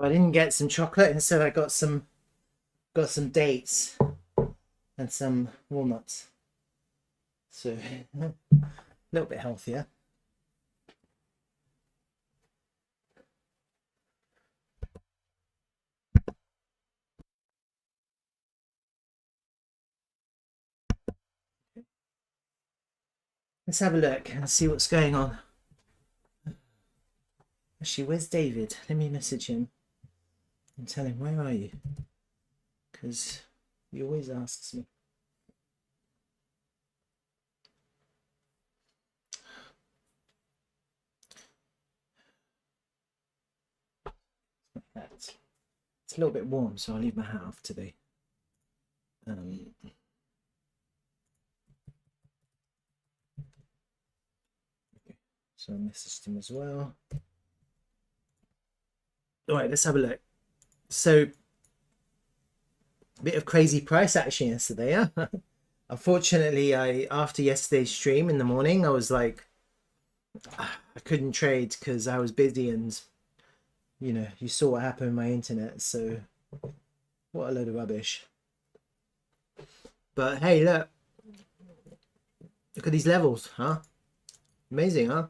I didn't get some chocolate. Instead, I got some dates and some walnuts. So a little bit healthier. Let's have a look and see what's going on. Actually, where's David? Let me message him and tell him, where are you? Because he always asks me. It's a little bit warm, so I'll leave my hat off today. Okay. So I messaged him as well. All right, let's have a look. So, a bit of crazy price action yesterday, yeah? Unfortunately, after yesterday's stream in the morning, I was like, I couldn't trade because I was busy, and you know, you saw what happened with my internet, so what a load of rubbish. But hey, look at these levels, huh? Amazing, huh?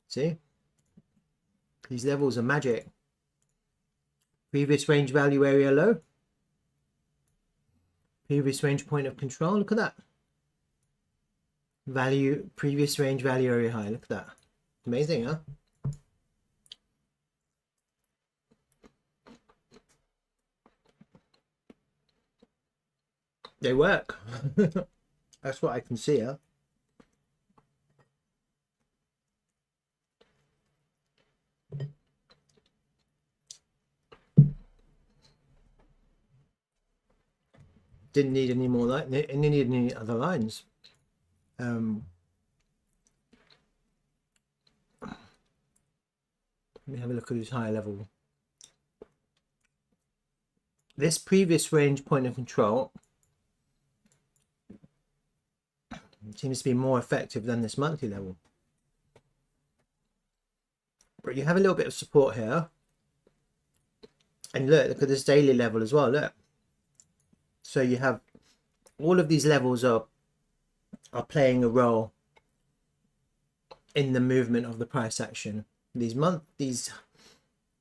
See, these levels are magic. Previous range value area low, previous range point of control. Look at that. Value, previous range value area high. Look at that. Amazing, huh? They work. That's what I can see, huh? Didn't need any more light. Didn't need any other lines. Let me have a look at this higher level. This previous range point of control seems to be more effective than this monthly level. But you have a little bit of support here. And look at this daily level as well, look. So you have all of these levels are playing a role in the movement of the price action. These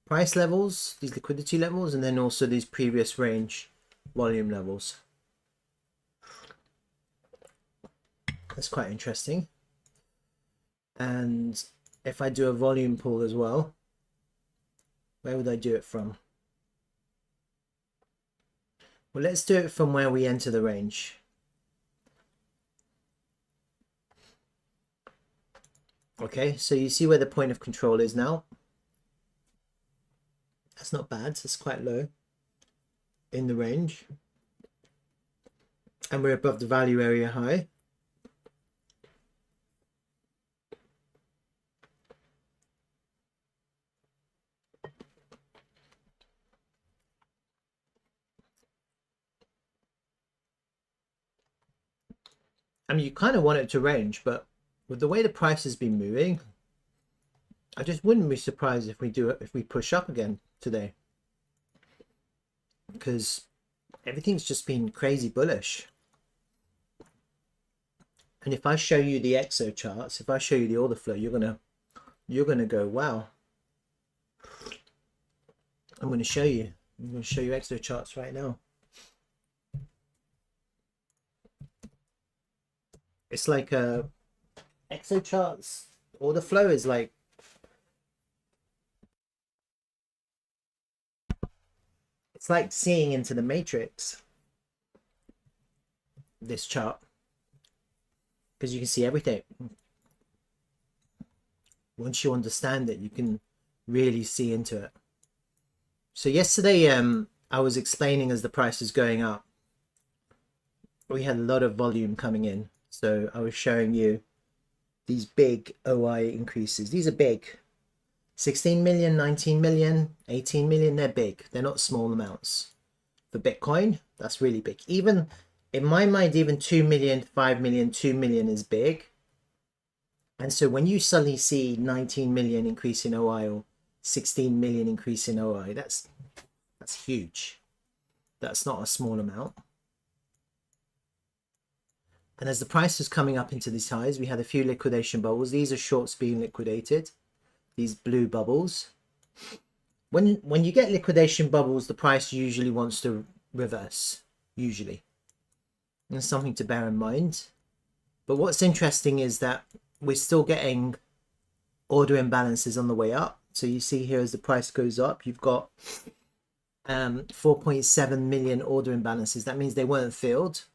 price levels, these liquidity levels, and then also these previous range volume levels. That's quite interesting. And if I do a volume pool as well, where would I do it from? Well, let's do it from where we enter the range. Okay, so you see where the point of control is now. That's not bad, it's quite low in the range. And we're above the value area high. I mean, you kind of want it to range, but with the way the price has been moving, I just wouldn't be surprised if we do it, if we push up again today, because everything's just been crazy bullish. And if I show you the EXO charts, if I show you the order flow, you're gonna go, wow. I'm going to show you EXO charts right now. It's like EXO charts, order flow is like, it's like seeing into the matrix, this chart, because you can see everything. Once you understand it, you can really see into it. So yesterday, I was explaining as the price is going up, we had a lot of volume coming in. So I was showing you these big OI increases. These are big. 16 million, 19 million, 18 million, they're big. They're not small amounts. For Bitcoin, that's really big. Even, in my mind, even 2 million, 5 million, 2 million is big. And so when you suddenly see 19 million increase in OI or 16 million increase in OI. That's huge. That's not a small amount. And as the price was coming up into these highs, we had a few liquidation bubbles. These are shorts being liquidated, these blue bubbles. When you get liquidation bubbles, the price usually wants to reverse, usually. And it's something to bear in mind. But what's interesting is that we're still getting order imbalances on the way up. So you see here as the price goes up, you've got 4.7 million order imbalances. That means they weren't filled.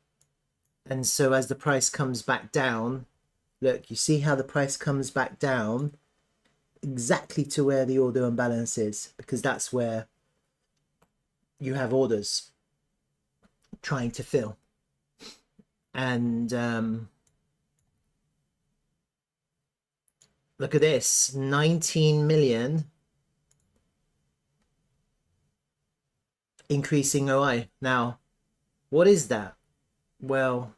And so as the price comes back down, look, you see how the price comes back down exactly to where the order imbalance is, because that's where you have orders trying to fill. And look at this, 19 million increasing OI. Now, what is that? Well,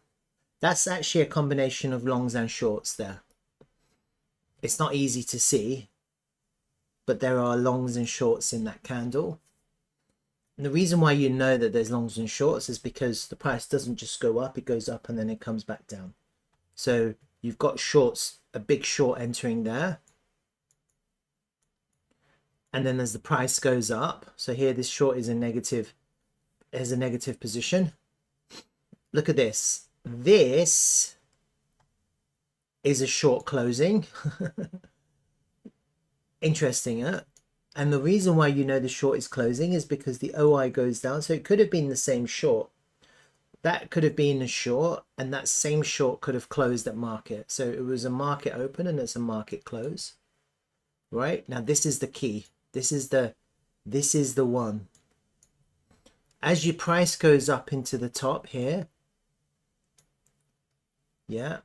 that's actually a combination of longs and shorts there. It's not easy to see, but there are longs and shorts in that candle. And the reason why you know that there's longs and shorts is because the price doesn't just go up, it goes up and then it comes back down. So you've got shorts, a big short entering there. And then as the price goes up, so here this short is a negative, has a negative position. Look at this. This is a short closing. Interesting, huh? And the reason why you know the short is closing is because the OI goes down. So it could have been the same short. That could have been a short, and that same short could have closed at market. So it was a market open and it's a market close. Right? Now this is the key. This is the one. As your price goes up into the top here, yeah,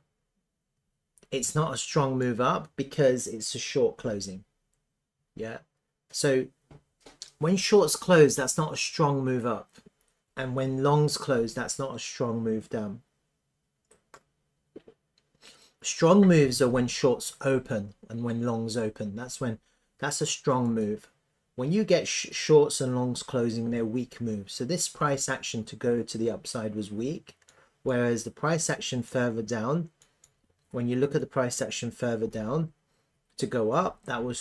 it's not a strong move up because it's a short closing. Yeah. So when shorts close, that's not a strong move up. And when longs close, that's not a strong move down. Strong moves are when shorts open and when longs open. That's a strong move. When you get shorts and longs closing, they're weak moves. So this price action to go to the upside was weak, whereas the price action further down, when you look at the price action further down to go up, that was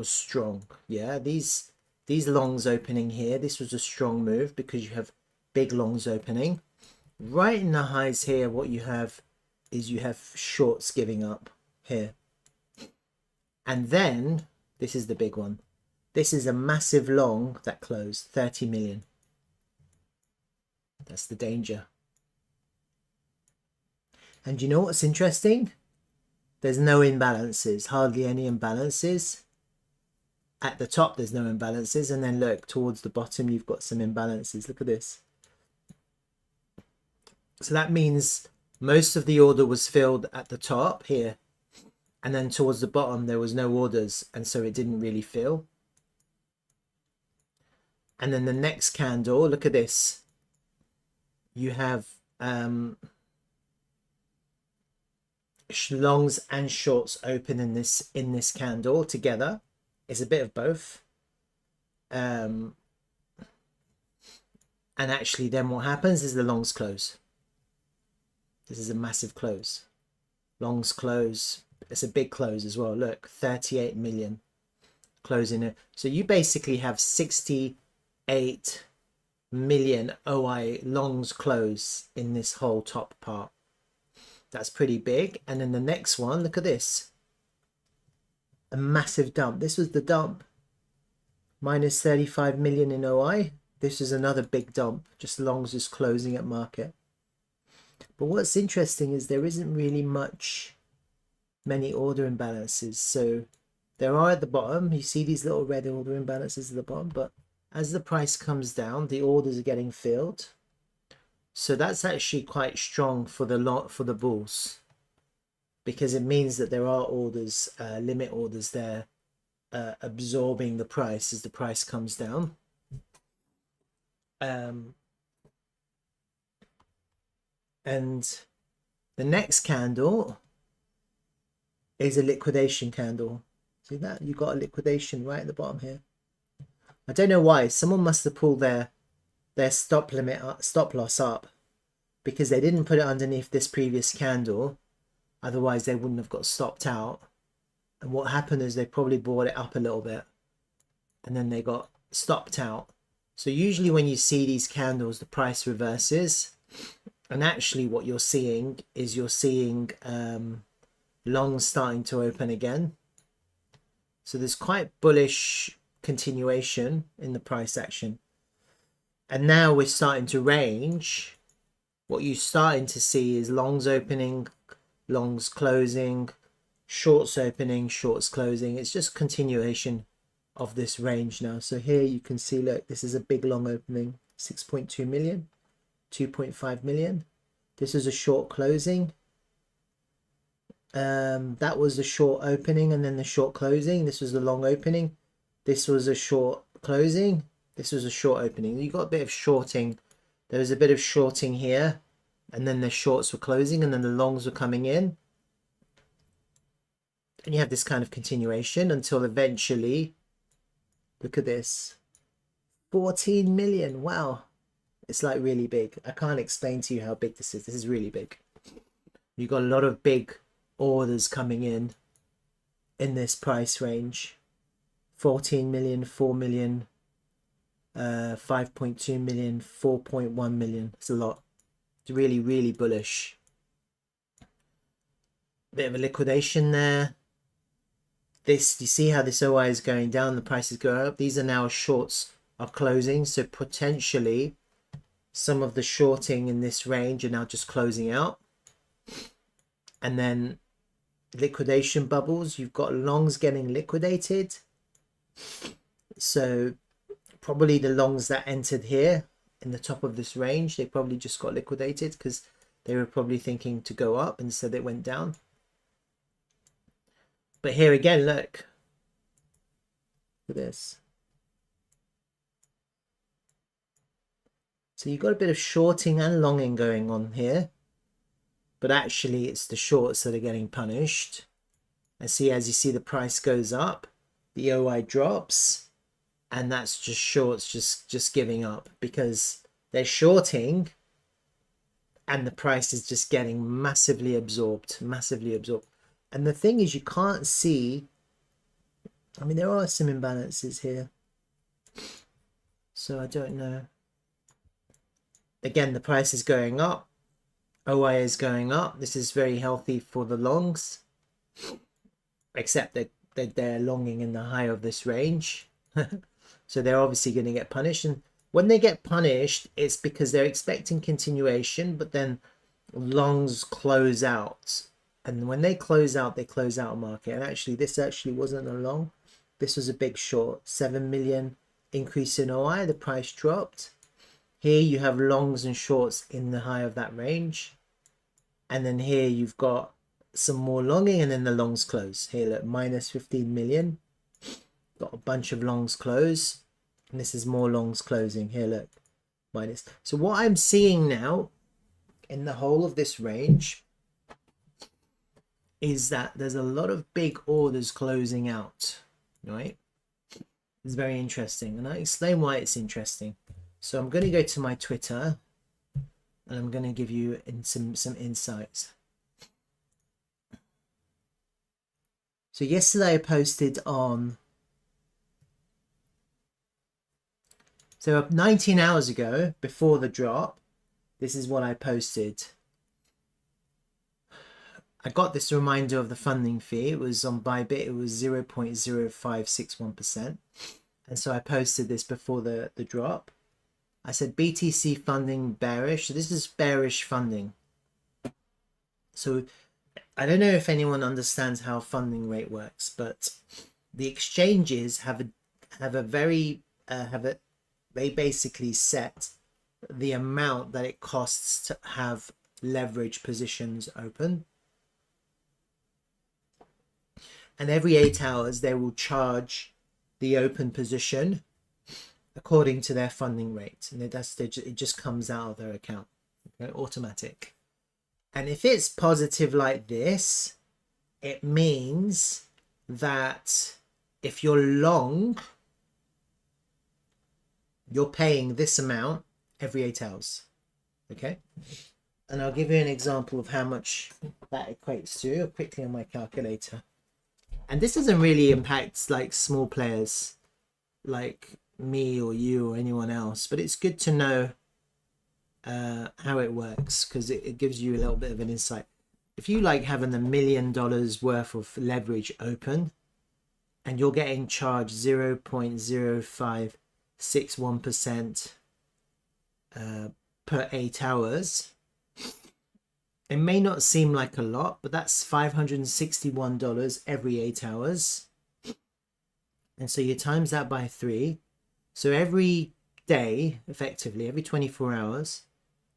strong. Yeah, these longs opening here, this was a strong move because you have big longs opening. Right in the highs here, what you have is you have shorts giving up here. And then this is the big one. This is a massive long that closed, 30 million. That's the danger. And you know what's interesting? There's no imbalances, hardly any imbalances. At the top, there's no imbalances. And then look, towards the bottom, you've got some imbalances. Look at this. So that means most of the order was filled at the top here. And then towards the bottom, there was no orders. And so it didn't really fill. And then the next candle, look at this. You have longs and shorts open in this candle together. It's a bit of both. And actually then what happens is the longs close. This is a massive close. Longs close. It's a big close as well. Look, 38 million closing it. So you basically have 68 million OI longs close in this whole top part. That's pretty big. And then the next one, look at this. A massive dump. This was the dump. Minus 35 million in OI. This is another big dump. Just longs is closing at market. But what's interesting is there isn't really many order imbalances. So there are at the bottom. You see these little red order imbalances at the bottom. But as the price comes down, the orders are getting filled. So that's actually quite strong for the bulls, because it means that there are orders, limit orders there, absorbing the price as the price comes down. And the next candle is a liquidation candle. See that? You got a liquidation right at the bottom here. I don't know why. Someone must have pulled their stop loss up, because they didn't put it underneath this previous candle. Otherwise, they wouldn't have got stopped out. And what happened is they probably brought it up a little bit, and then they got stopped out. So usually when you see these candles, the price reverses. And actually what you're seeing is longs starting to open again. So there's quite bullish continuation in the price action. And now we're starting to range. What you're starting to see is longs opening, longs closing, shorts opening, shorts closing. It's just continuation of this range now. So here you can see, look, this is a big long opening, 6.2 million, 2.5 million. This is a short closing. That was the short opening and then the short closing. This was the long opening. This was a short closing. This was a short opening. You got a bit of shorting. There was a bit of shorting here, and then the shorts were closing, and then the longs were coming in. And you have this kind of continuation until eventually, look at this, 14 million. Wow. It's like really big. I can't explain to you how big this is. This is really big. You got a lot of big orders coming in this price range. 14 million, 4 million, 5.2 million, 4.1 million. It's a lot. It's really, really bullish. Bit of a liquidation there. This, you see how this OI is going down, the prices go up. These are now shorts are closing, so potentially some of the shorting in this range are now just closing out. And then liquidation bubbles, you've got longs getting liquidated. So probably the longs that entered here in the top of this range, they probably just got liquidated because they were probably thinking to go up, instead it went down. But here again, look at this. So you've got a bit of shorting and longing going on here, but actually it's the shorts that are getting punished. And see, as you see, the price goes up, the OI drops, and that's just shorts just giving up because they're shorting and the price is just getting massively absorbed. And the thing is, you can't see, I mean, there are some imbalances here, so I don't know. Again, the price is going up, OI is going up. This is very healthy for the longs, except that they're longing in the high of this range. So they're obviously going to get punished. And when they get punished, it's because they're expecting continuation, but then longs close out. And when they close out a market. And actually, this actually wasn't a long. This was a big short. 7 million increase in OI. The price dropped. Here you have longs and shorts in the high of that range. And then here you've got some more longing, and then the longs close. Here, look, minus 15 million. Got a bunch of longs close. And this is more longs closing. Here, look, minus. So what I'm seeing now in the whole of this range is that there's a lot of big orders closing out, right? It's very interesting. And I'll explain why it's interesting. So I'm going to go to my Twitter and I'm going to give you some insights. So yesterday I posted on, so 19 hours ago, before the drop, this is what I posted. I got this reminder of the funding fee. It was on Bybit. It was 0.0561%. And so I posted this before the drop. I said BTC funding bearish. So this is bearish funding. So I don't know if anyone understands how funding rate works, but the exchanges they basically set the amount that it costs to have leverage positions open. And every 8 hours they will charge the open position according to their funding rate, and it just comes out of their account, okay, automatic. And if it's positive like this, it means that if you're long, you're paying this amount every 8 hours. Okay, and I'll give you an example of how much that equates to quickly on my calculator. And this doesn't really impact like small players like me or you or anyone else, but it's good to know how it works, because it gives you a little bit of an insight. If you like having $1 million worth of leverage open and you're getting charged 0.0561% per 8 hours, it may not seem like a lot, but that's $561 every 8 hours. And so you times that by 3. So every day, effectively, every 24 hours,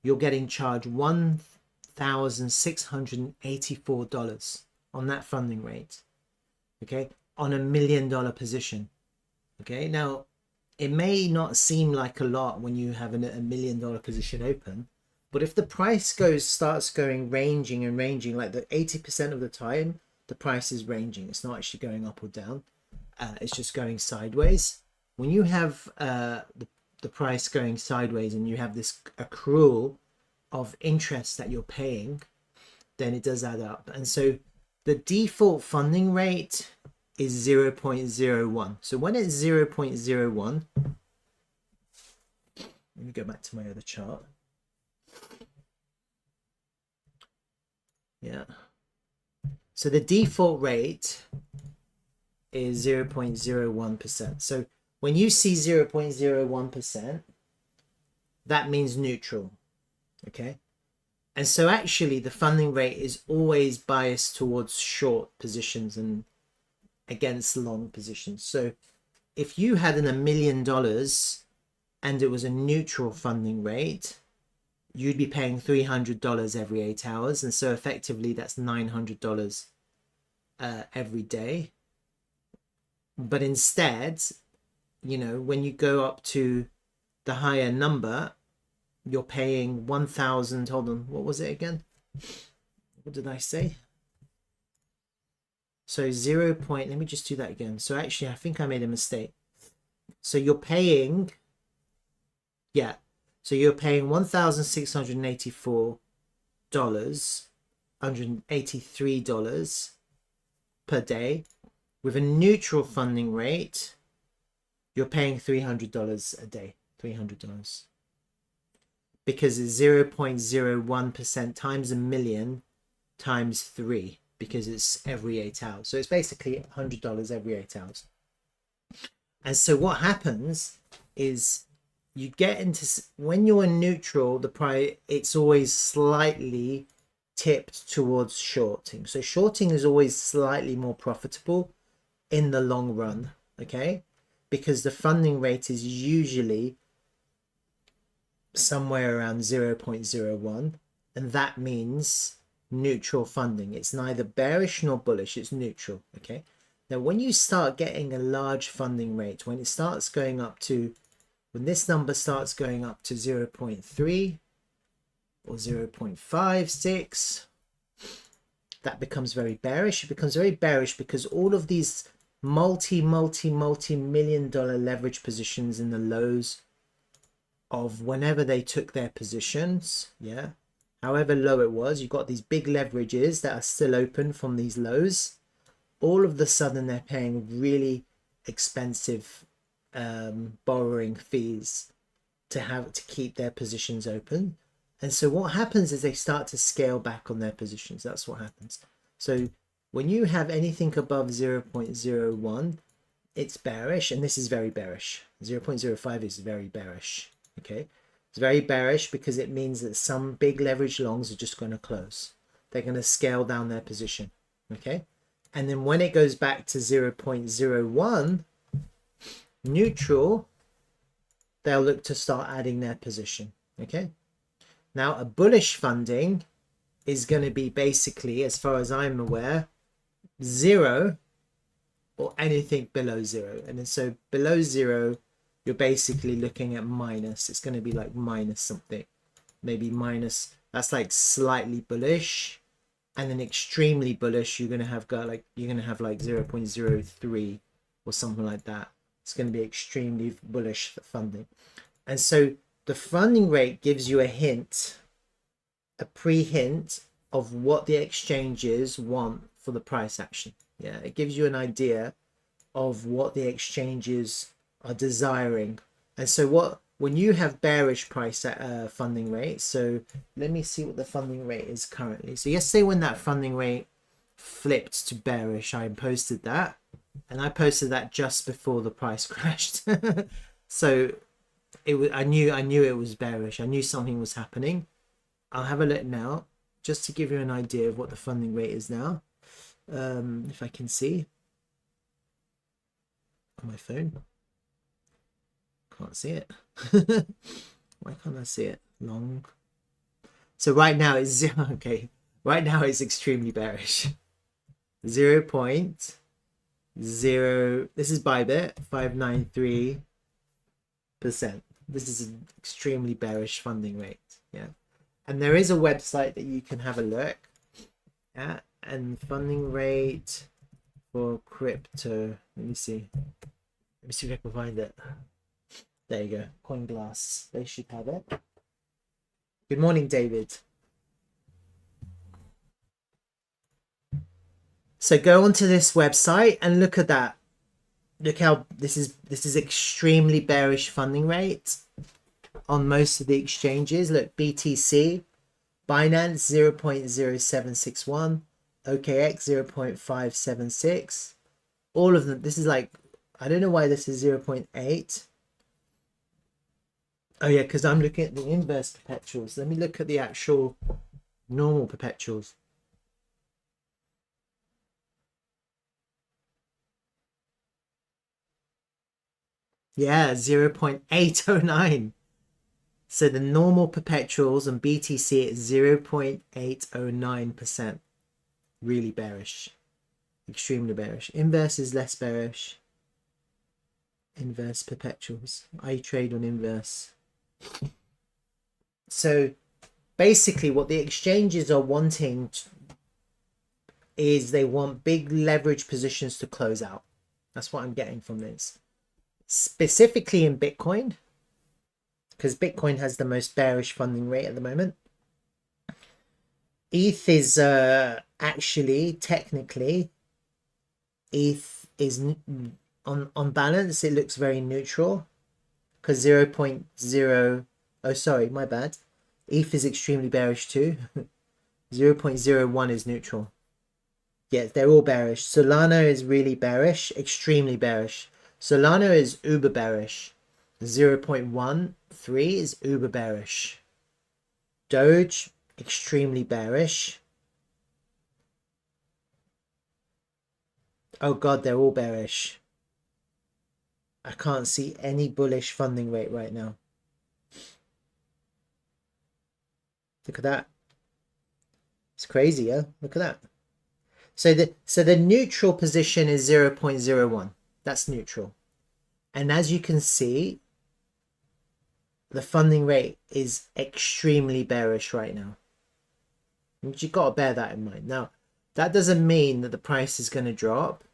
you're getting charged $1,684 on that funding rate. Okay, on $1 million position. Okay, now it may not seem like a lot when you have a $1 million position open, but if the price starts going ranging and ranging, like the 80% of the time, the price is ranging. It's not actually going up or down. It's just going sideways. When you have the price going sideways and you have this accrual of interest that you're paying, then it does add up. And so the default funding rate is 0.01. So when it's 0.01, let me go back to my other chart. Yeah. So the default rate is 0.01%. So when you see 0.01%, that means neutral. Okay. And so actually the funding rate is always biased towards short positions and against long positions. So if you had $1 million and it was a neutral funding rate, you'd be paying $300 every 8 hours. And so effectively that's $900 every day. But instead, you know, when you go up to the higher number, you're paying 1,000. Hold on, what was it again? What did I say? So 0. Let me just do that again. So actually, I think I made a mistake. So you're paying, yeah. So you're paying $1,684, $183 per day. With a neutral funding rate, you're paying $300 a day. $300. Because it's 0.01% times $1 million times 3, because it's every 8 hours. So it's basically $100 every 8 hours. And so what happens is you get into, when you're in neutral, the price, it's always slightly tipped towards shorting. So shorting is always slightly more profitable in the long run, okay? Because the funding rate is usually somewhere around 0.01, and that means neutral funding. It's neither bearish nor bullish, it's neutral. Okay, now when you start getting a large funding rate, when it starts going up to, when this number starts going up to 0.3 or 0.56, that becomes very bearish. It becomes very bearish because all of these multi-million dollar leverage positions in the lows of whenever they took their positions, yeah, however low it was, you've got these big leverages that are still open from these lows. All of the sudden they're paying really expensive borrowing fees to keep their positions open. And so what happens is they start to scale back on their positions. That's what happens. So when you have anything above 0.01, it's bearish, and this is very bearish. 0.05 is very bearish. Okay, it's very bearish because it means that some big leverage longs are just going to close. They're going to scale down their position. Okay, and then when it goes back to 0.01 neutral, they'll look to start adding their position. Okay, now a bullish funding is going to be basically, as far as I'm aware, 0 or anything below 0. And then so below 0, you're basically looking at minus. It's going to be like minus something, maybe minus, that's like slightly bullish, and then extremely bullish, you're going to have like 0.03 or something like that. It's going to be extremely bullish for funding. And so the funding rate gives you a hint, a pre-hint of what the exchanges want for the price action. Yeah, it gives you an idea of what the exchanges are desiring. And so when you have bearish price funding rate, so let me see what the funding rate is currently. So yesterday when that funding rate flipped to bearish, I posted that, and I posted that just before the price crashed. So I knew it was bearish. I knew something was happening. I'll have a look now just to give you an idea of what the funding rate is now. If I can see on my phone. Can't see it. Why can't I see it? Long. So right now it's zero. Okay, right now it's extremely bearish. 0.0. This is Bybit 593%. This is an extremely bearish funding rate. Yeah, and there is a website that you can have a look at, and funding rate for crypto. Let me see. Let me see if I can find it. There you go, CoinGlass. They should have it. Good morning, David. So go onto this website and look at that. Look how this is extremely bearish funding rate on most of the exchanges. Look, BTC, Binance 0.0761, OKX 0.576. All of them. This is like, I don't know why this is 0.8. Oh yeah, because I'm looking at the inverse perpetuals. Let me look at the actual normal perpetuals. Yeah, 0.809. So the normal perpetuals and BTC is 0.809%. Really bearish. Extremely bearish. Inverse is less bearish. Inverse perpetuals. I trade on inverse. So basically what the exchanges are wanting is they want big leverage positions to close out. That's what I'm getting from this. Specifically in Bitcoin, because Bitcoin has the most bearish funding rate at the moment. ETH is actually, technically, ETH is on balance, it looks very neutral. Because 0.0, oh sorry, my bad. ETH is extremely bearish too. 0.01 is neutral. Yeah, they're all bearish. Solana is really bearish, extremely bearish. Solana is uber bearish. 0.13 is uber bearish. Doge, extremely bearish. Oh god, they're all bearish. I can't see any bullish funding rate right now. Look at that. It's crazy, yeah? Look at that. So the neutral position is 0.01. That's neutral. And as you can see, the funding rate is extremely bearish right now. And you've got to bear that in mind. Now, that doesn't mean that the price is going to drop.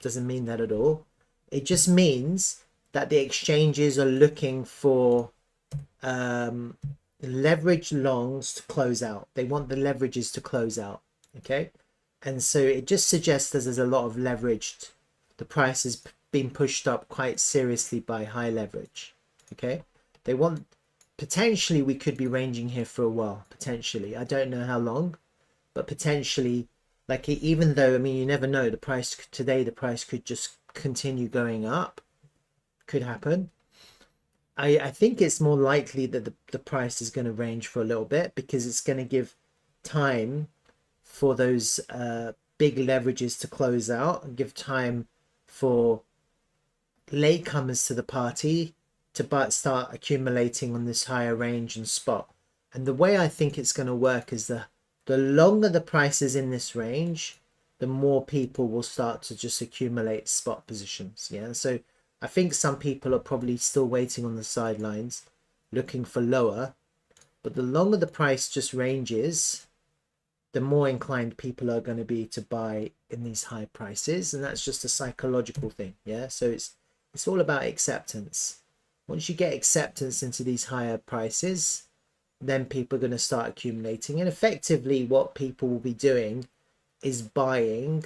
Doesn't mean that at all. It just means that the exchanges are looking for leverage longs to close out. They want the leverages to close out. Okay. And so it just suggests that there's a lot of leverage. The price has been pushed up quite seriously by high leverage. Okay. They want, potentially we could be ranging here for a while. Potentially. I don't know how long, but potentially, like, even though, I mean, you never know, the price today, the price could just continue going up. Could happen. I think it's more likely that the price is going to range for a little bit, because it's going to give time for those big leverages to close out and give time for latecomers to the party to start accumulating on this higher range and spot. And the way I think it's going to work is the longer the price is in this range, the more people will start to just accumulate spot positions. Yeah, so I think some people are probably still waiting on the sidelines looking for lower, but the longer the price just ranges, the more inclined people are going to be to buy in these high prices. And that's just a psychological thing. Yeah. So it's all about acceptance. Once you get acceptance into these higher prices, then people are going to start accumulating. And effectively what people will be doing is buying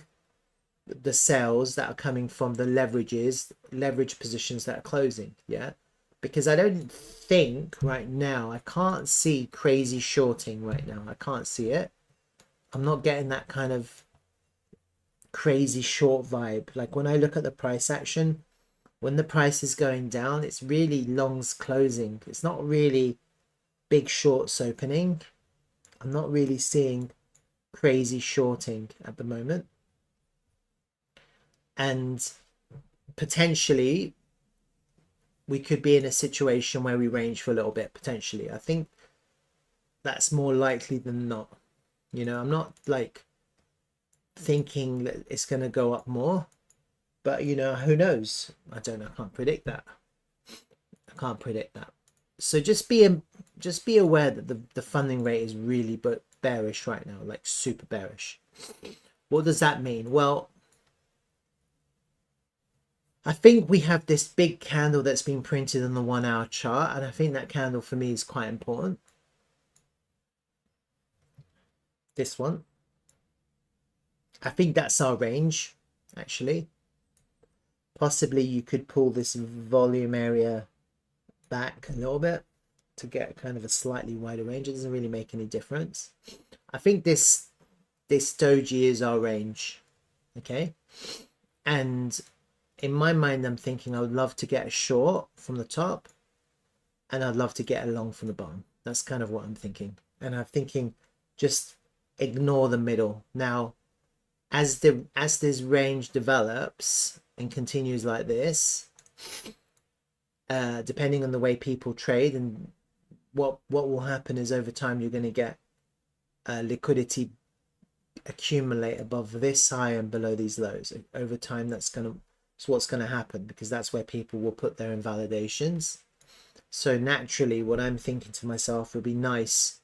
the sales that are coming from the leverage positions that are closing. Yeah. Because I don't think right now, I can't see crazy shorting right now. I can't see it. I'm not getting that kind of crazy short vibe. Like when I look at the price action, when the price is going down, it's really longs closing. It's not really big shorts opening. I'm not really seeing crazy shorting at the moment. And potentially we could be in a situation where we range for a little bit, potentially. I think that's more likely than not. You know, I'm not like thinking that it's going to go up more, but you know, who knows? I don't know. I can't predict that. I can't predict that. So just be aware that the funding rate is really bearish right now, like super bearish. What does that mean? Well, I think we have this big candle that's been printed on the 1 hour chart, and I think that candle for me is quite important. This one. I think that's our range, actually. Possibly you could pull this volume area back a little bit to get kind of a slightly wider range. It doesn't really make any difference. I think this doji is our range, okay? And in my mind, I'm thinking I would love to get a short from the top, and I'd love to get a long from the bottom. That's kind of what I'm thinking. And I'm thinking just ignore the middle. Now, as this range develops and continues like this, depending on the way people trade, and what will happen is over time you're going to get liquidity accumulate above this high and below these lows. Over time, that's what's going to happen, because that's where people will put their invalidations. So naturally, what I'm thinking to myself, would be nice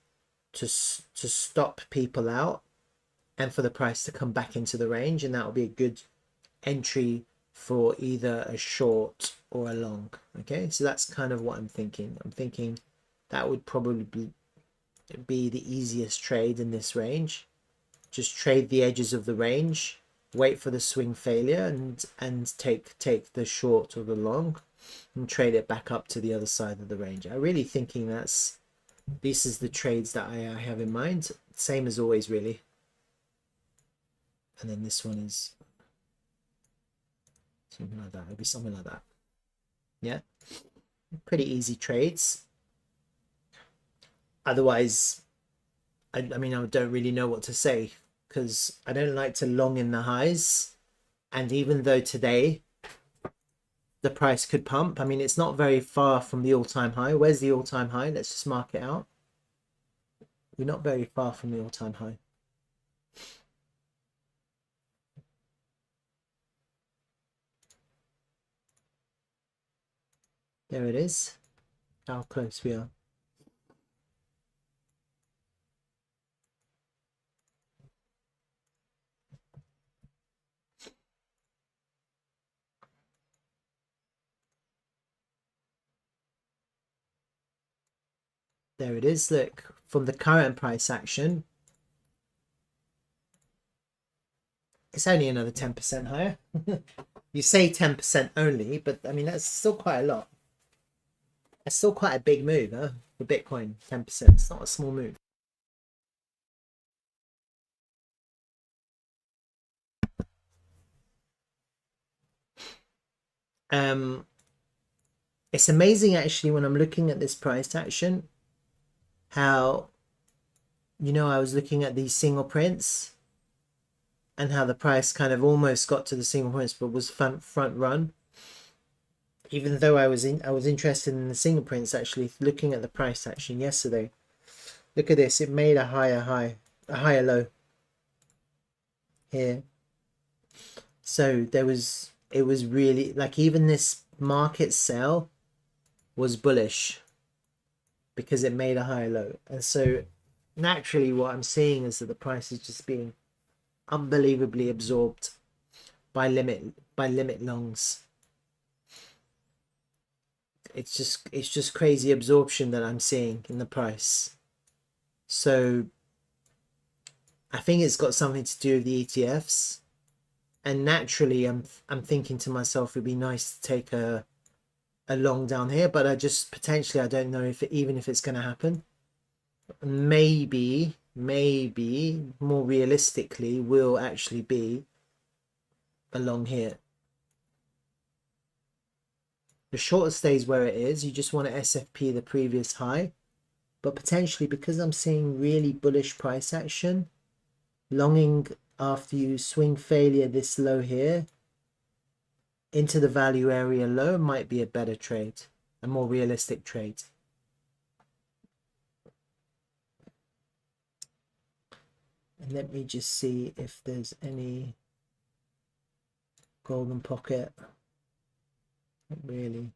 to stop people out and for the price to come back into the range, and that will be a good entry for either a short or a long. Okay, so that's kind of what I'm thinking. I'm thinking that would probably be the easiest trade in this range. Just trade the edges of the range, wait for the swing failure, and take the short or the long and trade it back up to the other side of the range. I'm really thinking this is the trades that I have in mind. Same as always, really. And then this one is something like that. It'll be something like that. Yeah, pretty easy trades. Otherwise, I mean, I don't really know what to say, because I don't like to long in the highs. And even though today the price could pump, I mean, it's not very far from the all-time high. Where's the all-time high? Let's just mark it out. We're not very far from the all-time high. There it is. How close we are. There it is. Look, from the current price action, it's only another 10% higher. You say 10% only, but I mean, that's still quite a lot. That's still quite a big move, huh? For Bitcoin, 10%. It's not a small move. It's amazing actually when I'm looking at this price action, how, you know, I was looking at these single prints and how the price kind of almost got to the single prints but was front run. Even though I was interested in the single prints, actually looking at the price action yesterday. Look at this, it made a higher high, a higher low here. So it was really like, even this market sell was bullish because it made a higher low. And so naturally what I'm seeing is that the price is just being unbelievably absorbed by limit longs. It's just crazy absorption that I'm seeing in the price. So I think it's got something to do with the ETFs, and naturally I'm thinking to myself it'd be nice to take a long down here, but I just potentially, I don't know if even if it's going to happen. Maybe more realistically will actually be a long here. The shorter stays where it is. You just want to SFP the previous high, but potentially, because I'm seeing really bullish price action, longing after you swing failure this low here into the value area low might be a better trade, a more realistic trade. And let me just see if there's any golden pocket. Not really.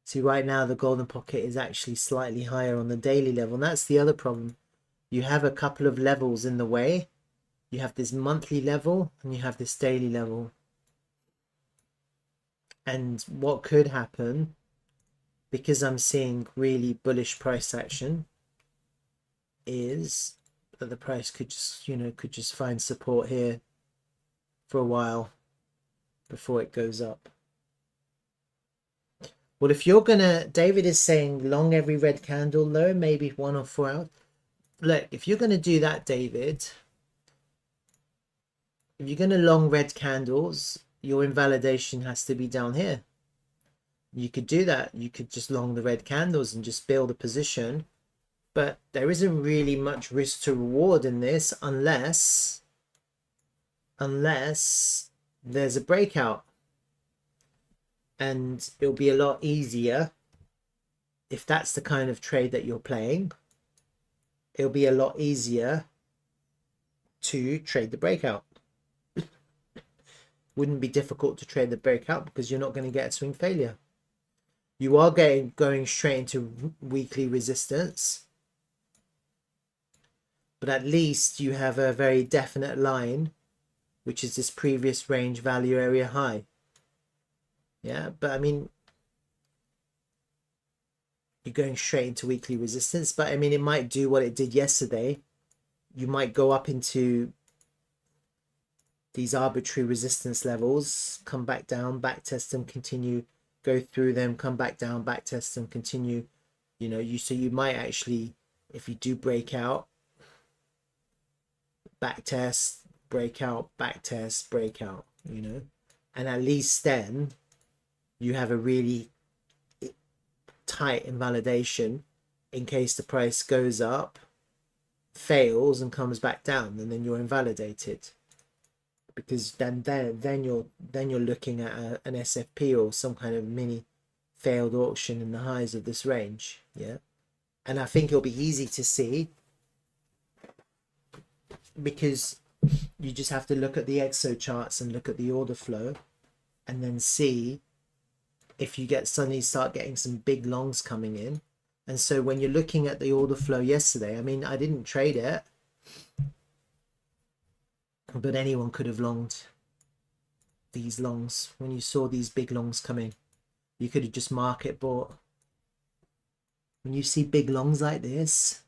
See, right now the golden pocket is actually slightly higher on the daily level, and that's the other problem. You have a couple of levels in the way. You have this monthly level and you have this daily level. And what could happen, because I'm seeing really bullish price action, is that the price could just, could just find support here for a while before it goes up. Well, if you're gonna, David is saying long every red candle low, maybe 1 or 4 hours. Look, if you're gonna do that, David, if you're gonna long red candles, your invalidation has to be down here. You could do that. You could just long the red candles and just build a position, but there isn't really much risk to reward in this unless there's a breakout. And it'll be a lot easier if that's the kind of trade that you're playing. It'll be a lot easier to trade the breakout. Wouldn't be difficult to trade the breakout because you're not going to get a swing failure. You are going straight into weekly resistance, but at least you have a very definite line, which is this previous range value area high. Yeah, but I mean, you're going straight into weekly resistance, but I mean, it might do what it did yesterday. You might go up into these arbitrary resistance levels, come back down, back test them, continue, go through them, come back down, back test them, continue. So you might actually, if you do break out, back test, breakout, back test, breakout, and at least then you have a really tight invalidation in case the price goes up, fails, and comes back down, and then you're invalidated, because then you're looking at an SFP or some kind of mini failed auction in the highs of this range. Yeah, and I think it'll be easy to see because you just have to look at the EXO charts and look at the order flow and then see if you suddenly start getting some big longs coming in. And so when you're looking at the order flow yesterday, I mean, I didn't trade it, but anyone could have longed these longs. When you saw these big longs coming, you could have just market bought. When you see big longs like this,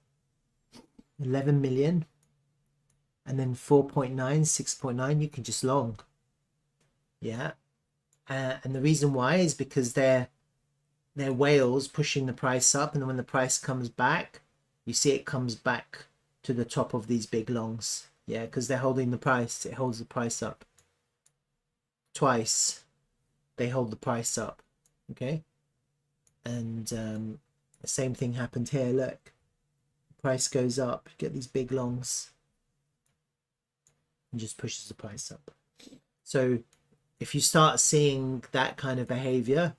11 million and then 4.9, 6.9, you can just long. Yeah. And the reason why is because they're whales pushing the price up, and then when the price comes back, you see it comes back to the top of these big longs. Yeah, because they're holding the price. It holds the price up. Twice they hold the price up. Okay, and the same thing happened here. Look, the price goes up, you get these big longs and just pushes the price up. So if you start seeing that kind of behavior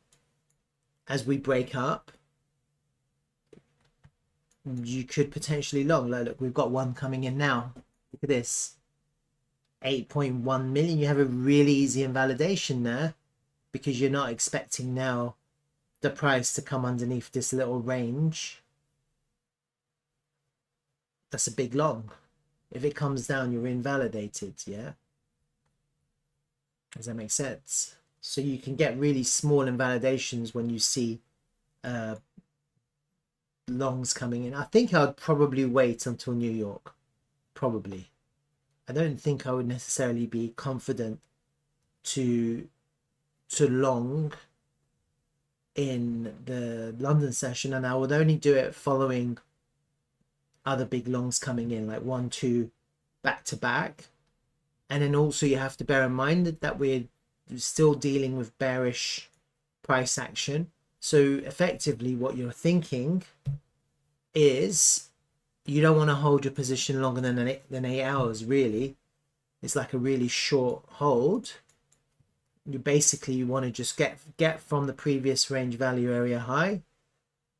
as we break up, you could potentially long. Look, we've got one coming in now. Look at this, 8.1 million. You have a really easy invalidation there because you're not expecting now the price to come underneath this little range that's a big long. If it comes down, you're invalidated. Yeah, does that make sense? So you can get really small invalidations when you see longs coming in. I think I'd probably wait until New York. Probably. I don't think I would necessarily be confident to long in the London session, and I would only do it following other big longs coming in, like 1, 2 back to back. And then also you have to bear in mind that we're still dealing with bearish price action. So effectively what you're thinking is you don't want to hold your position longer than 8 hours, really. It's like a really short hold. You basically want to just get from the previous range value area high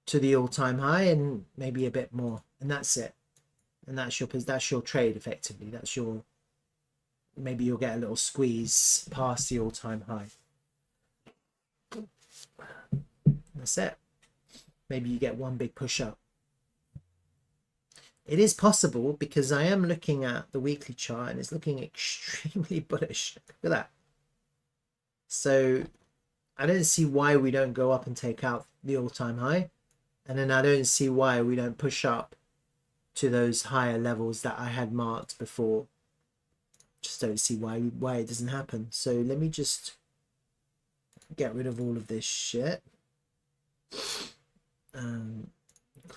to the all-time high and maybe a bit more, and that's it. And that's your trade effectively. That's your, maybe you'll get a little squeeze past the all-time high. That's it. Maybe you get one big push up. It is possible, because I am looking at the weekly chart and it's looking extremely bullish. Look at that. So I don't see why we don't go up and take out the all-time high. And then I don't see why we don't push up to those higher levels that I had marked before. Just don't see why it doesn't happen. So let me just get rid of all of this shit.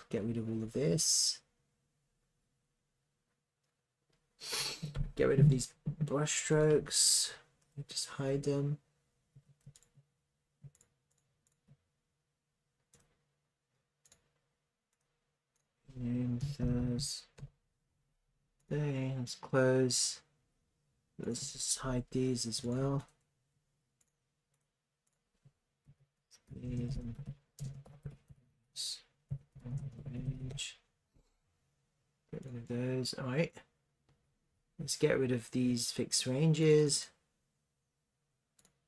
Get rid of all of this. Get rid of these brush strokes. Just hide them. Thursday. Let's close. Let's just hide these as well. These and get rid of those. All right. Let's get rid of these fixed ranges.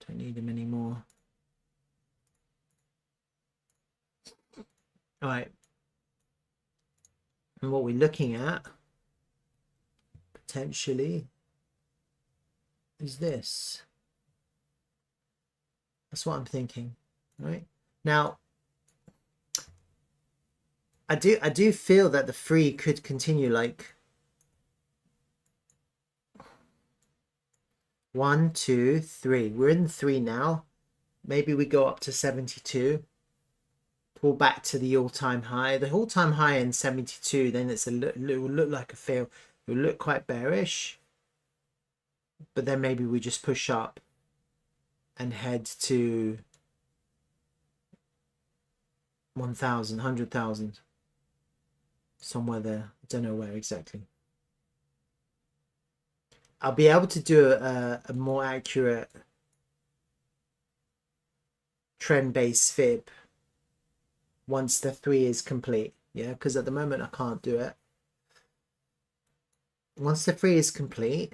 Don't need them anymore. All right. And what we're looking at potentially is this. That's what I'm thinking. Right now, I do feel that the free could continue, like 1, 2, 3. We're in 3 now. Maybe we go up to 72. Pull back to the all-time high. The all-time high in 72. Then it's it will look like a fail. It will look quite bearish. But then maybe we just push up and head to 1,000, 100,000. Somewhere there. I don't know where exactly. I'll be able to do a more accurate trend-based fib once the 3 is complete. Yeah, because at the moment I can't do it. Once the 3 is complete,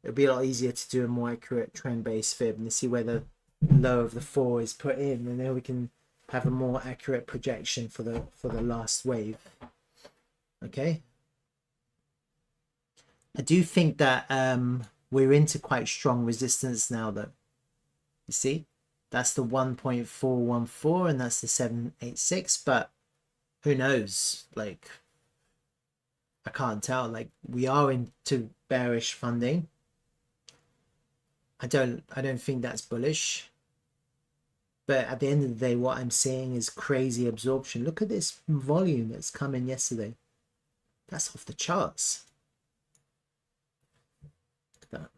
it'll be a lot easier to do a more accurate trend-based fib and to see where the low of the 4 is put in, and then we can have a more accurate projection for the last wave. Okay. I do think that we're into quite strong resistance now, though. You see, that's the 1.414 and that's the 786, but who knows? Like, I can't tell. Like, we are into bearish funding. I don't think that's bullish. But at the end of the day, what I'm seeing is crazy absorption. Look at this volume that's come in yesterday. That's off the charts. Look at that.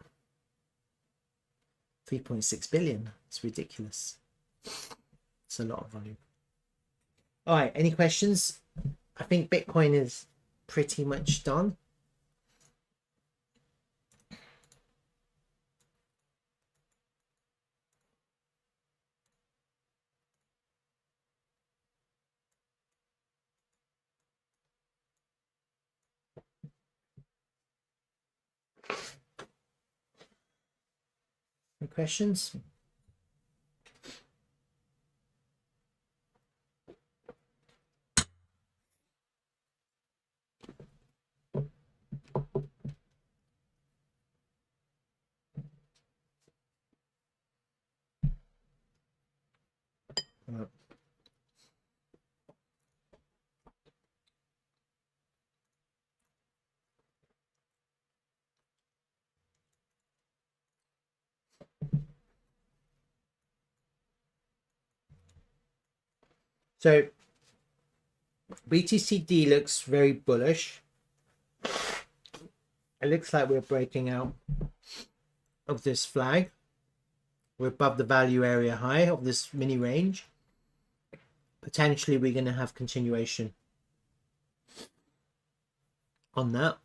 3.6 billion. It's ridiculous. It's a lot of volume. All right, any questions? I think Bitcoin is pretty much done. Any questions? So BTCD looks very bullish. It looks like we're breaking out of this flag. We're above the value area high of this mini range. Potentially we're going to have continuation on that.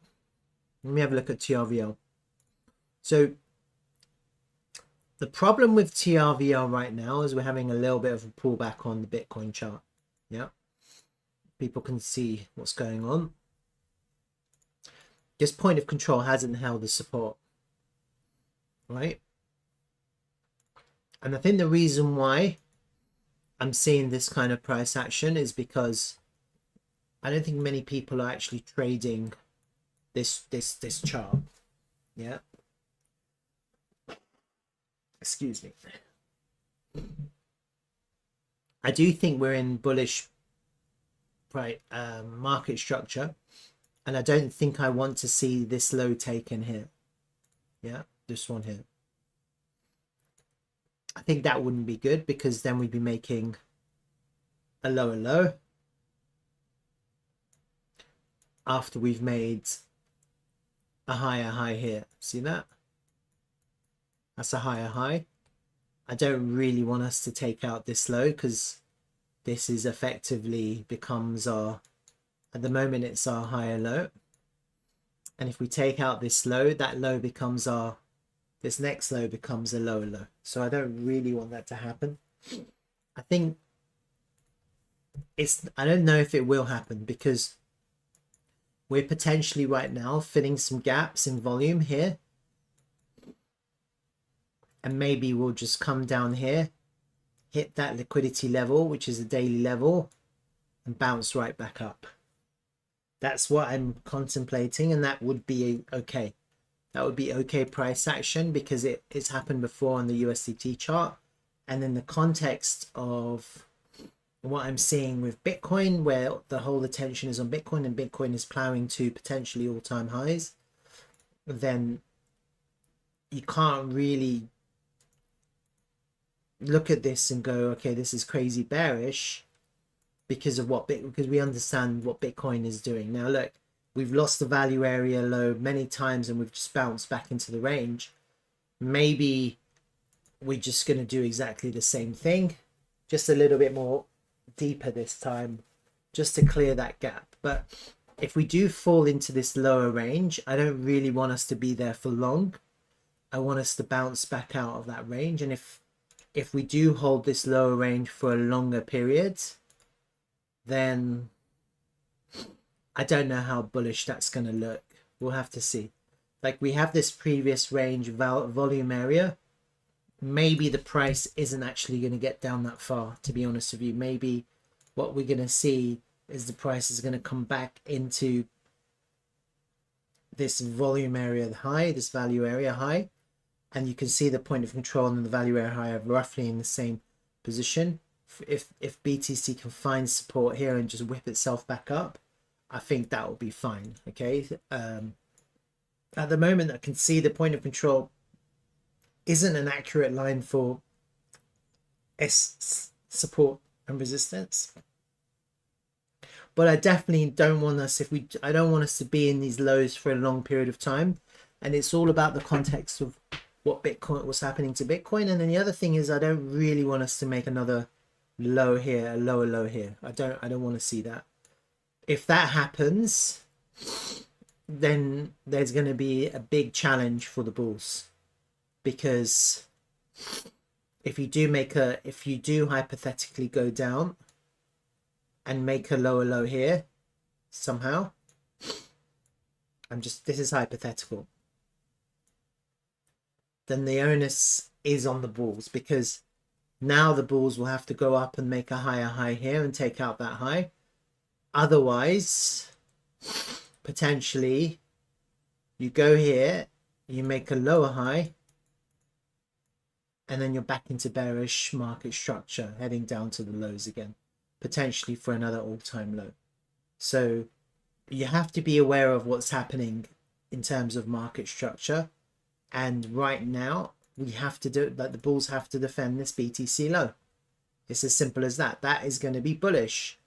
Let me have a look at TRVL. So the problem with TRVL right now is we're having a little bit of a pullback on the Bitcoin chart. Yeah, people can see what's going on. This point of control hasn't held the support, right? And I think the reason why I'm seeing this kind of price action is because I don't think many people are actually trading this chart. Yeah. Excuse me. I do think we're in bullish market structure, and I don't think I want to see this low taken here. Yeah, this one here. I think that wouldn't be good, because then we'd be making a lower low after we've made a higher high here. See that? That's a higher high. I don't really want us to take out this low, because this is effectively becomes our, at the moment it's our higher low. And if we take out this low, that low becomes our, this next low becomes a lower low. So I don't really want that to happen. I think it's, I don't know if it will happen, because we're potentially right now filling some gaps in volume here. And maybe we'll just come down here, hit that liquidity level, which is a daily level, and bounce right back up. That's what I'm contemplating, and that would be okay. That would be okay price action, because it's happened before on the USDT chart. And in the context of what I'm seeing with Bitcoin, where the whole attention is on Bitcoin and Bitcoin is plowing to potentially all-time highs, then you can't really look at this and go, okay, this is crazy bearish, because of what because we understand what Bitcoin is doing. Now look, we've lost the value area low many times and we've just bounced back into the range. Maybe we're just going to do exactly the same thing, just a little bit more deeper this time, just to clear that gap. But if we do fall into this lower range, I don't really want us to be there for long. I want us to bounce back out of that range. And if we do hold this lower range for a longer period, then I don't know how bullish that's going to look. We'll have to see. Like, we have this previous range volume area. Maybe the price isn't actually going to get down that far, to be honest with you. Maybe what we're going to see is the price is going to come back into this volume area high, this value area high. And you can see the point of control and the value area high are roughly in the same position. If BTC can find support here and just whip itself back up, I think that will be fine. Okay. At the moment, I can see the point of control isn't an accurate line for S support and resistance. But I definitely don't want us, I don't want us to be in these lows for a long period of time. And it's all about the context of what's happening to Bitcoin. And then the other thing is, I don't really want us to make another low here, a lower low here. I don't want to see that. If that happens, then there's going to be a big challenge for the bulls, because if you do hypothetically go down and make a lower low here somehow, this is hypothetical, then the onus is on the bulls, because now the bulls will have to go up and make a higher high here and take out that high. Otherwise, potentially you go here, you make a lower high, and then you're back into bearish market structure, heading down to the lows again, potentially for another all-time low. So you have to be aware of what's happening in terms of market structure. And right now, we have to do it, like the bulls have to defend this BTC low. It's as simple as that. That is going to be bullish.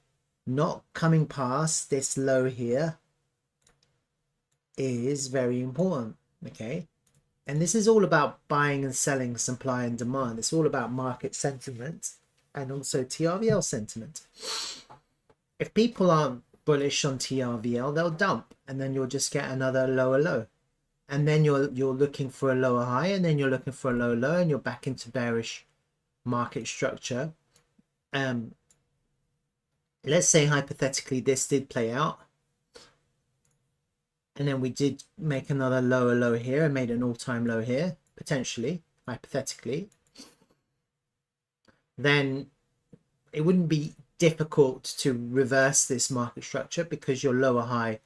Not coming past this low here is very important, okay? And this is all about buying and selling, supply and demand. It's all about market sentiment and also TRVL sentiment. If people aren't bullish on TRVL, they'll dump, and then you'll just get another lower low. And then you're looking for a lower high, and then you're looking for a lower low, and you're back into bearish market structure. Let's say hypothetically this did play out, and then we did make another lower low here and made an all-time low here, potentially, hypothetically. Then it wouldn't be difficult to reverse this market structure, because your lower high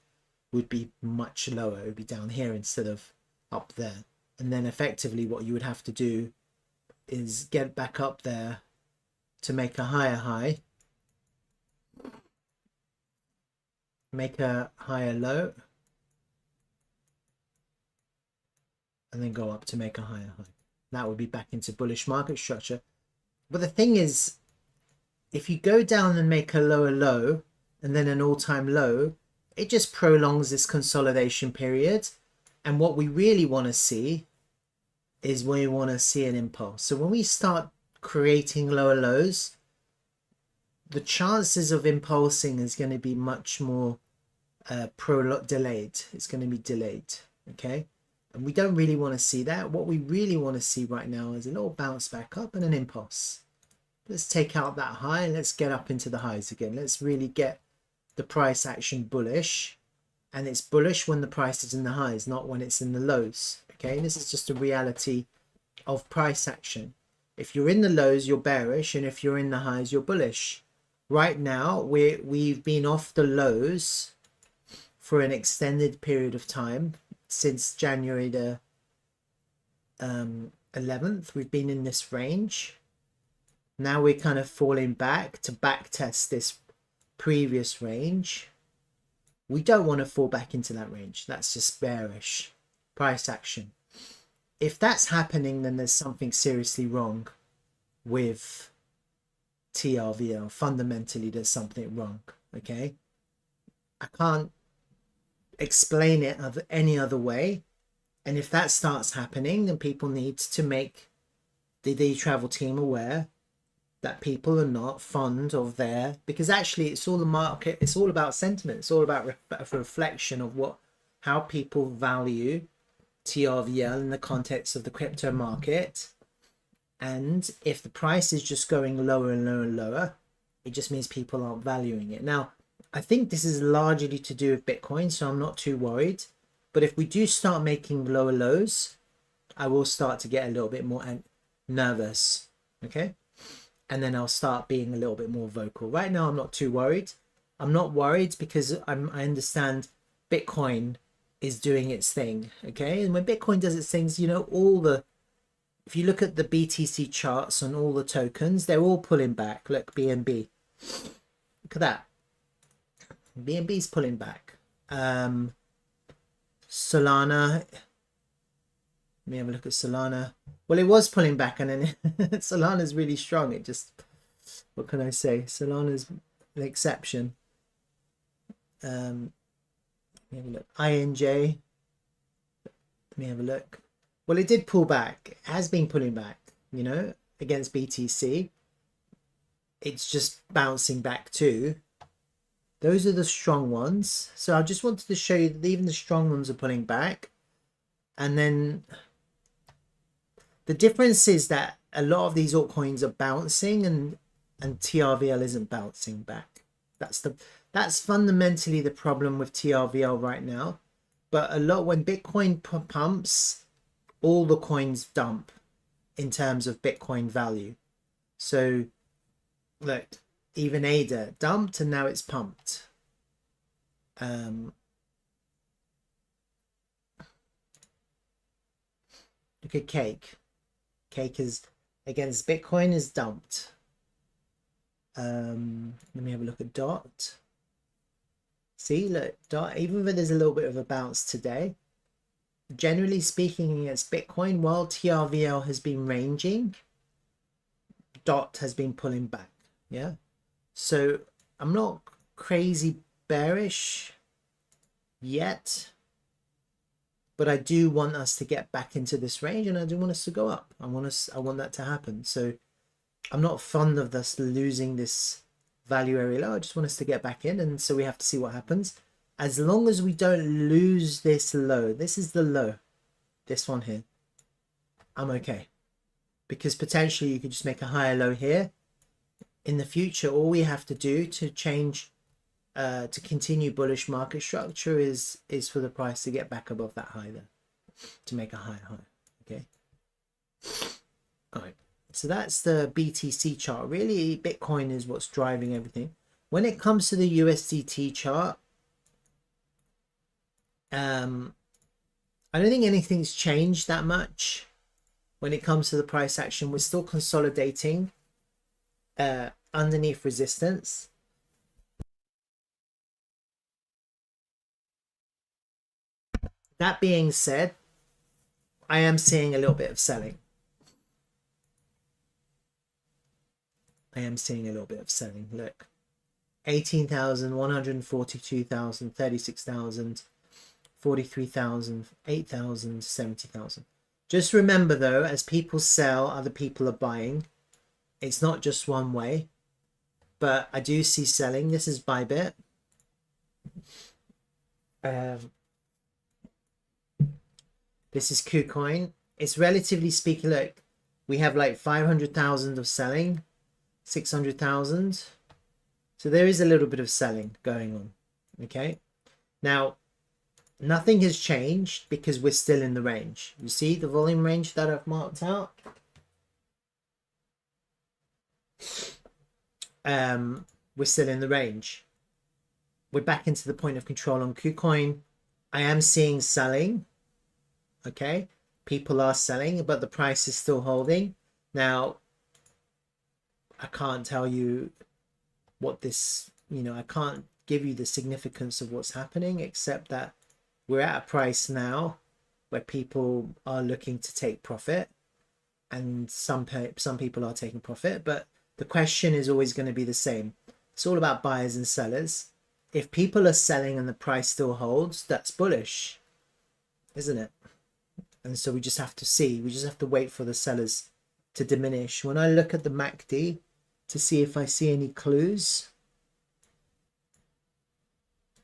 would be much lower. It would be down here instead of up there. And then effectively what you would have to do is get back up there to make a higher high, make a higher low, and then go up to make a higher high. That would be back into bullish market structure. But the thing is, if you go down and make a lower low and then an all-time low, it just prolongs this consolidation period. And what we really want to see is we want to see an impulse. So when we start creating lower lows, the chances of impulsing is going to be much more delayed. It's going to be delayed, okay? And we don't really want to see that. What we really want to see right now is a little bounce back up and an impulse. Let's take out that high and let's get up into the highs again. Let's really get the price action bullish. And it's bullish when the price is in the highs, not when it's in the lows. Okay, this is just a reality of price action. If you're in the lows, you're bearish, and if you're in the highs, you're bullish. Right now, we've been off the lows for an extended period of time. Since January the 11th, we've been in this range. Now we're kind of falling back to back test this previous range. We don't want to fall back into that range. That's just bearish price action. If that's happening, then there's something seriously wrong with TRVL. Fundamentally, there's something wrong, okay? I can't explain it any other way. And if that starts happening, then people need to make the Dtravel team aware that people are not fond of their, because actually it's all the market, it's all about sentiment, it's all about a reflection of how people value TRVL in the context of the crypto market. And if the price is just going lower and lower and lower, it just means people aren't valuing it. Now, I think this is largely to do with Bitcoin, so I'm not too worried. But if we do start making lower lows, I will start to get a little bit more nervous, okay? And then I'll start being a little bit more vocal. Right now, I'm not too worried. I'm not worried because I understand Bitcoin is doing its thing, okay? And when Bitcoin does its things, you know, if you look at the BTC charts on all the tokens, they're all pulling back. Look, BNB. Look at that. BNB's pulling back. Solana. Let me have a look at Solana. Well, it was pulling back, and then Solana's really strong. It just, what can I say? Solana's an exception. Let me have a look. INJ. Let me have a look. Well, it did pull back. It has been pulling back, you know, against BTC. It's just bouncing back too. Those are the strong ones. So I just wanted to show you that even the strong ones are pulling back. And then the difference is that a lot of these altcoins are bouncing and TRVL isn't bouncing back. That's fundamentally the problem with TRVL right now. But when Bitcoin pumps, all the coins dump in terms of Bitcoin value. So look, even ADA dumped and now it's pumped. Look at Cake. Cake is against Bitcoin is dumped. Let me have a look at DOT. See, look, DOT, even though there's a little bit of a bounce today, generally speaking against Bitcoin, while TRVL has been ranging, DOT has been pulling back. Yeah. So I'm not crazy bearish yet, but I do want us to get back into this range, and I do want us to go up. I want that to happen. So I'm not fond of us losing this value area low. I just want us to get back in, and so we have to see what happens. As long as we don't lose this low, this is the low, this one here, I'm okay, because potentially you could just make a higher low here. In the future, all we have to do to change to continue bullish market structure is for the price to get back above that high there, to make a higher high. Okay, all right, so that's the BTC chart. Really, Bitcoin is what's driving everything. When it comes to the USDT chart, I don't think anything's changed that much when it comes to the price action. We're still consolidating underneath resistance. That being said, I am seeing a little bit of selling. I am seeing a little bit of selling. Look, 18,000, 142,000, 36,000, 43,000, 8,000, 70,000. Just remember though, as people sell, other people are buying. It's not just one way, but I do see selling. This is Bybit. This is KuCoin. It's relatively speaking, look, we have like 500,000 of selling, 600,000. So there is a little bit of selling going on. Okay. Now, nothing has changed because we're still in the range. You see the volume range that I've marked out? We're still in the range. We're back into the point of control on KuCoin. I am seeing selling. Okay, people are selling, but the price is still holding. Now, I can't tell you what this, I can't give you the significance of what's happening, except that we're at a price now where people are looking to take profit, and some people are taking profit, but the question is always going to be the same. It's all about buyers and sellers. If people are selling and the price still holds, that's bullish, isn't it? And so we just have to see, we just have to wait for the sellers to diminish. When I look at the MACD to see if I see any clues,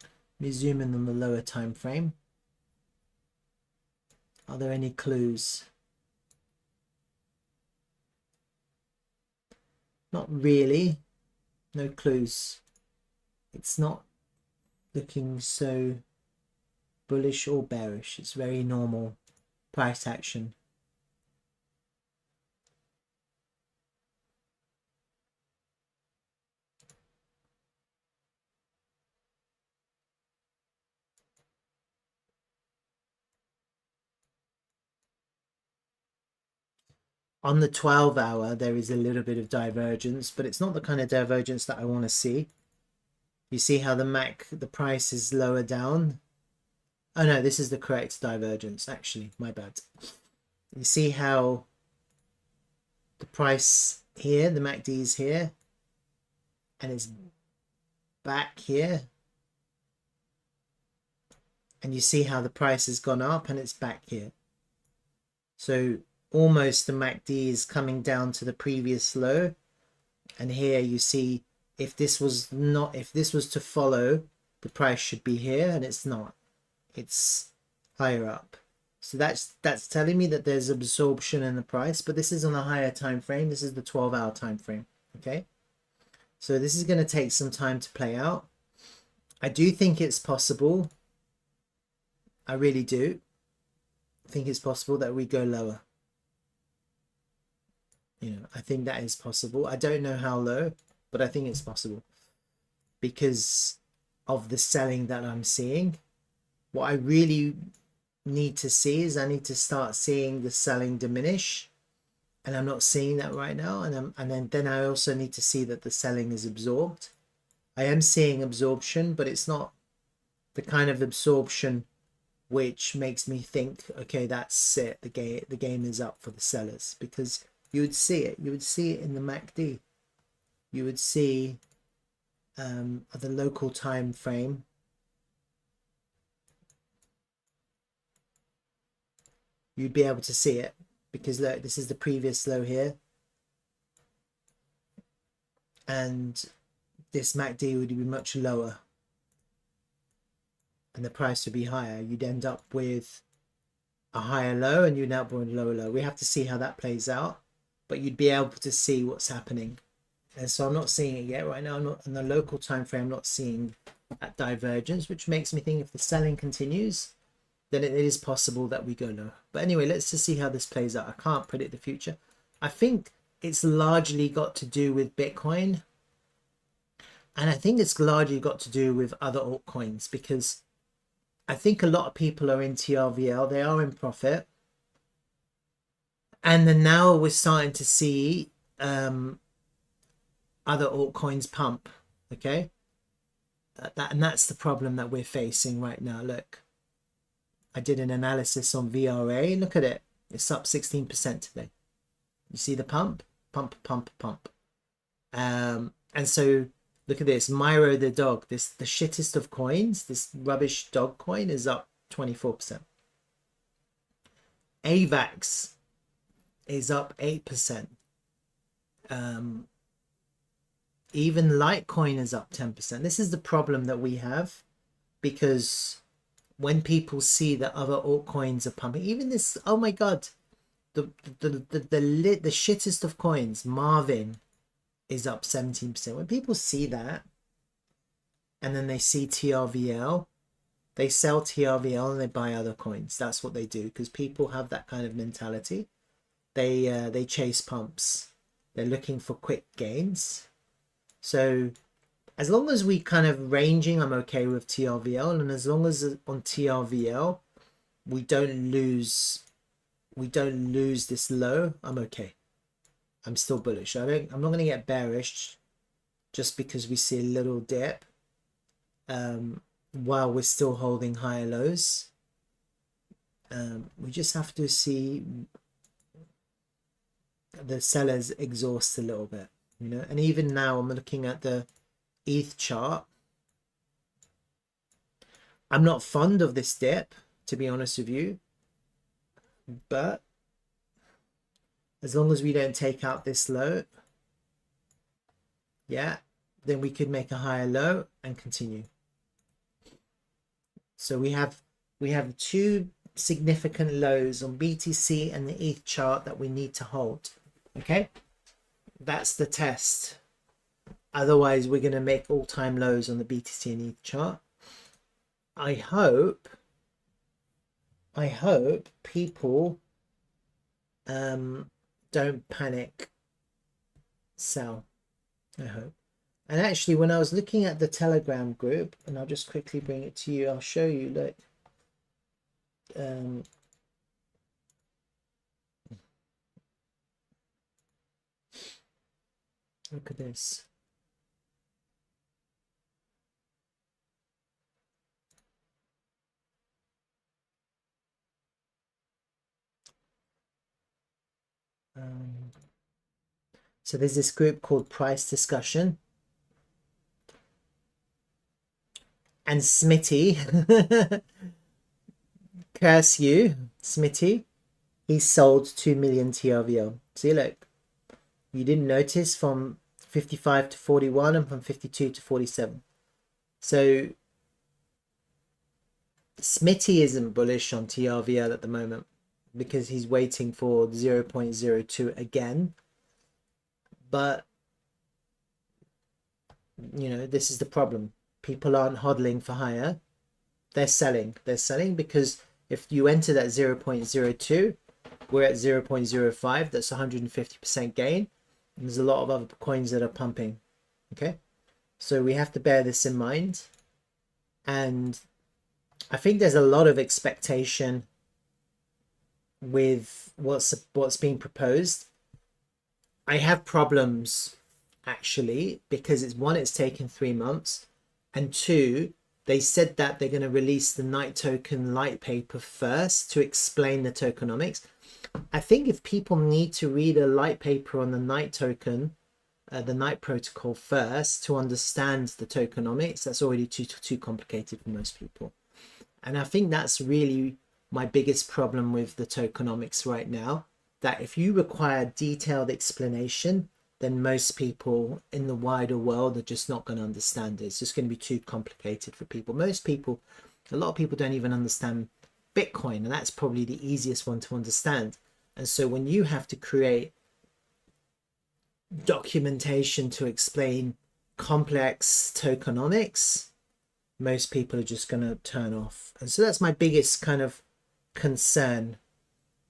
let me zoom in on the lower time frame. Are there any clues? Not really. No clues. It's not looking so bullish or bearish. It's very normal price action. On the 12-hour, there is a little bit of divergence, but it's not the kind of divergence that I want to see. You see how the price is lower down? Oh no, this is the correct divergence, actually, my bad. You see how the price here, the MACD is here, and it's back here. And you see how the price has gone up and it's back here. So almost the MACD is coming down to the previous low. And here you see if this was to follow, the price should be here, and it's not. It's higher up. So that's telling me that there's absorption in the price, but this is on a higher time frame. This is the 12-hour time frame. Okay, so this is going to take some time to play out. I do think it's possible. I really do think it's possible that we go lower. I think that is possible. I don't know how low, but I think it's possible because of the selling that I'm seeing. What I really need to see is I need to start seeing the selling diminish and I'm not seeing that right now. And then I also need to see that the selling is absorbed. I am seeing absorption, but it's not the kind of absorption which makes me think, okay, that's it. The game is up for the sellers, because you would see it. You would see it in the MACD. You would see the local time frame. You'd be able to see it, because look, this is the previous low here, and this MACD would be much lower, and the price would be higher. You'd end up with a higher low, and you'd end up with a lower low. We have to see how that plays out, but you'd be able to see what's happening. And so I'm not seeing it yet right now. I'm not in the local time frame. I'm not seeing that divergence, which makes me think if the selling continues, then it is possible that we go low. But anyway, let's just see how this plays out. I can't predict the future. I think it's largely got to do with Bitcoin, and I think it's largely got to do with other altcoins, because I think a lot of people are in TRVL. They are in profit, and then now we're starting to see other altcoins pump. Okay, and that's the problem that we're facing right now. Look, I did an analysis on VRA. Look at it. It's up 16% today. You see the pump? Pump, pump, pump. And so look at this. Myro the dog. The shittest of coins. This rubbish dog coin is up 24%. AVAX is up 8%. Even Litecoin is up 10%. This is the problem that we have, because when people see that other altcoins are pumping, even this, oh my god, the shittest of coins, Marvin, is up 17%. When people see that, and then they see TRVL, they sell TRVL and they buy other coins. That's what they do, because people have that kind of mentality. They chase pumps. They're looking for quick gains. So as long as we kind of ranging, I'm okay with TRVL, and as long as on TRVL we don't lose this low, I'm okay. I'm still bullish. I'm not going to get bearish just because we see a little dip while we're still holding higher lows. We just have to see the sellers exhaust a little bit, you know. And even now I'm looking at the ETH chart. I'm not fond of this dip, to be honest with you, but as long as we don't take out this low, yeah, then we could make a higher low and continue. So we have two significant lows on BTC and the ETH chart that we need to hold. Okay, that's the test. Otherwise, we're going to make all-time lows on the BTC and ETH chart. I hope people don't panic sell. I hope. And actually, when I was looking at the Telegram group, and I'll just quickly bring it to you, I'll show you, look. Look at this. So there's this group called Price Discussion. And Smitty, curse you, Smitty, he sold 2 million TRVL. See, look, you didn't notice from 55 to 41 and from 52 to 47. So Smitty isn't bullish on TRVL at the moment because he's waiting for 0.02 again. But, you know, this is the problem. People aren't hodling for higher. They're selling. They're selling because if you enter that 0.02, we're at 0.05. That's 150% gain. And there's a lot of other coins that are pumping. Okay, so we have to bear this in mind. And I think there's a lot of expectation with what's being proposed. I have problems actually, because it's taken 3 months, and two, they said that they're going to release the night token light paper first to explain the tokenomics. I think if people need to read a light paper on the night token, the night protocol first to understand the tokenomics, that's already too complicated for most people. And I think that's really my biggest problem with the tokenomics right now, that if you require detailed explanation, then most people in the wider world are just not going to understand it. It's just going to be too complicated for people. Most people, a lot of people don't even understand Bitcoin, and that's probably the easiest one to understand. And so when you have to create documentation to explain complex tokenomics, most people are just going to turn off. And so that's my biggest kind of concern,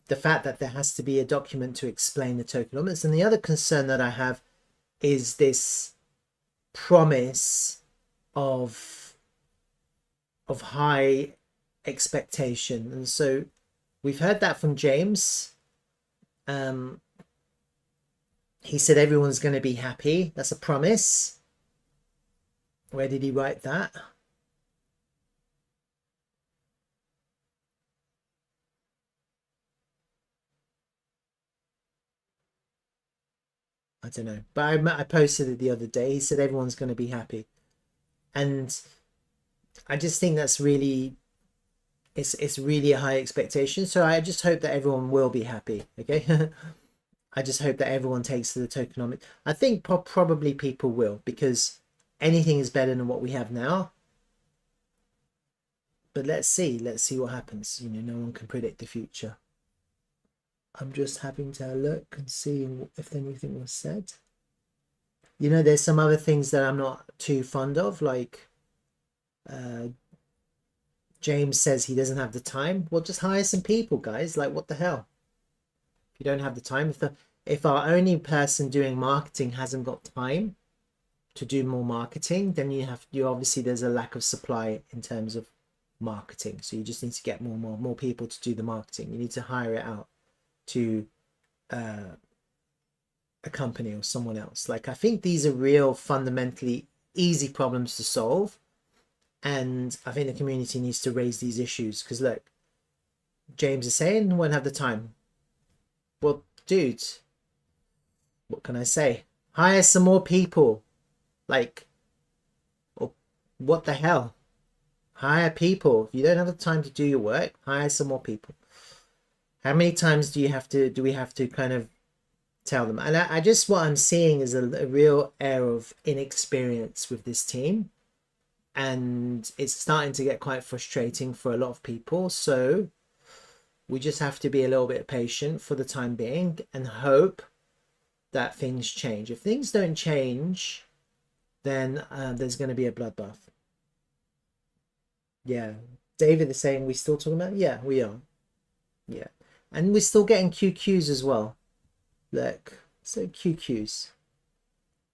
the fact that there has to be a document to explain the tokenomics. And the other concern that I have is this promise of high expectation. And so we've heard that from James. He said everyone's going to be happy. That's a promise. Where did he write that? I don't know, but I posted it the other day. He said everyone's going to be happy, and I just think that's really, it's really a high expectation. So I just hope that everyone will be happy. Okay. I just hope that everyone takes to the tokenomics. I think probably people will, because anything is better than what we have now. But let's see what happens. You know, no one can predict the future. I'm just having to look and see if anything was said. You know, there's some other things that I'm not too fond of, like James says he doesn't have the time. Well, just hire some people, guys. Like, what the hell? If you don't have the time, if our only person doing marketing hasn't got time to do more marketing, then you obviously, there's a lack of supply in terms of marketing. So you just need to get more people to do the marketing. You need to hire it out to a company or someone else. Like, I think these are real fundamentally easy problems to solve, and I think the community needs to raise these issues. Because look, James is saying won't have the time. Well, dude, what can I say? Hire some more people. Like, what the hell? Hire people. If you don't have the time to do your work, hire some more people. How many times do we have to kind of tell them? And I just, what I'm seeing is a real air of inexperience with this team, and it's starting to get quite frustrating for a lot of people. So we just have to be a little bit patient for the time being and hope that things change. If things don't change, then there's going to be a bloodbath. Yeah, David is saying, we still talking about? Yeah, we are. Yeah, and we're still getting QQs as well. Look, so QQs.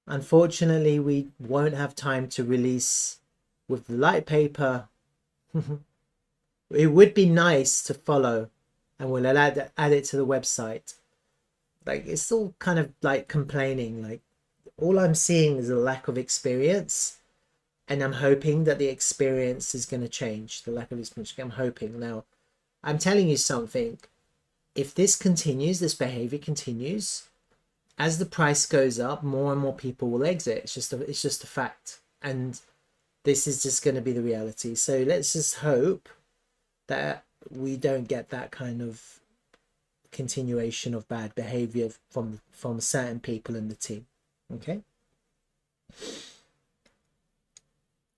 Unfortunately, we won't have time to release with the light paper. It would be nice to follow, and we'll add it to the website. Like, it's still kind of like complaining. Like, all I'm seeing is a lack of experience, and I'm hoping that the experience is going to change. The lack of experience, I'm hoping. Now, I'm telling you something. If this continues, this behavior continues, as the price goes up, more and more people will exit. It's just a fact, and this is just going to be the reality. So let's just hope that we don't get that kind of continuation of bad behavior from certain people in the team. Okay.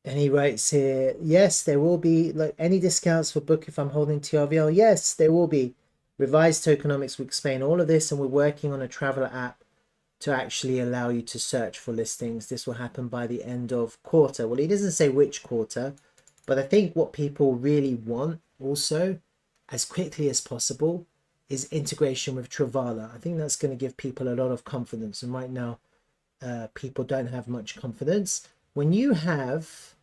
And he writes here, yes, there will be, like, any discounts for book if I'm holding TRVL. Yes, there will be. Revised tokenomics will explain all of this, and we're working on a traveler app to actually allow you to search for listings. This will happen by the end of quarter. Well, he doesn't say which quarter, but I think what people really want also, as quickly as possible, is integration with Dtravel. I think that's going to give people a lot of confidence, and right now people don't have much confidence. When you have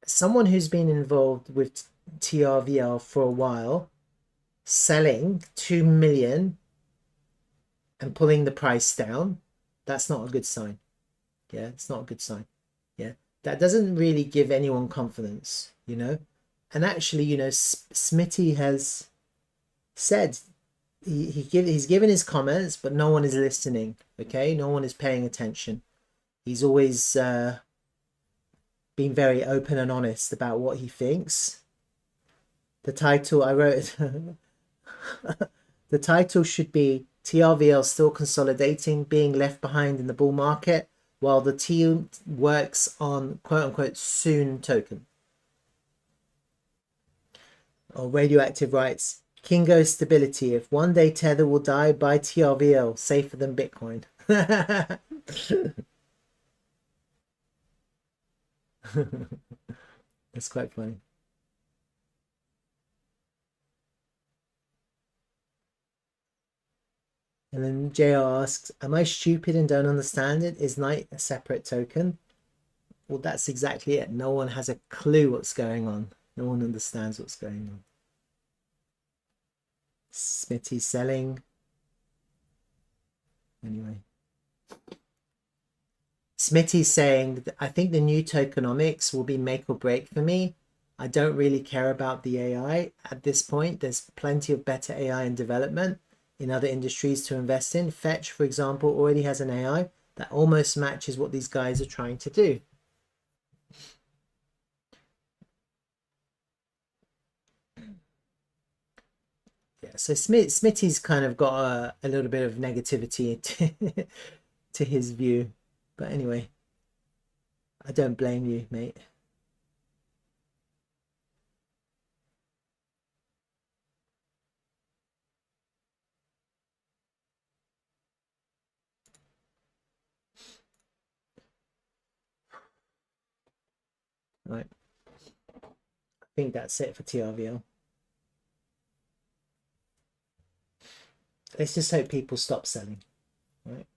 someone who's been involved with TRVL for a while selling 2 million and pulling the price down, that's not a good sign. Yeah, it's not a good sign. Yeah, that doesn't really give anyone confidence, you know. And actually, you know, Smitty has said he's given his comments, but no one is listening. Okay, no one is paying attention. He's always been very open and honest about what he thinks. The title I wrote, the title should be TRVL still consolidating, being left behind in the bull market, while the team works on quote-unquote soon token. Or Radioactive writes, Kingo stability. If one day Tether will die, buy TRVL, safer than Bitcoin. That's quite funny. And then JR asks, am I stupid and don't understand it? Is Knight a separate token? Well, that's exactly it. No one has a clue what's going on. No one understands what's going on. Smitty selling. Anyway. Smitty's saying, I think the new tokenomics will be make or break for me. I don't really care about the AI at this point. There's plenty of better AI in development in other industries to invest in. Fetch, for example, already has an AI that almost matches what these guys are trying to do. Yeah, so Smitty's kind of got a little bit of negativity to his view. But anyway, I don't blame you, mate. Right. I think that's it for TRVL. Let's just hope people stop selling, right?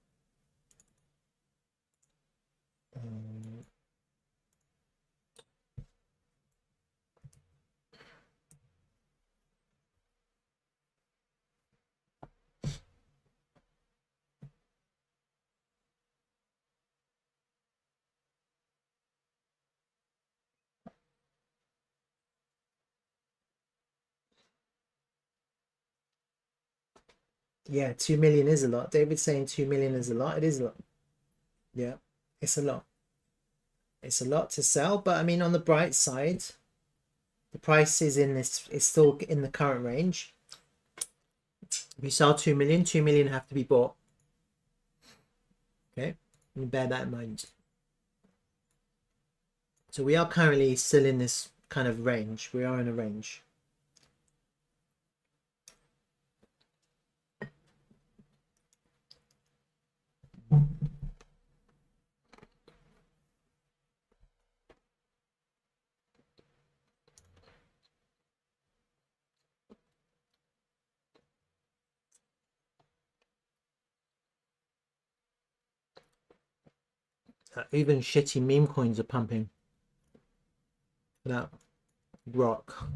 Yeah, 2 million is a lot. David's saying 2 million is a lot. It is a lot. Yeah, it's a lot. It's a lot to sell, but I mean, on the bright side, the price is still in the current range. If you sell 2 million, 2 million have to be bought. Okay, and bear that in mind. So we are currently still in this kind of range. We are in a range. Even shitty meme coins are pumping. That rock.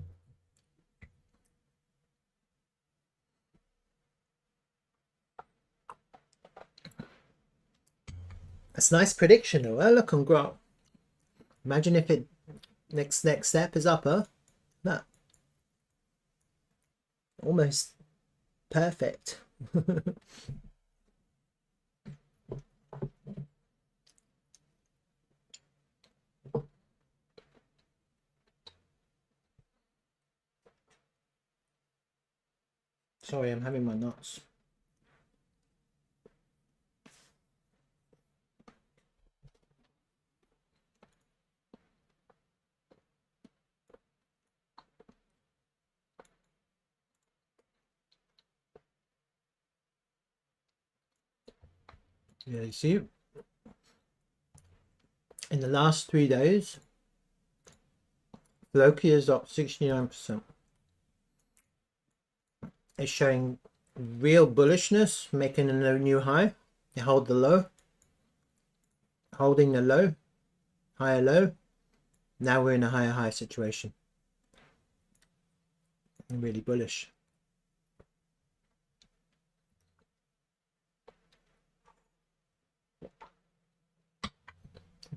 That's a nice prediction though. Oh, look on Grok. Imagine if it next step is upper. That almost perfect. Sorry, I'm having my nuts. Yeah, you see, in the last 3 days, Loki is up 69%. It's showing real bullishness, making a new high. They hold the low, holding the low, higher low. Now we're in a higher high situation. I'm really bullish.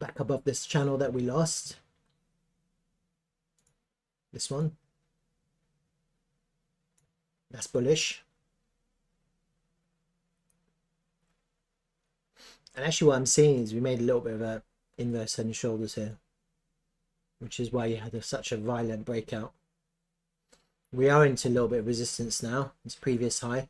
back above this channel that we lost. This one. That's bullish. And actually what I'm seeing is we made a little bit of a inverse head and shoulders here, which is why you had such a violent breakout. We are into a little bit of resistance now. It's previous high.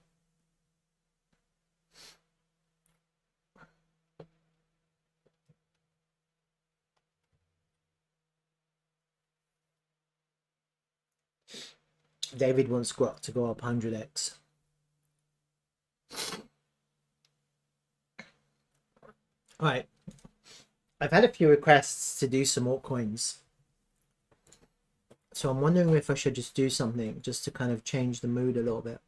David wants Grok to go up 100x. All right. I've had a few requests to do some altcoins. So I'm wondering if I should just do something just to kind of change the mood a little bit.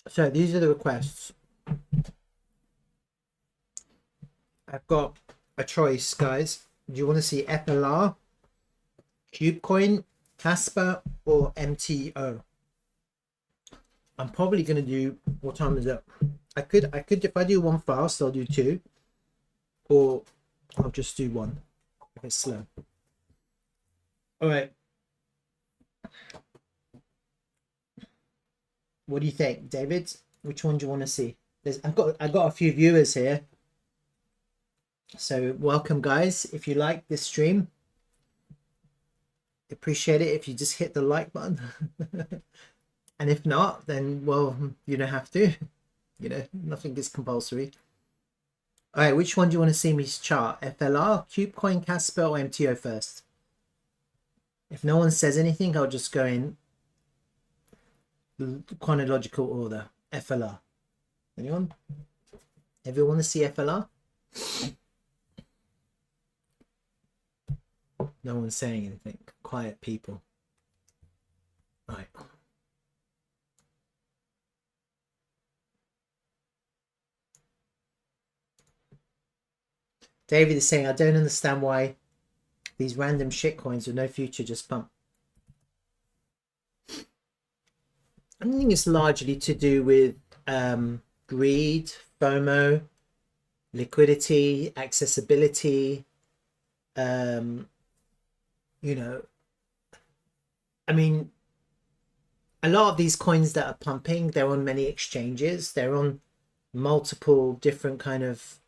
So these are the requests. I've got a choice, guys. Do you want to see FLR, Cubecoin, Casper, or MTO? I'm probably going to do, what time is it? I could, if I do one fast, I'll do two. Or I'll just do one if it's slow. All right. What do you think, David? Which one do you want to see? I've got a few viewers here. So welcome, guys. If you like this stream, appreciate it if you just hit the like button. And if not, then, well, you don't have to. You know, nothing is compulsory. All right, which one do you want to see me chart? FLR, Cubecoin, Casper, or MTO first? If no one says anything, I'll just go in chronological order. FLR. Anyone? Everyone want to see FLR? No one's saying anything. Quiet people. Right. David is saying, I don't understand why these random shit coins with no future just pump. I think it's largely to do with greed, FOMO, liquidity, accessibility. You know, I mean, a lot of these coins that are pumping, they're on many exchanges. They're on multiple different kind of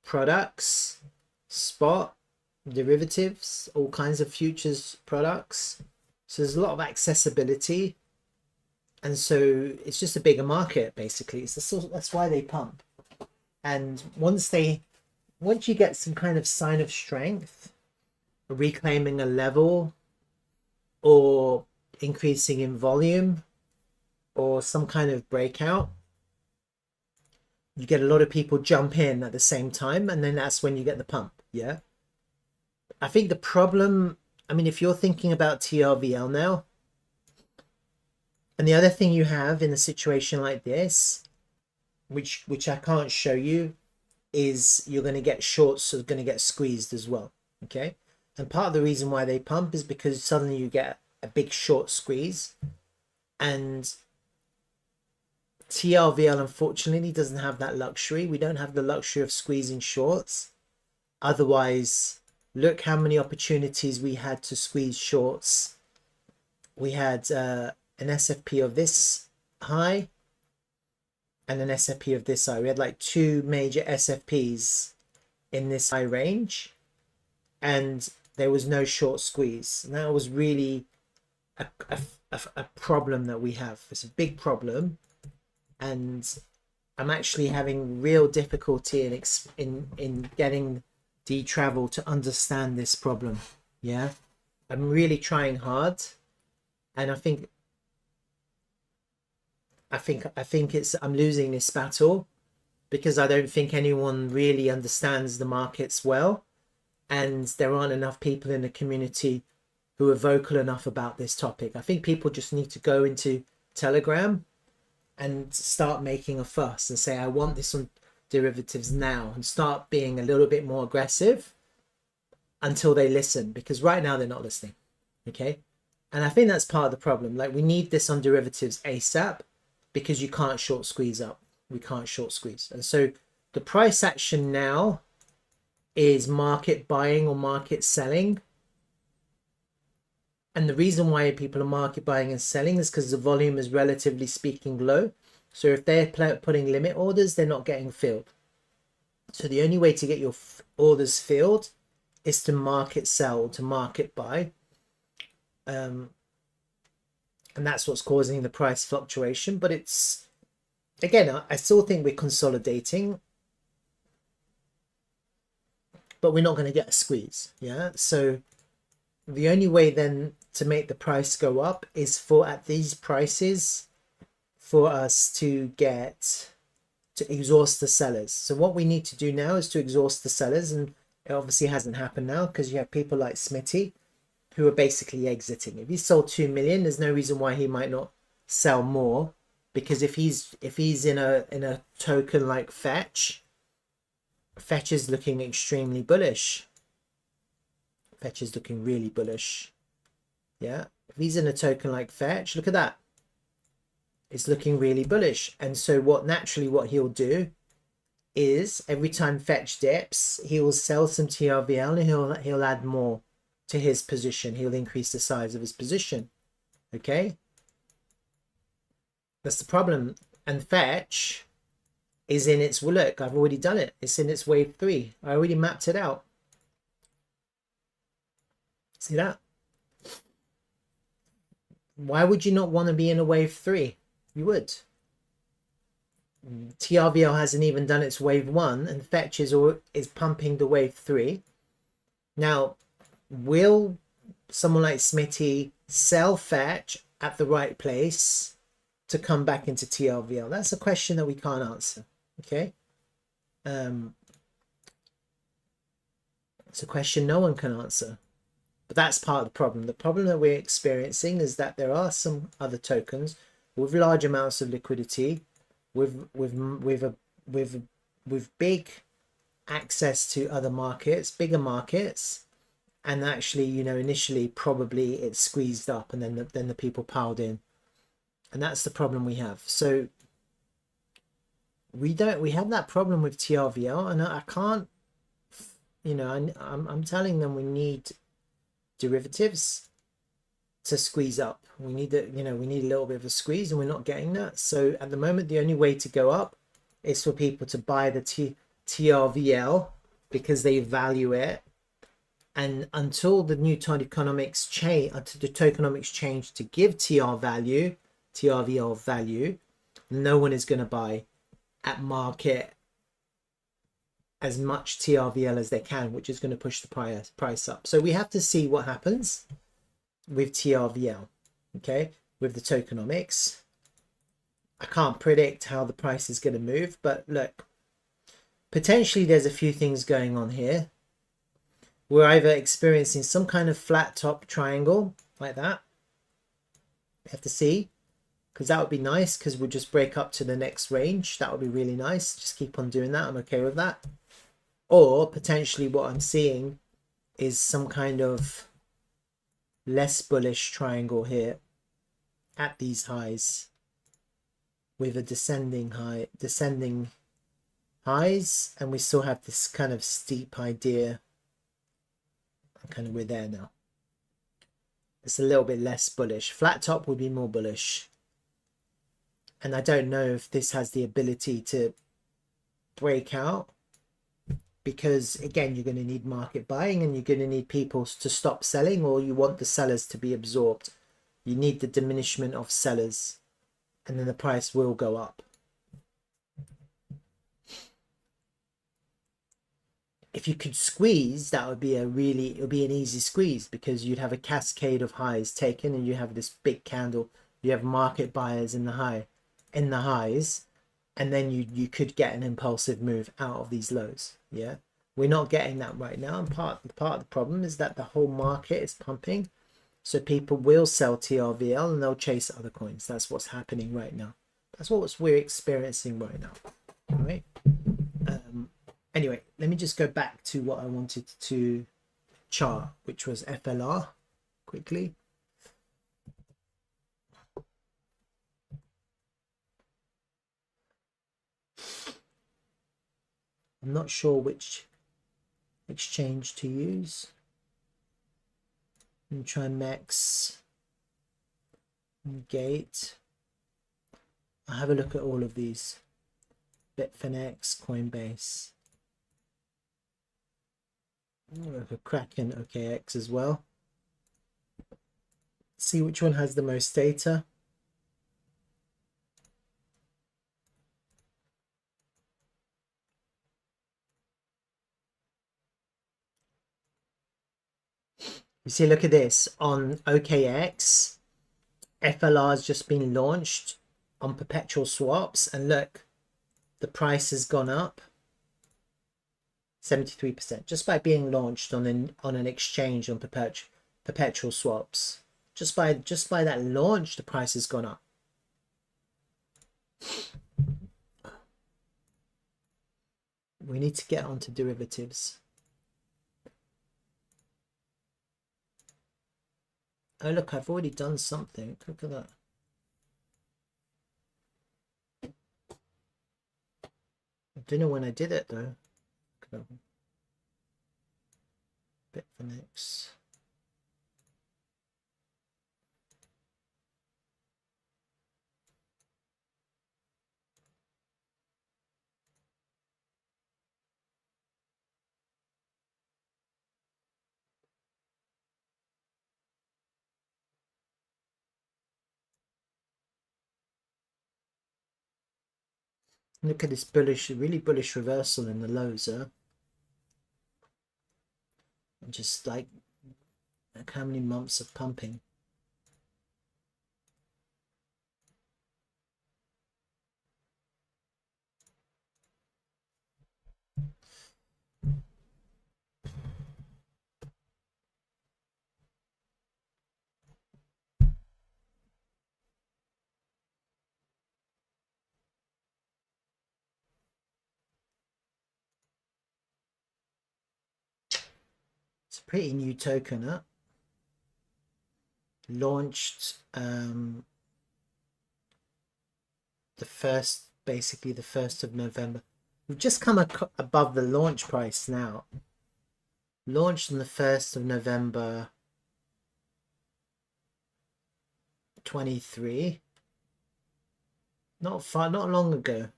products, spot, derivatives, all kinds of futures products. So there's a lot of accessibility. And so it's just a bigger market, basically. So that's why they pump. And once you get some kind of sign of strength, reclaiming a level or increasing in volume or some kind of breakout, you get a lot of people jump in at the same time, and then that's when you get the pump. Yeah, I think the problem, I mean, if you're thinking about TRVL now, and the other thing you have in a situation like this, which I can't show you, is you're going to get shorts, so going to get squeezed as well. Okay, and part of the reason why they pump is because suddenly you get a big short squeeze, and TRVL unfortunately doesn't have that luxury. We don't have the luxury of squeezing shorts. Otherwise, look how many opportunities we had to squeeze shorts. We had an SFP of this high and an SFP of this high. We had like two major SFPs in this high range, and there was no short squeeze. And that was really a problem that we have. It's a big problem, and I'm actually having real difficulty in getting Dtravel to understand this problem. Yeah, I'm really trying hard, and I think it's I'm losing this battle because I don't think anyone really understands the markets well, and there aren't enough people in the community who are vocal enough about this topic. I think people just need to go into Telegram and start making a fuss and say, I want this on derivatives now, and start being a little bit more aggressive until they listen, because right now they're not listening. Okay. And I think that's part of the problem. Like, we need this on derivatives ASAP, because you can't short squeeze up. We can't short squeeze. And so the price action now is market buying or market selling. And the reason why people are market buying and selling is because the volume is relatively speaking low. So if they're putting limit orders, they're not getting filled. So the only way to get your orders filled is to market sell, to market buy. And that's what's causing the price fluctuation. But it's, again, I still think we're consolidating, but we're not going to get a squeeze. Yeah. So the only way then to make the price go up is for, at these prices, for us to exhaust the sellers. So what we need to do now is to exhaust the sellers, and it obviously hasn't happened now because you have people like Smitty who are basically exiting. If he sold 2 million, there's no reason why he might not sell more, because if he's in a token like Fetch is looking extremely bullish. Fetch is looking really bullish. Yeah, if he's in a token like Fetch, look at that. It's looking really bullish. And so what he'll do is every time Fetch dips, he will sell some TRVL and he'll add more to his position. He'll increase the size of his position. Okay, that's the problem. And Fetch is in its, well, look, I've already done it. It's in its wave 3. I already mapped it out. See that? Why would you not want to be in a wave 3? You would. TRVL hasn't even done its wave 1, and Fetch is pumping the wave 3. Now, will someone like Smitty sell Fetch at the right place to come back into TRVL? That's a question that we can't answer. Okay. It's a question no one can answer. But that's part of the problem. The problem that we're experiencing is that there are some other tokens with large amounts of liquidity, with big access to other markets, bigger markets, and actually, you know, initially probably it's squeezed up, and then the people piled in, and that's the problem we have. So we have that problem with TRVL, and I can't, you know, I'm telling them we need derivatives to squeeze up. We need that, you know, we need a little bit of a squeeze, and we're not getting that. So at the moment, the only way to go up is for people to buy the TRVL because they value it. And until the new tokenomics change, the tokenomics change to give TRVL value, no one is going to buy at market as much TRVL as they can, which is going to push the price up. So we have to see what happens with TRVL, okay, with the tokenomics. I can't predict how the price is going to move, but look, potentially there's a few things going on here. We're either experiencing some kind of flat top triangle like that. We have to see, because that would be nice, because we'll just break up to the next range. That would be really nice. Just keep on doing that. I'm okay with that. Or potentially what I'm seeing is some kind of less bullish triangle here at these highs with a descending highs, and we still have this kind of steep idea. Kind of, we're there now. It's a little bit less bullish. Flat top would be more bullish, and I don't know if this has the ability to break out, because again, you're going to need market buying, and you're going to need people to stop selling, or you want the sellers to be absorbed. You need the diminishment of sellers, and then the price will go up. if you could squeeze, that would be it would be an easy squeeze, because you'd have a cascade of highs taken and you have this big candle. You have market buyers in the highs, and then you could get an impulsive move out of these lows. Yeah, we're not getting that right now, and part of the problem is that the whole market is pumping, so people will sell TRVL and they'll chase other coins. That's what's happening right now. That's what we're experiencing right now. All right. Anyway, let me just go back to what I wanted to chart, which was FLR quickly. I'm not sure which exchange to use. And try Mex, Gate. I'll have a look at all of these. Bitfinex, Coinbase. Look at Kraken, OKX as well. See which one has the most data. You see, look at this on OKX. FLR has just been launched on perpetual swaps, and look, the price has gone up 73% just by being launched on an exchange on perpetual swaps. Just by that launch, the price has gone up. We need to get onto derivatives. Oh look, I've already done something. Look at that. I don't know when I did it though. Bitfinex. Look at this bullish, really bullish reversal in the lows, huh? And just like how many months of pumping. It's a pretty new token, huh? Launched basically the 1st of November. We've just come above the launch price now. Launched on the 1st of November 23. Not long ago.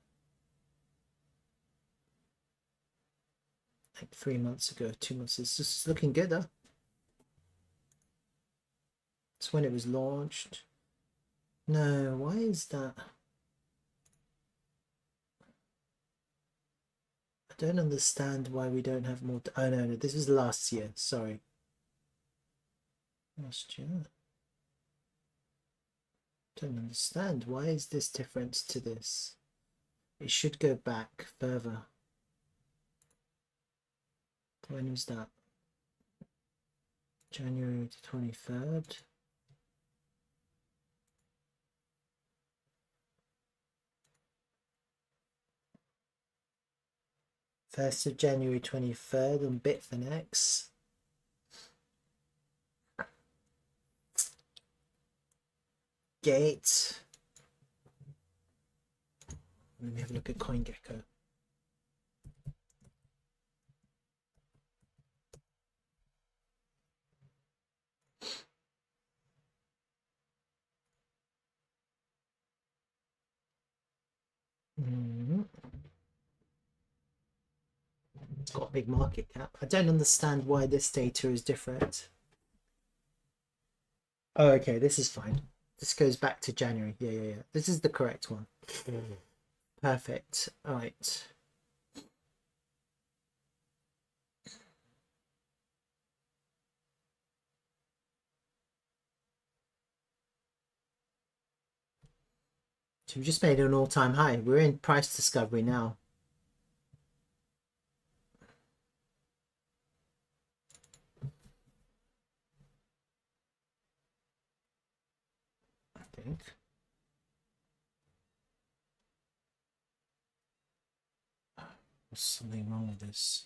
Like 3 months ago, 2 months. It's just looking good, huh? It's when it was launched. No, why is that? I don't understand why we don't have more. Oh no, this was last year. Sorry. Last year. Don't understand. Why is this different to this? It should go back further. When was that? January the 23rd. First of January 23rd on Bitfinex. Gate. Let me have a look at CoinGecko. It's got a big market cap. I don't understand why this data is different. Oh, okay, this is fine. This goes back to January. Yeah. This is the correct one. Perfect. All right. So we just made an all-time high. We're in price discovery now. I think. There's something wrong with this.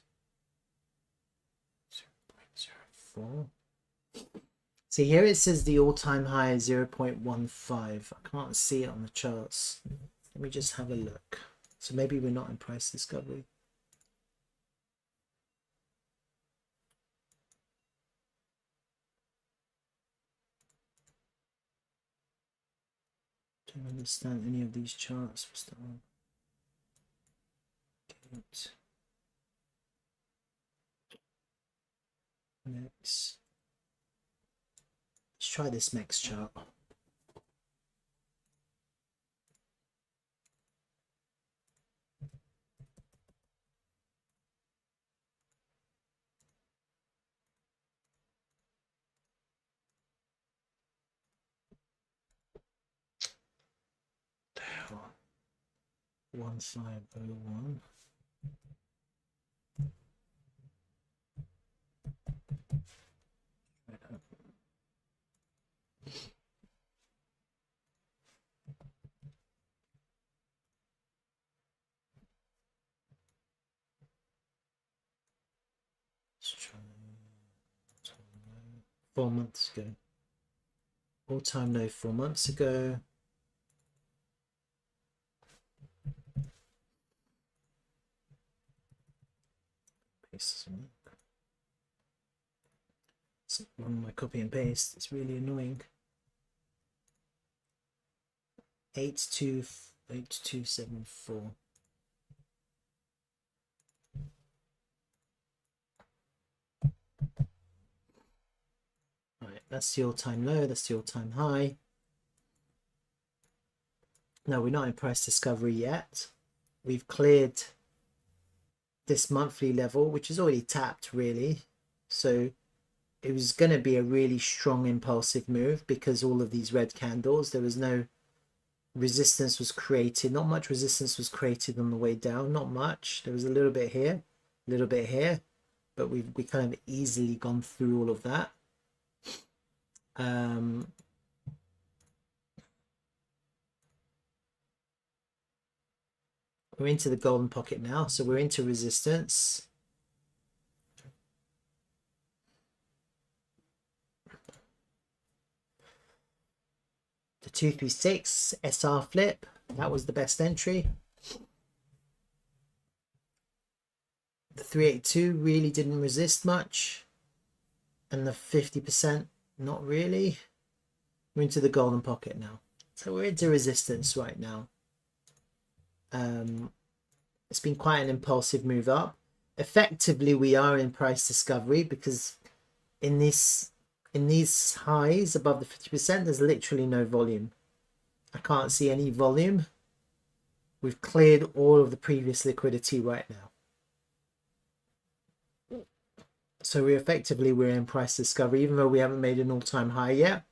0.04. See, here it says the all-time high is 0.15. I can't see it on the charts. Let me just have a look. So maybe we're not in price discovery. Don't understand any of these charts. What's that one? Next. Let's try this next chart. The hell? 1501. Let's try 4 months ago. All-time low 4 months ago. Paste this one. It's on my copy and paste. It's really annoying. 8274. Right, that's the all-time low, that's the all-time high. No, we're not in price discovery yet. We've cleared this monthly level, which is already tapped really. So it was going to be a really strong impulsive move because all of these red candles, there was no resistance was created. Not much resistance was created on the way down, not much. There was a little bit here, a little bit here, but we kind of easily gone through all of that. We're into the golden pocket now, so we're into resistance. The 236 SR flip, that was the best entry. The 382 really didn't resist much, and the 50% not really. We're into the golden pocket now, so we're into resistance right now. It's been quite an impulsive move up. Effectively, we are in price discovery because in these highs above the 50%, there's literally no volume. I can't see any volume. We've cleared all of the previous liquidity right now. So we're in price discovery, even though we haven't made an all-time high yet.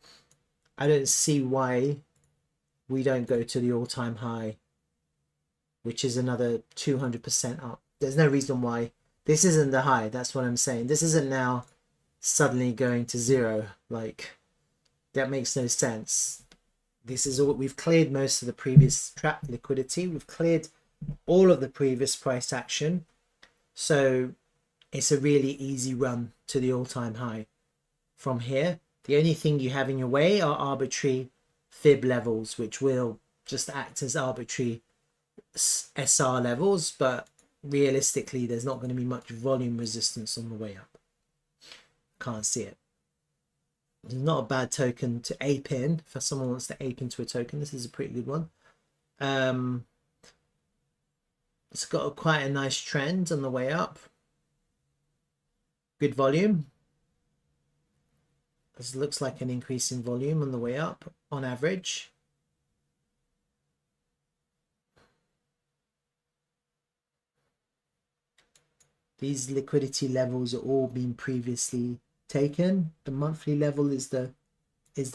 I don't see why we don't go to the all-time high, which is another 200% up. There's no reason why. This isn't the high, that's what I'm saying. This isn't now suddenly going to zero. Like, that makes no sense. This is all, we've cleared most of the previous trapped liquidity. We've cleared all of the previous price action. So it's a really easy run to the all-time high from here. The only thing you have in your way are arbitrary fib levels, which will just act as arbitrary SR levels, but realistically there's not going to be much volume resistance on the way up. Can't see it. It's not a bad token to ape in. If someone wants to ape into a token, this is a pretty good one. It's got quite a nice trend on the way up. Good volume. This looks like an increase in volume on the way up on average. These liquidity levels are all been previously taken. The monthly level is the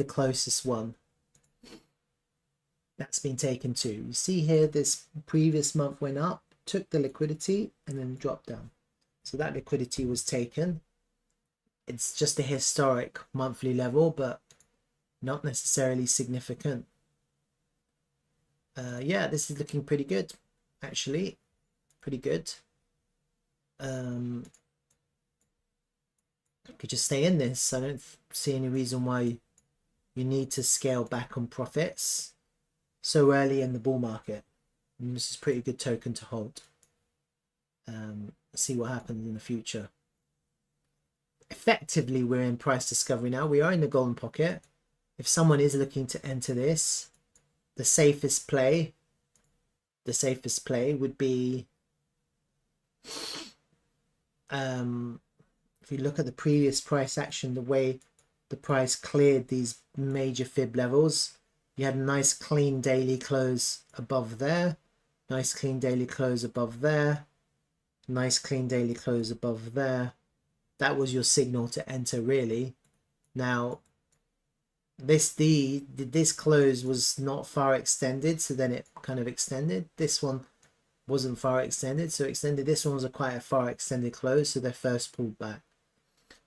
closest one. That's been taken too. You see here, this previous month went up, took the liquidity, and then dropped down. So that liquidity was taken. It's just a historic monthly level, but not necessarily significant. Yeah, this is looking pretty good, actually. Pretty good. Could just stay in this. I don't see any reason why you need to scale back on profits so early in the bull market. And this is a pretty good token to hold. See what happens in the future. Effectively, we're in price discovery now. We are in the golden pocket. If someone is looking to enter this, the safest play would be, if you look at the previous price action, the way the price cleared these major fib levels, you had a nice clean daily close above there, nice clean daily close above there, nice clean daily close above there. That was your signal to enter, really. Now this close was not far extended, so then it kind of extended. This one wasn't far extended, so extended. This one was quite a far extended close, so they first pulled back.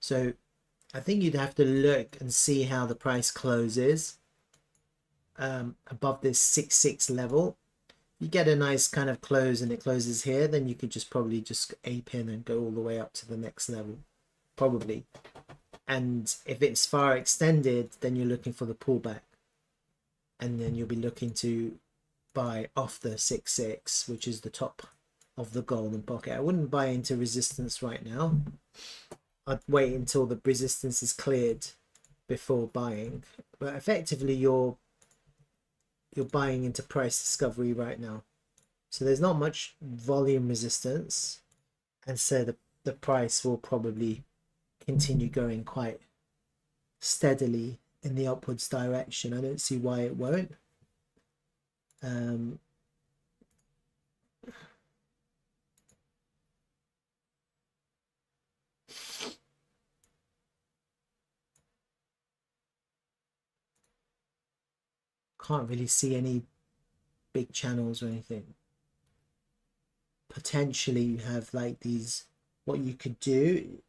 So I think you'd have to look and see how the price closes above this 6.6 level. You get a nice kind of close and it closes here, then you could just probably just ape in and go all the way up to the next level, probably. And if it's far extended, then you're looking for the pullback, and then you'll be looking to buy off the 6.6, which is the top of the golden pocket. I wouldn't buy into resistance right now. I'd wait until the resistance is cleared before buying. But effectively, you're buying into price discovery right now. So there's not much volume resistance, and so the price will probably continue going quite steadily in the upwards direction. I don't see why it won't. Can't really see any big channels or anything. Potentially you have like these, what you could do.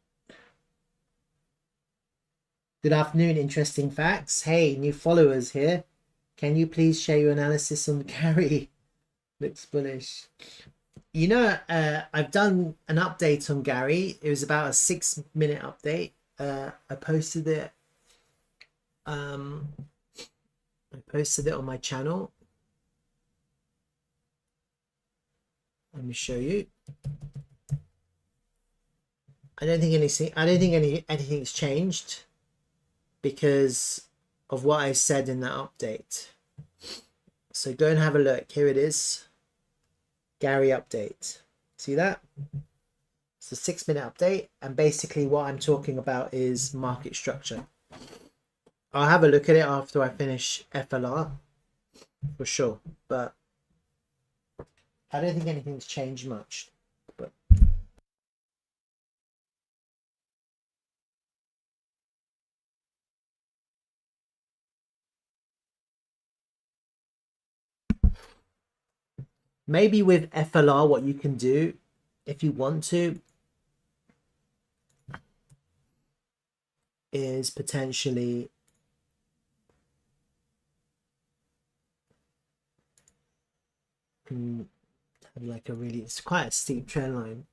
Good afternoon, interesting facts. Hey, new followers here. Can you please share your analysis on Gary? Looks bullish. You know, I've done an update on Gary. It was about a 6-minute update. I posted it. I posted it on my channel. Let me show you. I don't think anything's changed because of what I said in that update. So go and have a look. Here it is. Gary update. See that? It's a 6-minute update, and basically what I'm talking about is market structure. I'll have a look at it after I finish FLR for sure, but I don't think anything's changed much. But maybe with FLR, what you can do, if you want to, is potentially have like a really, it's quite a steep trend line.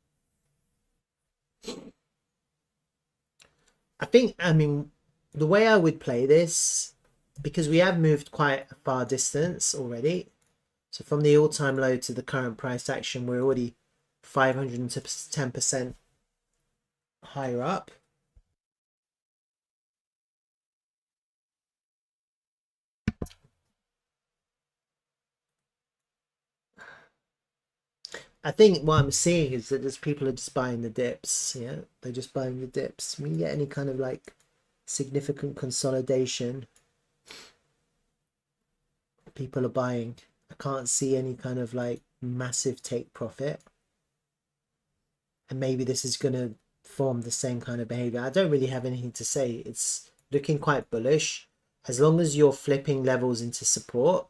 I mean, the way I would play this, because we have moved quite a far distance already. So from the all-time low to the current price action, we're already 510% higher up. I think what I'm seeing is that just people are just buying the dips. Yeah, they're just buying the dips. When you get any kind of like significant consolidation, people are buying. I can't see any kind of like massive take profit, and maybe this is going to form the same kind of behavior. I don't really have anything to say. It's looking quite bullish. As long as you're flipping levels into support,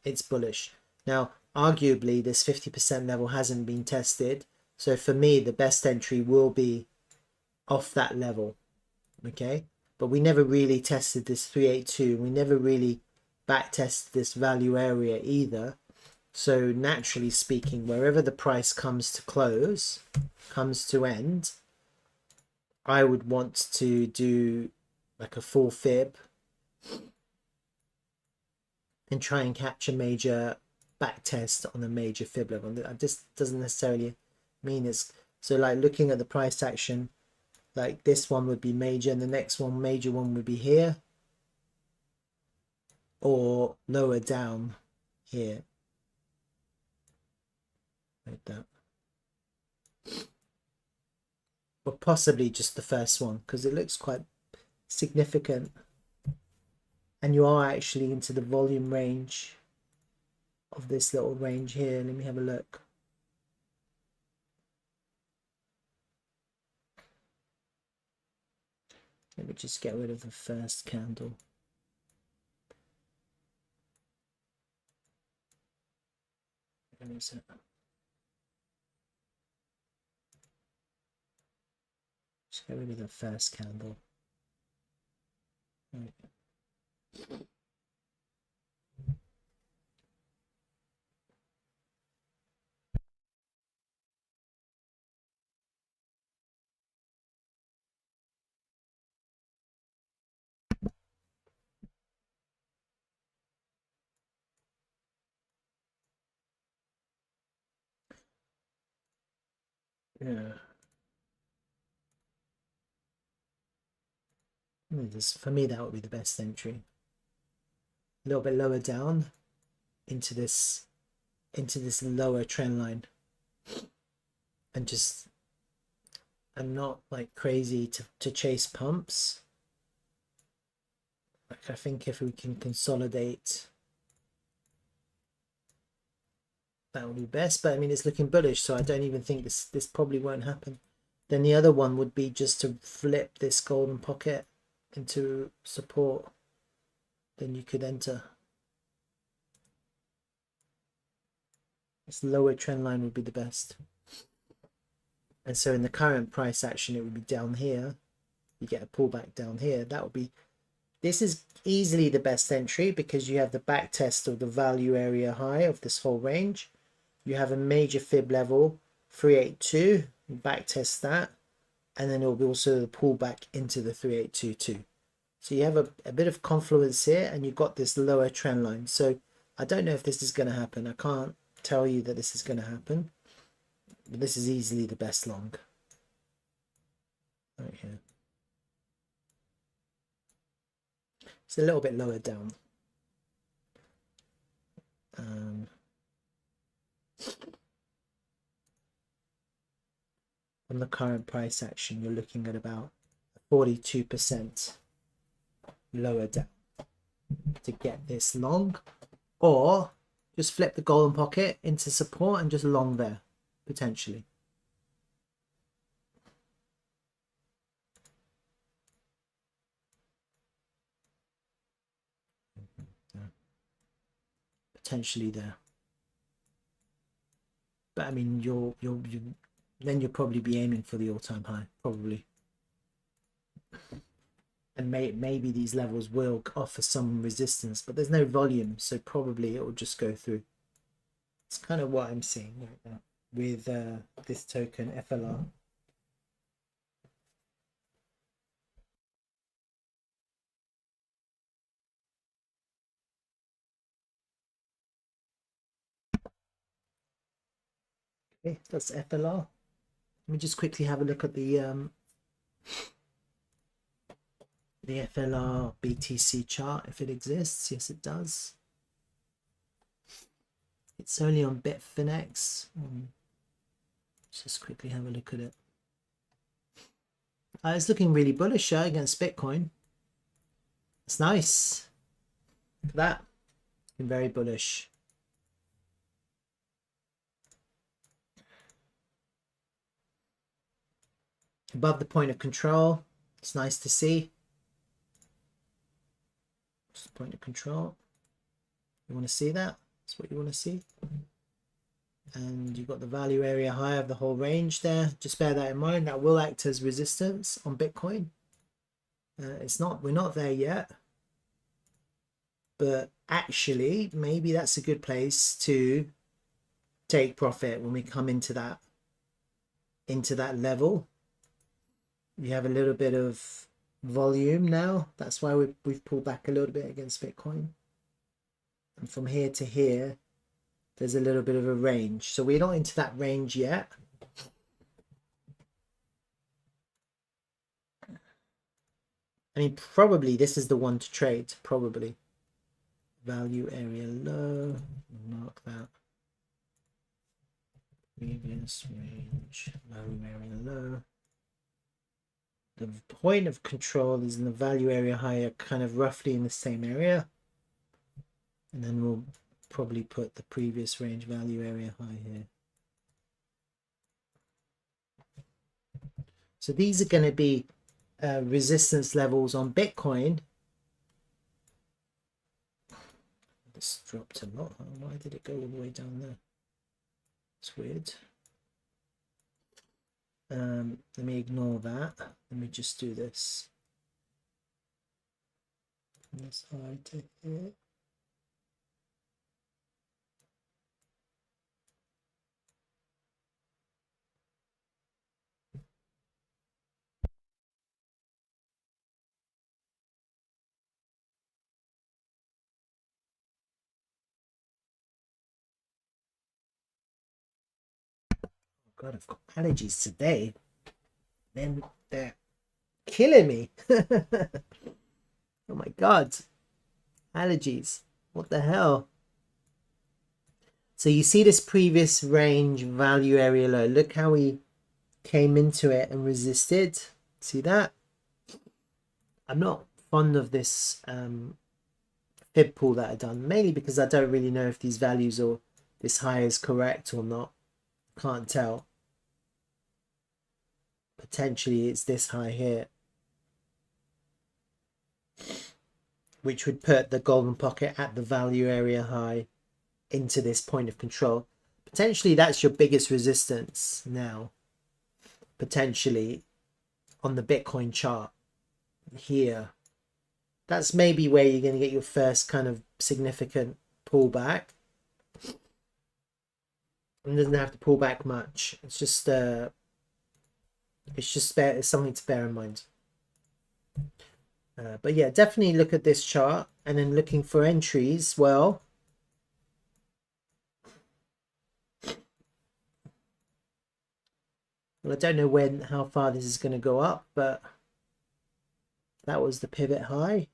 it's bullish. Now, arguably, this 50% level hasn't been tested. So for me, the best entry will be off that level. Okay. But we never really tested this 382. We never really back tested this value area either. So naturally speaking, wherever the price comes to close, comes to end, I would want to do like a full fib and try and catch a major back test on a major fib level. This doesn't necessarily mean it's so, like looking at the price action, like this one would be major and the next one, major one would be here or lower down here like that, or possibly just the first one because it looks quite significant and you are actually into the volume range of this little range here. Let me have a look. Let me just get rid of the first candle. Where is it? Just get rid of the first candle. Right. Yeah. For me, that would be the best entry. A little bit lower down into this lower trend line, and just I'm not like crazy to chase pumps. Like I think if we can consolidate, that would be best. But I mean, it's looking bullish, so I don't even think this probably won't happen. Then the other one would be just to flip this golden pocket into support. Then you could enter. This lower trend line would be the best. And so in the current price action, it would be down here. You get a pullback down here. That would be, this is easily the best entry because you have the back test of the value area high of this whole range. You have a major fib level, 382, back test that. And then it will be also the pullback into the 3822. So you have a bit of confluence here and you've got this lower trend line. So I don't know if this is going to happen. I can't tell you that this is going to happen. But this is easily the best long. Right here. It's a little bit lower down. On the current price action, you're looking at about 42% lower down to get this long, or just flip the golden pocket into support and just long there potentially. Potentially there, but I mean then you'll probably be aiming for the all-time high probably, and maybe these levels will offer some resistance, but there's no volume, so probably it will just go through. It's kind of what I'm seeing right now with this token FLR. Okay, that's FLR. Let me just quickly have a look at the FLR BTC chart, if it exists. Yes, it does. It's only on Bitfinex. Just quickly have a look at it. It's looking really bullish against Bitcoin. It's nice. Look at that. Looking very bullish. Above the point of control. It's nice to see. Just point of control. You want to see that? That's what you want to see. And you've got the value area high of the whole range there. Just bear that in mind. That will act as resistance on Bitcoin. We're not there yet, but actually maybe that's a good place to take profit when we come into that level. You have a little bit of volume now. That's why we've pulled back a little bit against Bitcoin. And from here to here, there's a little bit of a range. So we're not into that range yet. I mean, probably this is the one to trade, probably. Value area low, mark that. Previous range, value area low. The point of control is in the value area higher, kind of roughly in the same area. And then we'll probably put the previous range value area high here. So these are going to be resistance levels on Bitcoin. This dropped a lot. Why did it go all the way down there? It's weird. Let me ignore that. Let me just do this. This high to here. God, I've got allergies today. Then they're killing me. Oh my God. Allergies. What the hell? So you see this previous range value area low. Look how we came into it and resisted. See that? I'm not fond of this fib pull that I've done, mainly because I don't really know if these values or this high is correct or not. Can't tell. Potentially it's this high here, which would put the golden pocket at the value area high into this point of control. Potentially that's your biggest resistance now, potentially on the Bitcoin chart here. That's maybe where you're going to get your first kind of significant pullback. It doesn't have to pull back much. It's just it's something to bear in mind. But yeah, definitely look at this chart, and then looking for entries. Well, I don't know how far this is going to go up, but that was the pivot high.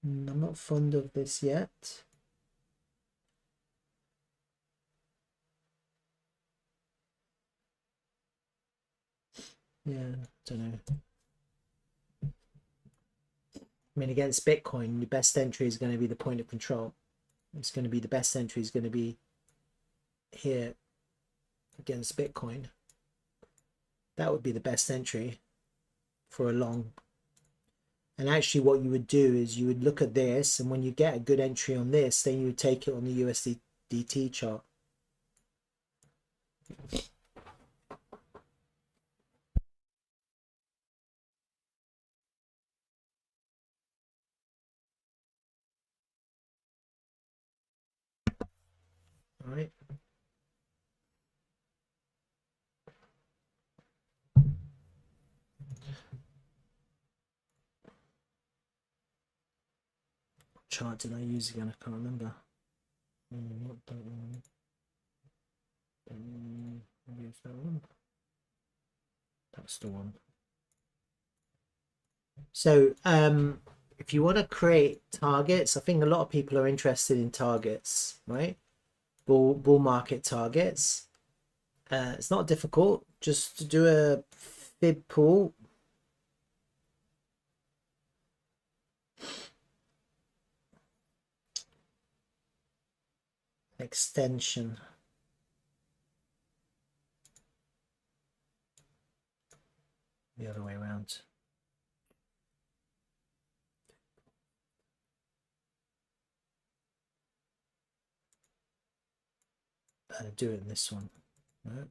I'm not fond of this yet. Yeah, don't know. I mean, against Bitcoin, the best entry is going to be the point of control. It's going to be the best entry is going to be here against Bitcoin. That would be the best entry for a long. And actually what you would do is you would look at this, and when you get a good entry on this, then you would take it on the USDT chart. All right. What chart did I use again? I can't remember. Not that one. Maybe it's that one. That's the one. So if you want to create targets, I think a lot of people are interested in targets, right? Bull market targets. It's not difficult. Just to do a fib pull. Extension. The other way around. doing this one. Right.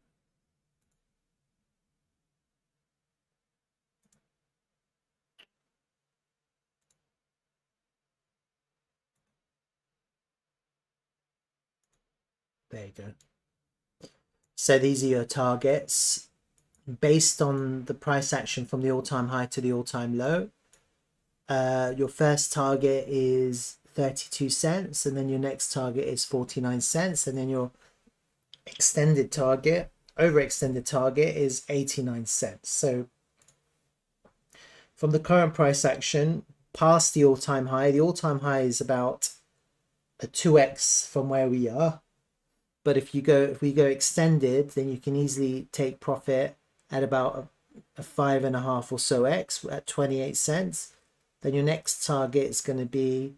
There you go. So these are your targets based on the price action from the all-time high to the all-time low. Your first target is 32 cents, and then your next target is 49 cents, and then your extended target, overextended target, is 89 cents. So from the current price action past the all-time high is about a 2x from where we are. But if we go extended, then you can easily take profit at about a 5.5 or so x at 28 cents. Then your next target is going to be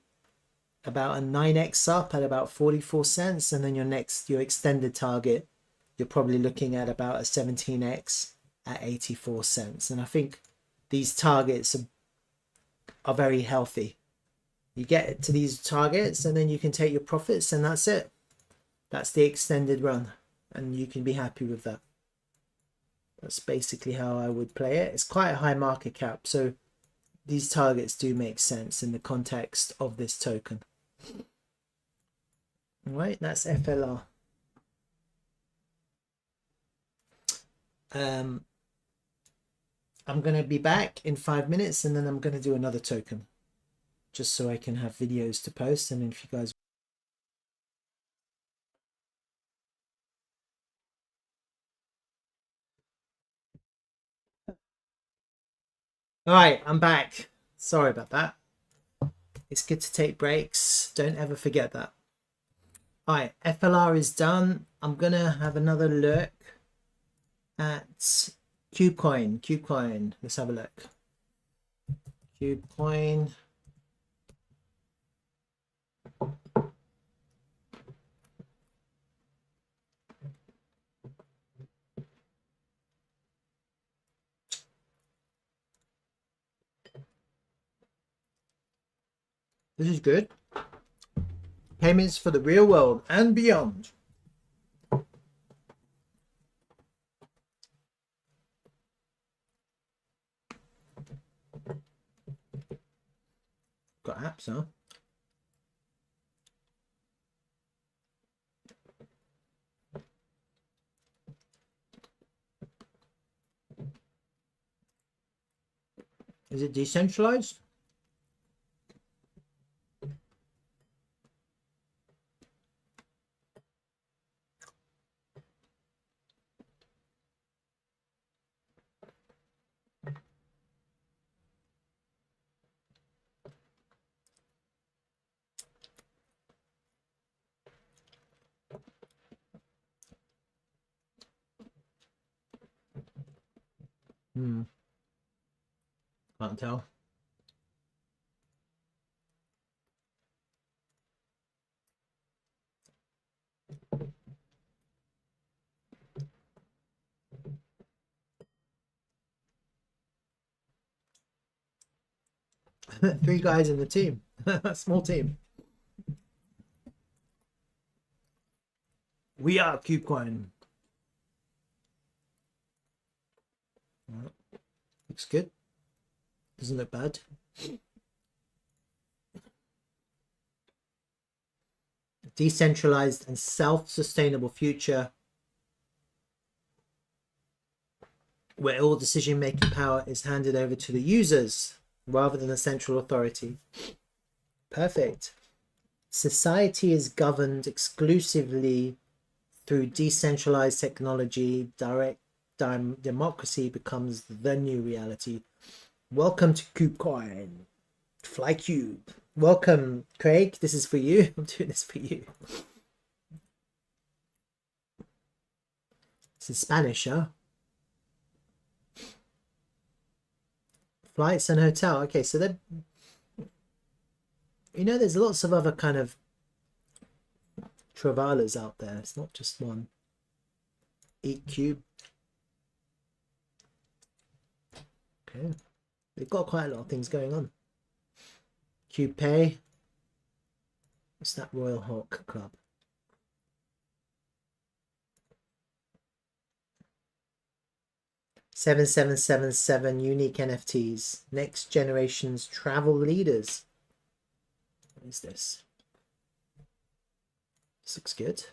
about a 9x up at about 44 cents. And then your extended target, you're probably looking at about a 17x at 84 cents. And I think these targets are very healthy. You get to these targets and then you can take your profits, and that's it. That's the extended run, and you can be happy with that. That's basically how I would play it. It's quite a high market cap, so these targets do make sense in the context of this token. All right, that's FLR. I'm going to be back in 5 minutes, and then I'm going to do another token just so I can have videos to post. And if you guys... All right, I'm back. Sorry about that. It's good to take breaks. Don't ever forget that. All right, FLR is done. I'm going to have another look at KubeCoin. Let's have a look. KubeCoin. This is good. Payments for the real world and beyond. Got apps, huh? Is it decentralized? Can't tell. Three guys in the team. Small team. We are KubeCoin. Looks good. Doesn't look bad. Decentralized and self-sustainable future where all decision-making power is handed over to the users rather than a central authority. Perfect. Society is governed exclusively through decentralized technology. Direct democracy becomes the new reality. Welcome to KubeCoin. FlyCube. Welcome, Craig. This is for you. I'm doing this for you. It's in Spanish, huh? Flights and hotel. Okay, so then, you know, there's lots of other kind of Travelers out there. It's not just one. Eat Cube. Okay, they've got quite a lot of things going on. Cube Pay. What's that? Royal Hawk Club. 7777 unique NFTs. Next generation's travel leaders. What is this? This looks good.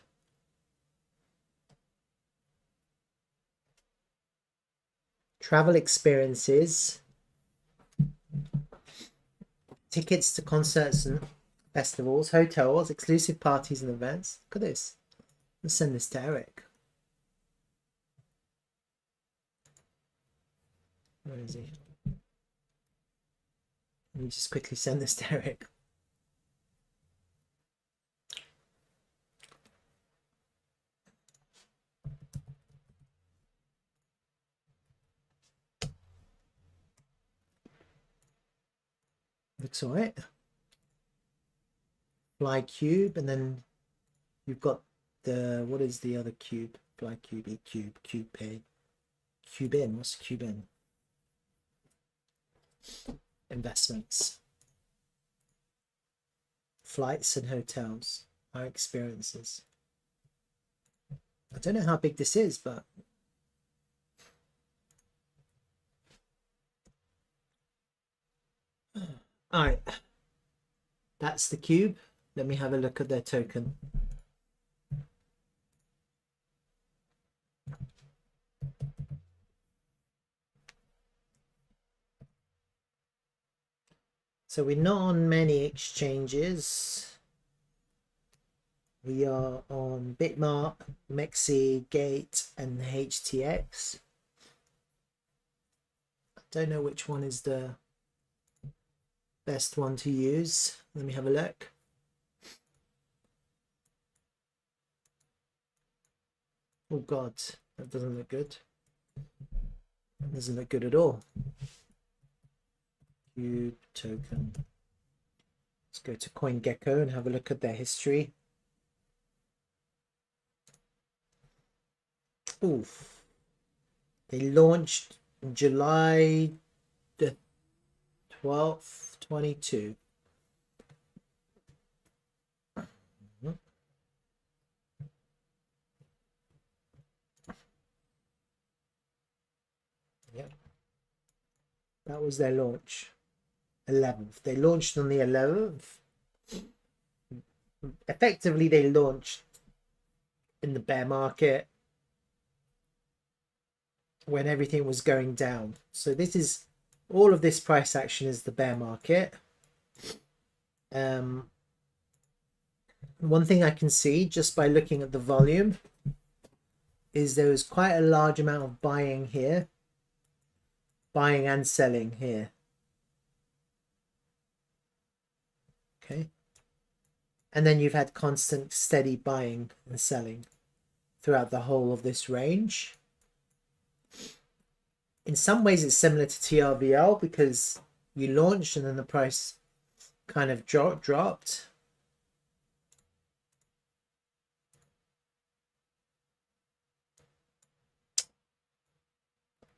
Travel experiences. Tickets to concerts and festivals, hotels, exclusive parties and events. Look at this. Let's send this to Eric. Where is he? Let me just quickly send this to Eric. Looks alright. Fly cube, and then you've got the, what is the other cube? Fly cube, E cube, cube pay, cube in. What's cube in? Investments, flights and hotels, our experiences. I don't know how big this is, but all right, that's the cube. Let me have a look at their token. So we're not on many exchanges. We are on Bitmark, Mexi, Gate, and HTX. I don't know which one is the best one to use. Let me have a look. Oh God, that doesn't look good. That doesn't look good at all. Cube token. Let's go to CoinGecko and have a look at their history. Oof. They launched July the 12th, 22. Yep. That was their launch. 11th. They launched on the 11th. Effectively, they launched in the bear market when everything was going down. So this is, all of this price action is the bear market. One thing I can see just by looking at the volume is there was quite a large amount of buying here, buying and selling here. Okay, and then you've had constant steady buying and selling throughout the whole of this range. In some ways it's similar to TRVL because you launched and then the price kind of dropped.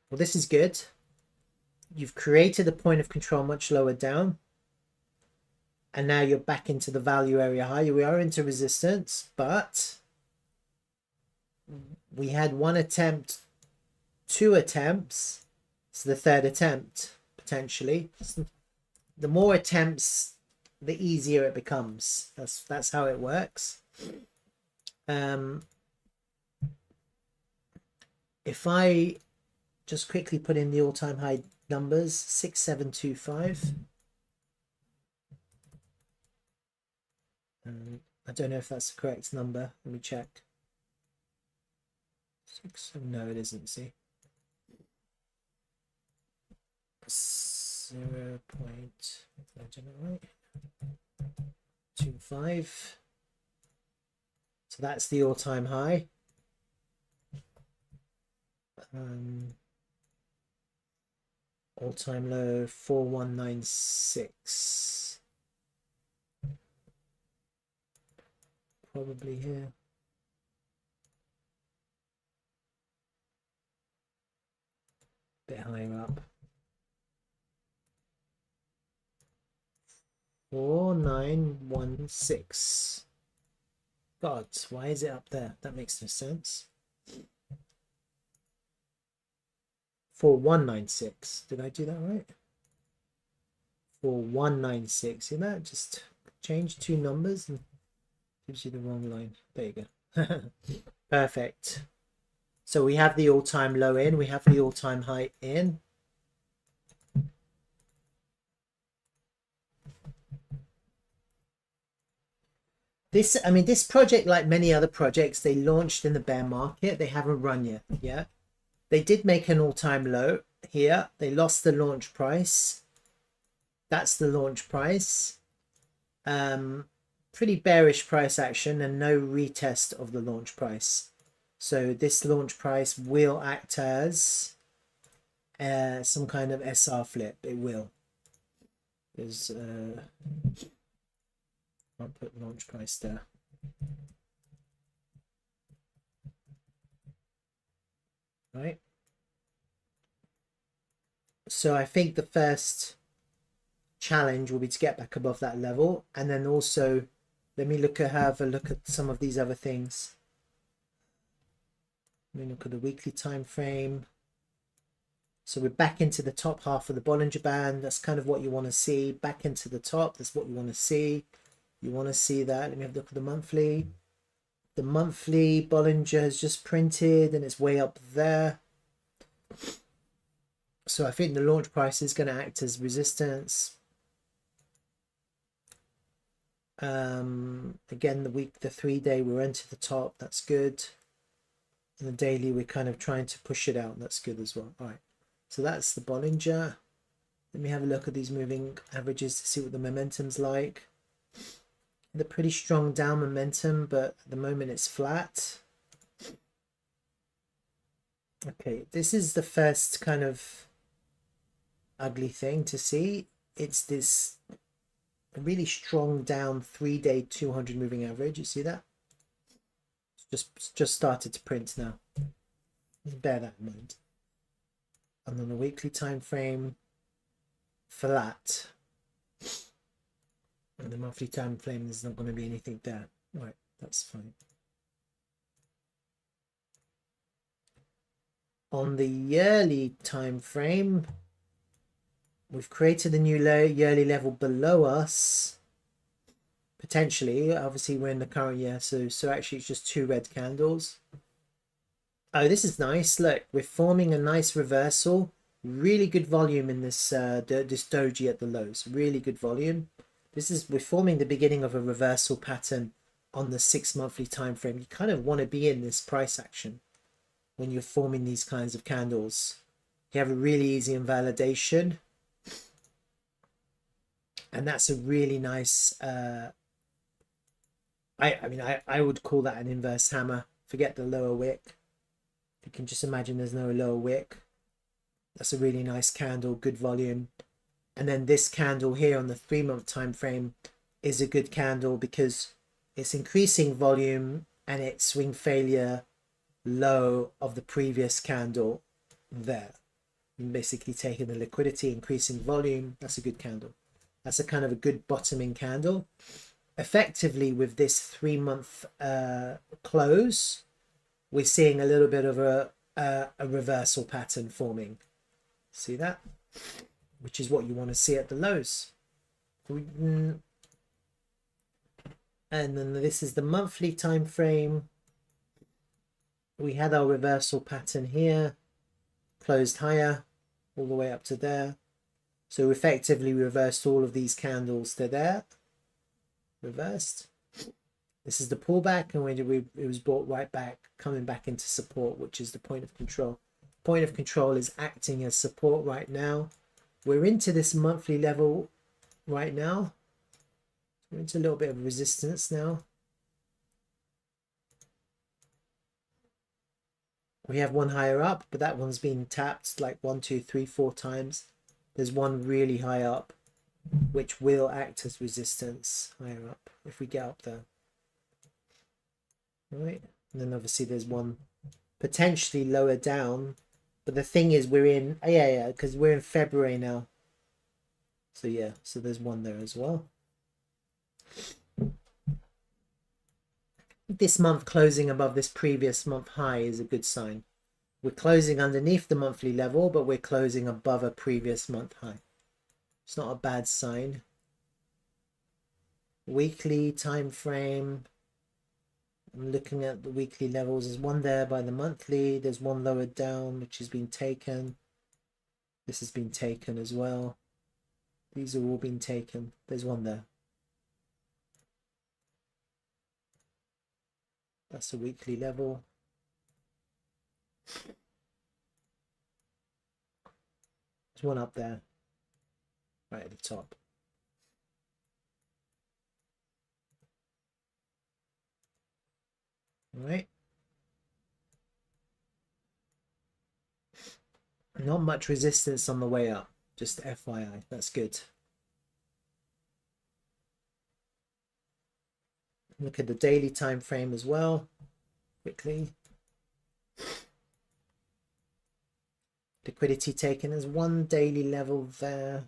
Well, this is good. You've created a point of control much lower down. And now you're back into the value area high. We are into resistance, but we had one attempt, two attempts. It's the third attempt, potentially. The more attempts, the easier it becomes. That's how it works. If I just quickly put in the all-time high numbers, 6725. I don't know if that's the correct number. Let me check. No, it isn't. See, 0.25. So that's the all-time high. All-time low 4196. Probably here. Bit higher up. 4916. God, why is it up there? That makes no sense. 4196. Did I do that right? 4196. See that? Just change two numbers and gives you the wrong line. There you go. Perfect. So we have the all-time low in, we have the all-time high in. This, I mean, this project, like many other projects, they launched in the bear market. They haven't run yet. Yeah. They did make an all-time low here. They lost the launch price. That's the launch price. Pretty bearish price action and no retest of the launch price. So this launch price will act as some kind of SR flip. It will. There's I'll put launch price there. Right. So I think the first challenge will be to get back above that level, and then also let me have a look at some of these other things. Let me look at the weekly time frame. So we're back into the top half of the Bollinger Band. That's kind of what you want to see. Back into the top. That's what you want to see. You want to see that. Let me have a look at the monthly. The monthly Bollinger has just printed and it's way up there. So I think the launch price is going to act as resistance. Again, the 3-day we're into the top. That's good. And the daily we're kind of trying to push it out. That's good as well. All right. So that's the Bollinger. Let me have a look at these moving averages to see what the momentum's like. They're pretty strong down momentum, but at the moment it's flat. Okay, this is the first kind of ugly thing to see. It's this really strong down 3-day 200 moving average. You see that? It's just started to print now. Just bear that in mind. And on the weekly time frame, flat. And the monthly time frame, there's not going to be anything there. Right, that's fine. On the yearly time frame, we've created a new yearly level below us. Potentially, obviously we're in the current year, so actually it's just 2 red candles. Oh, this is nice. Look, we're forming a nice reversal. Really good volume in this this doji at the lows. Really good volume. We're forming the beginning of a reversal pattern on the 6 monthly time frame. You kind of want to be in this price action when you're forming these kinds of candles. You have a really easy invalidation, and that's a really nice. I mean, I would call that an inverse hammer. Forget the lower wick. You can just imagine there's no lower wick. That's a really nice candle, good volume. And then this candle here on the 3-month time frame is a good candle because it's increasing volume and it's swing failure low of the previous candle there. And basically taking the liquidity, increasing volume. That's a good candle. That's a kind of a good bottoming candle. Effectively, with this 3-month close, we're seeing a little bit of a reversal pattern forming. See that? Which is what you want to see at the lows. And then this is the monthly time frame. We had our reversal pattern here, closed higher all the way up to there. So effectively we reversed all of these candles to there. Reversed. This is the pullback, and it was brought right back, coming back into support, which is the point of control. Point of control is acting as support right now. We're into this monthly level right now. We're into a little bit of resistance now. We have one higher up, but that one's been tapped like 1, 2, 3, 4 times. There's one really high up, which will act as resistance higher up if we get up there. Right, and then obviously there's one potentially lower down. But the thing is, we're in, because we're in February now. So yeah, so there's one there as well. This month closing above this previous month high is a good sign. We're closing underneath the monthly level, but we're closing above a previous month high. It's not a bad sign. Weekly time frame. I'm looking at the weekly levels. There's one there by the monthly. There's one lower down, which has been taken. This has been taken as well. These are all been taken. There's one there. That's a weekly level. There's one up there, right at the top. All right. Not much resistance on the way up, just FYI. That's good. Look at the daily time frame as well, quickly. Liquidity taken. There's one daily level there.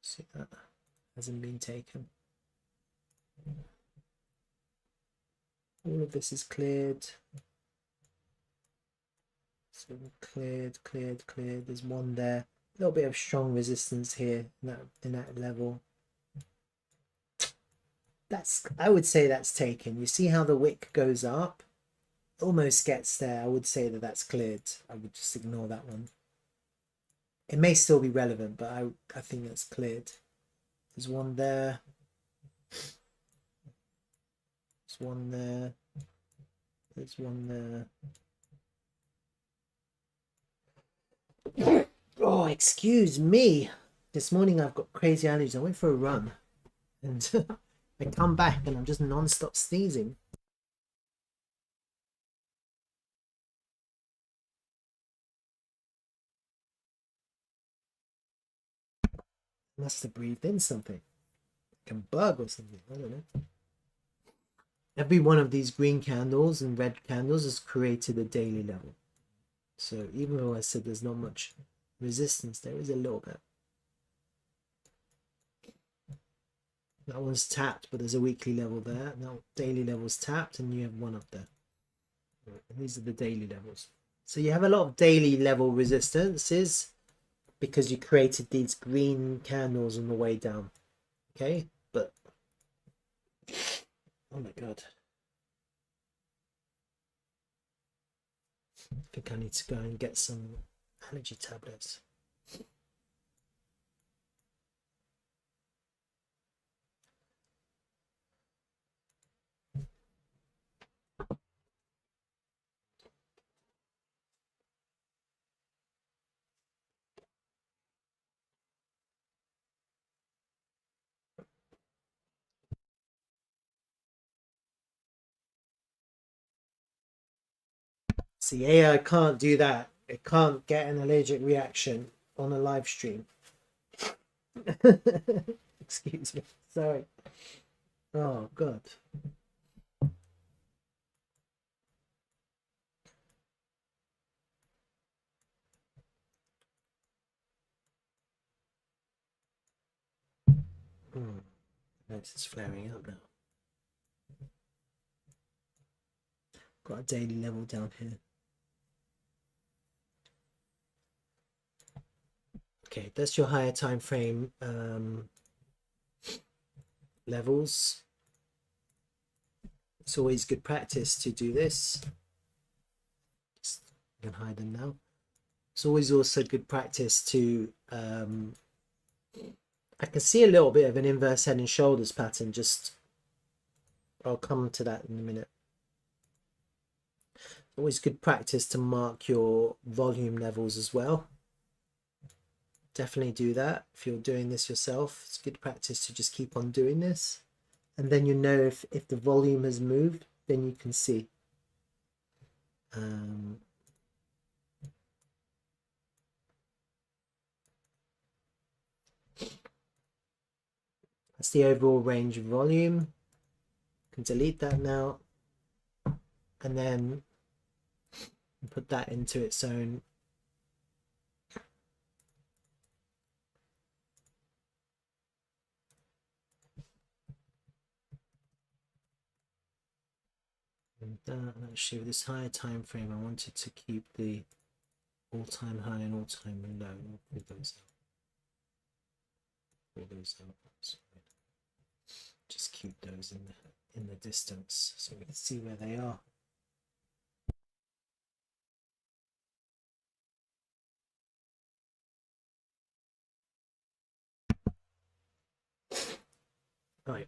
See, that hasn't been taken. All of this is cleared. So cleared. There's one there. A little bit of strong resistance here in that level. I would say that's taken. You see how the wick goes up? Almost gets there. I would say that that's cleared. I would just ignore that one. It may still be relevant, but I think that's cleared. There's one there. There's one there. There's one there. Oh, excuse me. This morning I've got crazy allergies. I went for a run and I come back and I'm just non-stop sneezing. I must have breathed in something. Like a bug or something. I don't know. Every one of these green candles and red candles has created a daily level. So even though I said there's not much resistance, there is a little bit. That one's tapped, but there's a weekly level there. Now daily level's tapped, and you have one up there. And these are the daily levels. So you have a lot of daily level resistances because you created these green candles on the way down. Okay, but oh my god. I think I need to go and get some allergy tablets. See, AI can't do that. It can't get an allergic reaction on a live stream. Excuse me. Sorry. Oh, God. This is flaring up now. Got a daily level down here. Okay, that's your higher time frame levels. It's always good practice to do this. Just, you can hide them now. It's always also good practice to I can see a little bit of an inverse head and shoulders pattern. Just I'll come to that in a minute. Always good practice to mark your volume levels as well. Definitely do that if you're doing this yourself. It's good practice to just keep on doing this, and then you know if the volume has moved, then you can see. That's the overall range of volume. You can delete that now, and then put that into its own And actually, with this higher time frame, I wanted to keep the all-time high and all-time low. I'll pull those out. Just keep those in the distance so we can see where they are. Right.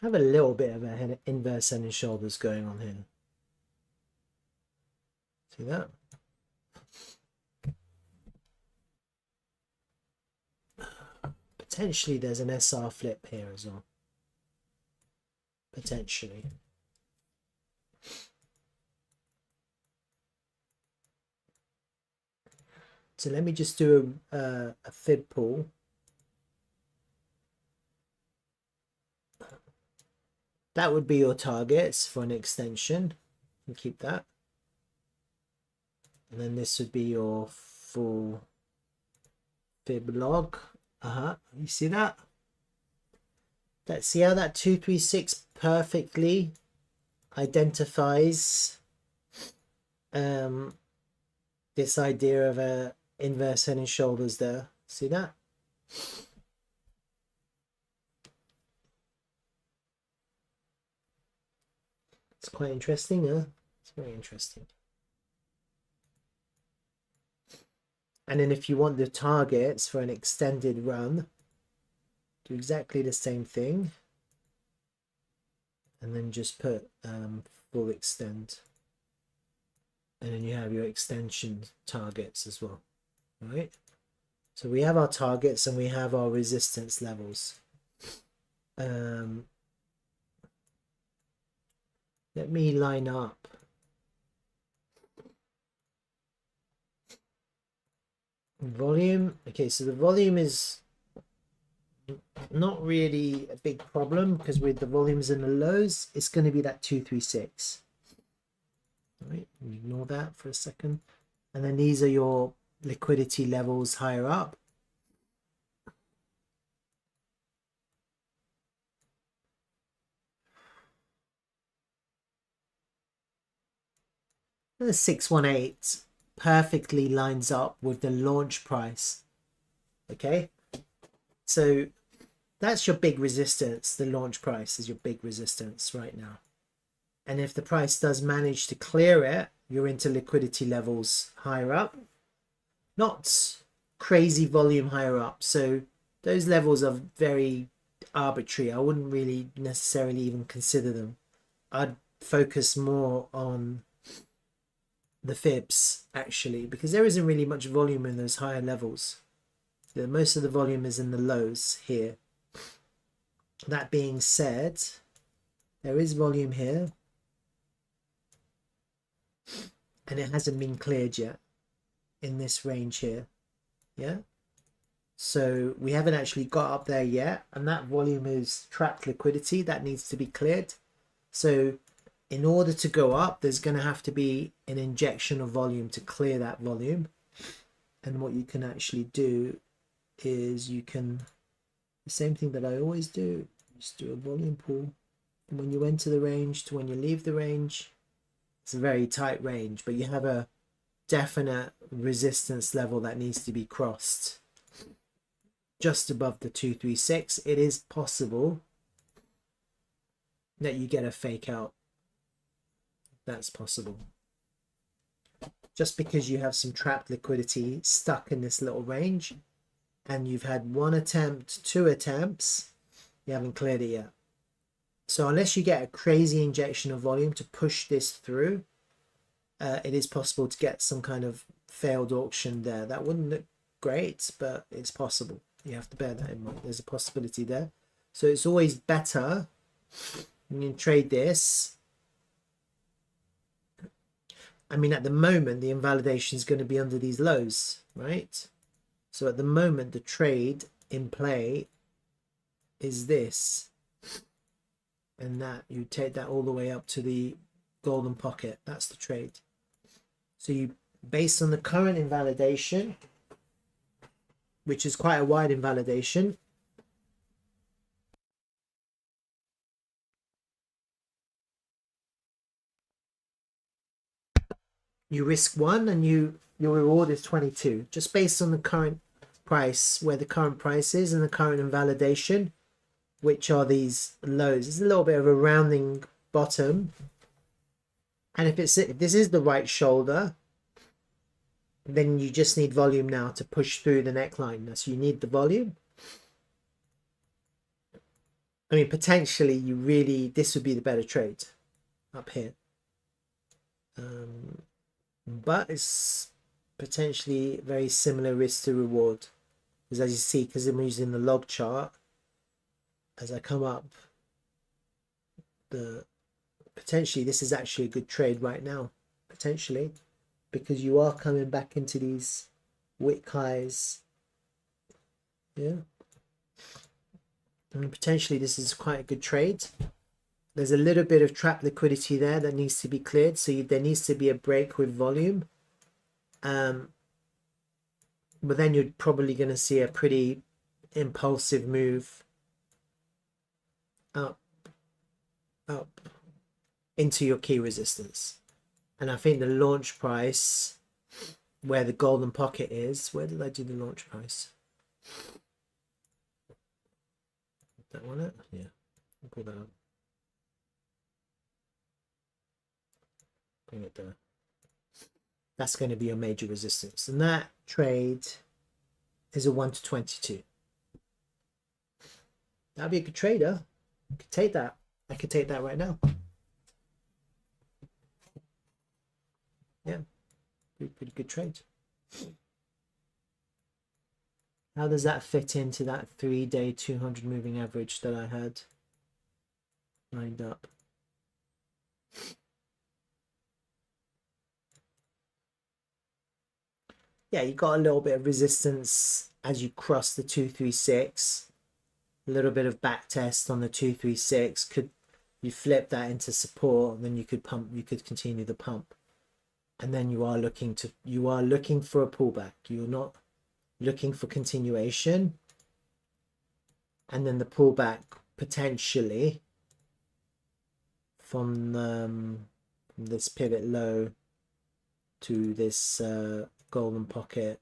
Have a little bit of a inverse head and shoulders going on here. See that? Potentially there's an SR flip here as well. Potentially. So let me just do a fib pull. That would be your targets for an extension. And keep that. And then this would be your full fib log. You see that? Let's see how that 236 perfectly identifies this idea of a inverse head and shoulders there. See that? It's quite interesting, huh? It's very interesting. And then if you want the targets for an extended run, do exactly the same thing. And then just put full extend. And then you have your extension targets as well. All right? So we have our targets and we have our resistance levels. Let me line up. Volume. Okay, so the volume is not really a big problem because with the volumes and the lows, it's going to be that 236. All right, ignore that for a second. And then these are your liquidity levels higher up. The 618 perfectly lines up with the launch price. Okay, so that's your big resistance. The launch price is your big resistance right now. And if the price does manage to clear it, you're into liquidity levels higher up, not crazy volume higher up. So those levels are very arbitrary. I wouldn't really necessarily even consider them. I'd focus more on the fibs actually, because there isn't really much volume in those higher levels. Most of the volume is in the lows here. That being said, there is volume here and it hasn't been cleared yet in this range here. Yeah, so we haven't actually got up there yet, and that volume is trapped liquidity that needs to be cleared. So in order to go up, there's going to have to be an injection of volume to clear that volume. And what you can actually do is you can, the same thing that I always do, just do a volume pull from when you enter the range to when you leave the range. It's a very tight range, but you have a definite resistance level that needs to be crossed just above the 236. It is possible that you get a fake out. That's possible. Just because you have some trapped liquidity stuck in this little range and you've had one attempt, two attempts, you haven't cleared it yet. So unless you get a crazy injection of volume to push this through, it is possible to get some kind of failed auction there. That wouldn't look great, but it's possible. You have to bear that in mind. There's a possibility there. So it's always better when you trade this. I mean, at the moment, the invalidation is going to be under these lows, right? So at the moment, the trade in play is this. And that you take that all the way up to the golden pocket. That's the trade. So you, based on the current invalidation, which is quite a wide invalidation, you risk 1 and your reward is 22, just based on the current price, where the current price is and the current invalidation, which are these lows. It's a little bit of a rounding bottom, and if this is the right shoulder, then you just need volume now to push through the neckline. So you need the volume. I mean, potentially this would be the better trade up here, but it's potentially very similar risk to reward, because as you see, because I'm using the log chart, as I come up, potentially this is actually a good trade right now, potentially, because you are coming back into these wick highs. Yeah, and potentially this is quite a good trade. There's a little bit of trap liquidity there that needs to be cleared, so there needs to be a break with volume. But then you're probably going to see a pretty impulsive move up into your key resistance. And I think the launch price, where the golden pocket is, where did I do the launch price? That one it? Yeah, I'll pull that up. Bring it there. That's going to be your major resistance, and that trade is a 1 to 22. That'd be a good trader. I could take that. I could take that right now. Yeah, pretty good trade. How does that fit into that 3-day 200 moving average that I had lined up? Yeah, you got a little bit of resistance as you cross the 236. A little bit of back test on the 236. Could you flip that into support, and then you could continue the pump. And then you are looking for a pullback. You're not looking for continuation. And then the pullback potentially from this pivot low to this golden pocket.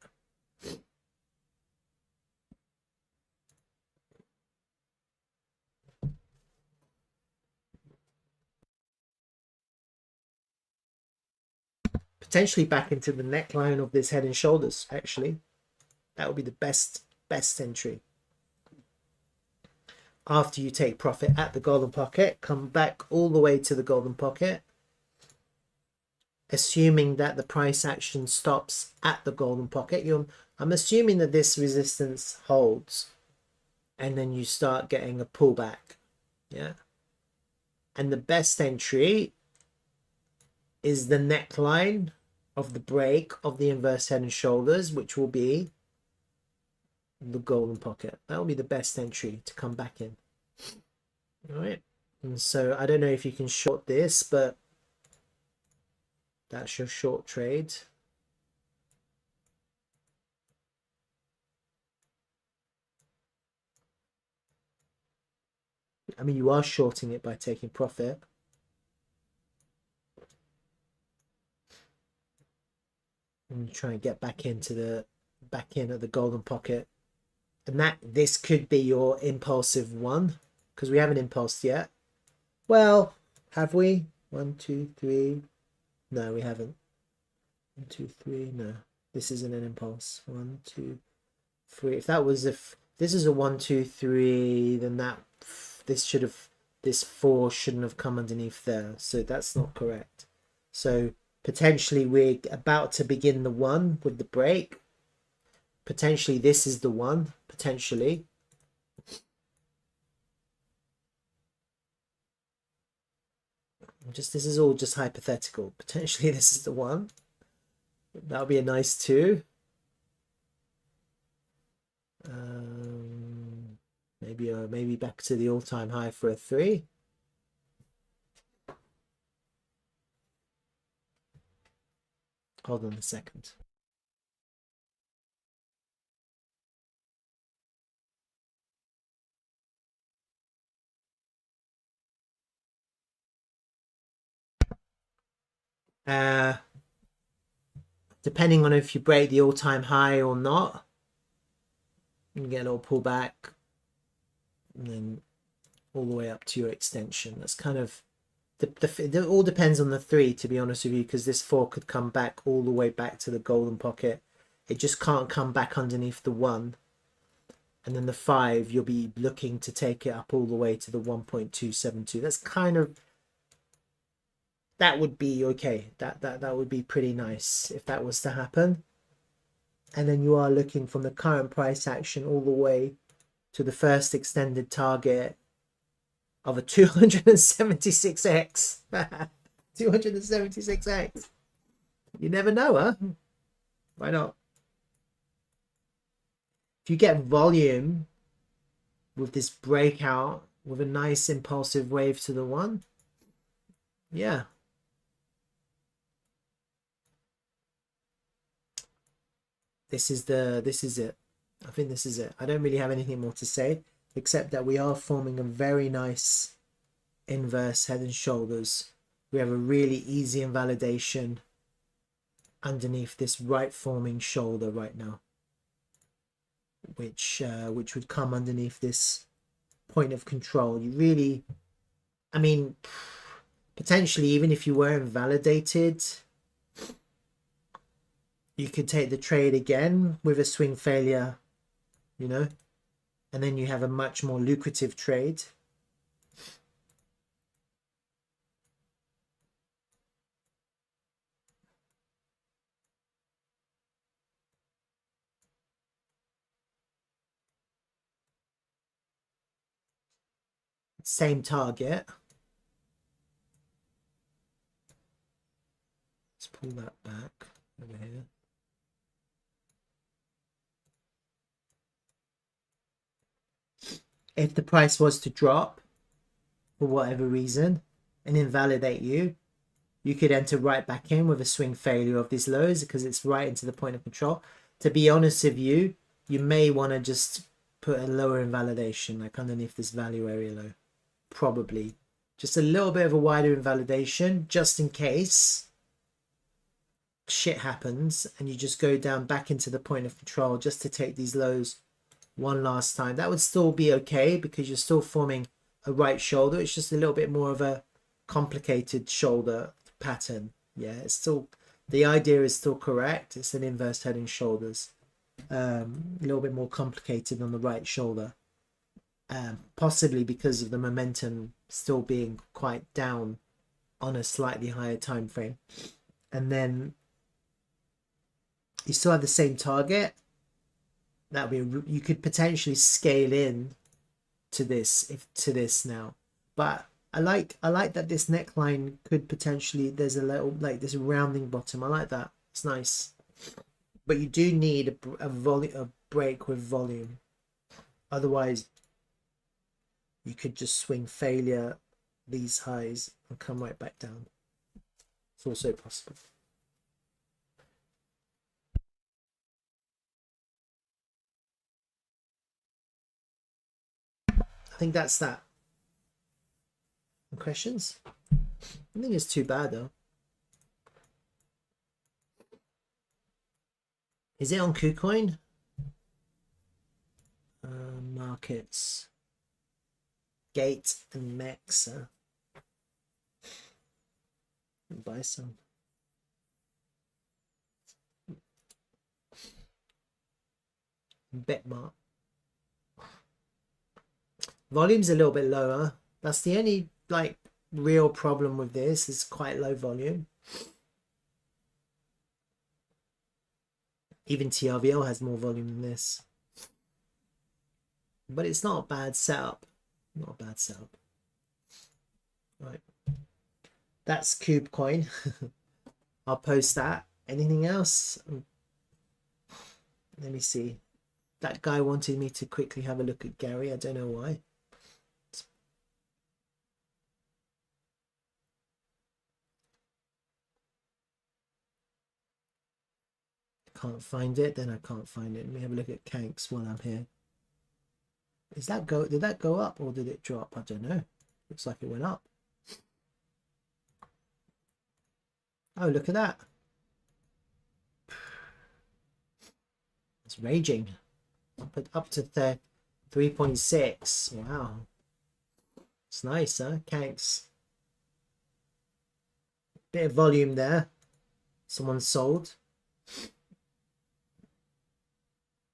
Potentially back into the neckline of this head and shoulders. Actually, that would be the best entry. After you take profit at the golden pocket, come back all the way to the golden pocket, assuming that the price action stops at the golden pocket. I'm assuming that this resistance holds, and then you start getting a pullback. Yeah, and the best entry is the neckline of the break of the inverse head and shoulders, which will be the golden pocket. That will be the best entry to come back in. All right, and so I don't know if you can short this, but that's your short trade. I mean, you are shorting it by taking profit. And you try and get back in at the golden pocket. And this could be your impulsive one, because we haven't impulsed yet. Well, have we? 1, 2, 3. No, we haven't. 1, 2, 3. No, this isn't an impulse. 1, 2, 3. If this is a 1, 2, 3, then this 4 shouldn't have come underneath there. So that's not correct. So potentially we're about to begin the 1 with the break. Potentially this is the 1. Potentially. This is all just hypothetical. Potentially this is the 1. That would be a nice 2. Maybe back to the all-time high for a 3. Hold on a second. depending on if you break the all-time high or not, you get a little pullback, and then all the way up to your extension. That's kind of it all depends on the 3, to be honest with you, because this 4 could come back all the way back to the golden pocket. It just can't come back underneath the 1. And then the 5, you'll be looking to take it up all the way to the 1.272. That's kind of, that would be okay. That would be pretty nice if that was to happen. And then you are looking from the current price action all the way to the first extended target of a 276x. 276x. You never know, huh? Why not? If you get volume with this breakout with a nice impulsive wave to the 1, yeah. This is it. I think this is it. I don't really have anything more to say, except that we are forming a very nice inverse head and shoulders. We have a really easy invalidation underneath this right forming shoulder right now, which would come underneath this point of control. You really, I mean, potentially even if you were invalidated, you could take the trade again with a swing failure, you know, and then you have a much more lucrative trade. Same target. Let's pull that back over here. If the price was to drop for whatever reason and invalidate you, you could enter right back in with a swing failure of these lows because it's right into the point of control. To be honest with you, you may want to just put a lower invalidation, like underneath this value area low. Probably. Just a little bit of a wider invalidation, just in case shit happens and you just go down back into the point of control just to take these lows one last time. That would still be okay because you're still forming a right shoulder. It's just a little bit more of a complicated shoulder pattern. Yeah, it's still, the idea is still correct. It's an inverse head and shoulders. A little bit more complicated on the right shoulder. Possibly because of the momentum still being quite down on a slightly higher time frame. And then you still have the same target. That would be, you could potentially scale in to this now, but I like that this neckline could potentially, there's a little like this rounding bottom. I like that. It's nice, but you do need a break with volume. Otherwise, you could just swing failure these highs and come right back down. It's also possible. I think that's that. Questions? I don't think it's too bad though. Is it on KuCoin? Markets. Gate and Mex. Buy some. Betmark. Volume's a little bit lower. That's the only like real problem with this, is quite low volume. Even TRVL has more volume than this. But it's not a bad setup. Not a bad setup. Right. That's KuCoin. I'll post that. Anything else? Let me see. That guy wanted me to quickly have a look at Gary. I don't know why. Can't find it, then I can't find it. Let me have a look at Kanks while I'm here. Is that did that go up or did it drop? I don't know. Looks like it went up. Oh, look at that. It's raging. Up to 3.6. Wow. It's nice, huh? Kanks. Bit of volume there. Someone sold.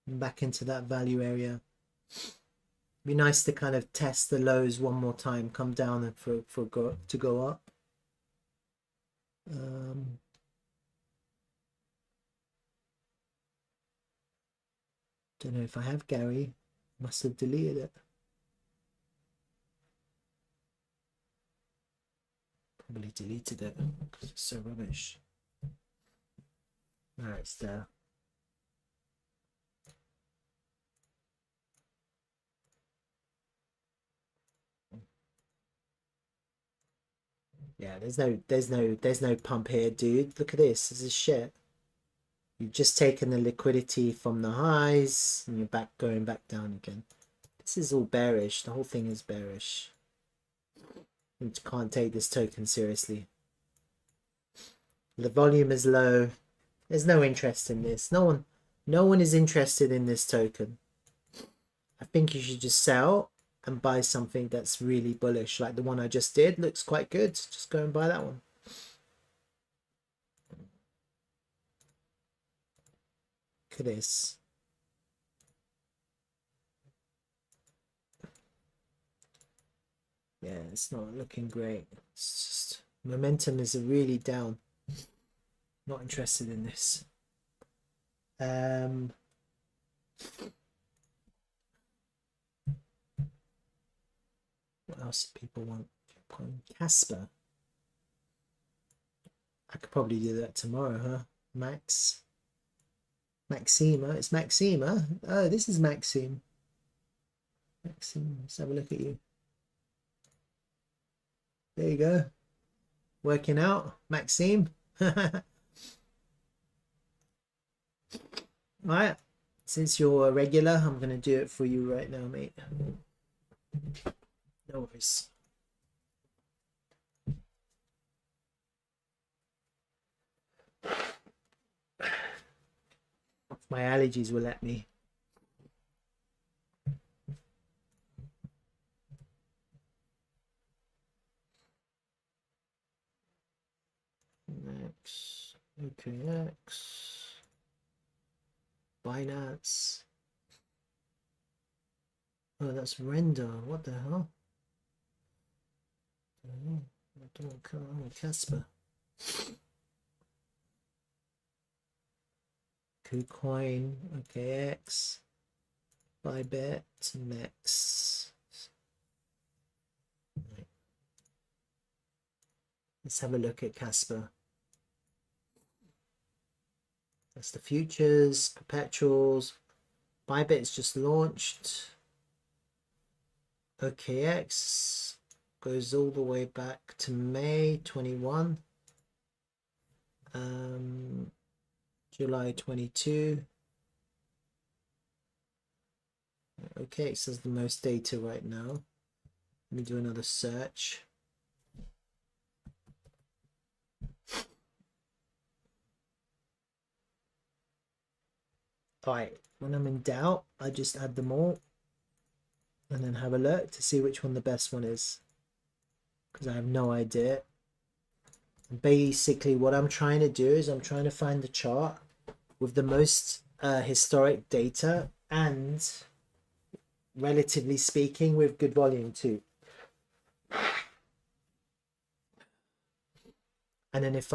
Back into that value area. Be nice to kind of test the lows one more time, come down and to go up. Don't know if I have Gary. Must have deleted it. Probably deleted it because it's so rubbish. Alright, it's there. Yeah, there's no pump here, dude. Look at this. This is shit. You've just taken the liquidity from the highs and you're going back down again. This is all bearish. The whole thing is bearish. You can't take this token seriously. The volume is low. There's no interest in this. No one is interested in this token. I think you should just sell and buy something that's really bullish, like the one I just did. Looks quite good. Just go and buy that one. Look at this. Yeah, it's not looking great. It's just momentum is really down. Not interested in this. What else do people want? Casper. I could probably do that tomorrow, huh? Maxima. It's Maxima. Oh, this is Maxime. Maxime, let's have a look at you. There you go. Working out, Maxime. Right. Since you're a regular, I'm going to do it for you right now, mate. No worries. My allergies will let me. Next, OKX, Binance. Oh, that's render. What the hell? I don't Casper. KuCoin, OKX, Bybit, Next. Right. Let's have a look at Casper. That's the futures, perpetuals. Bybit's just launched. OKX goes all the way back to May 21. July 22. Okay, so the most data right now. Let me do another search. Alright, when I'm in doubt, I just add them all and then have a look to see which one the best one is, because I have no idea. Basically what I'm trying to do is I'm trying to find the chart with the most historic data and, relatively speaking, with good volume too. And then if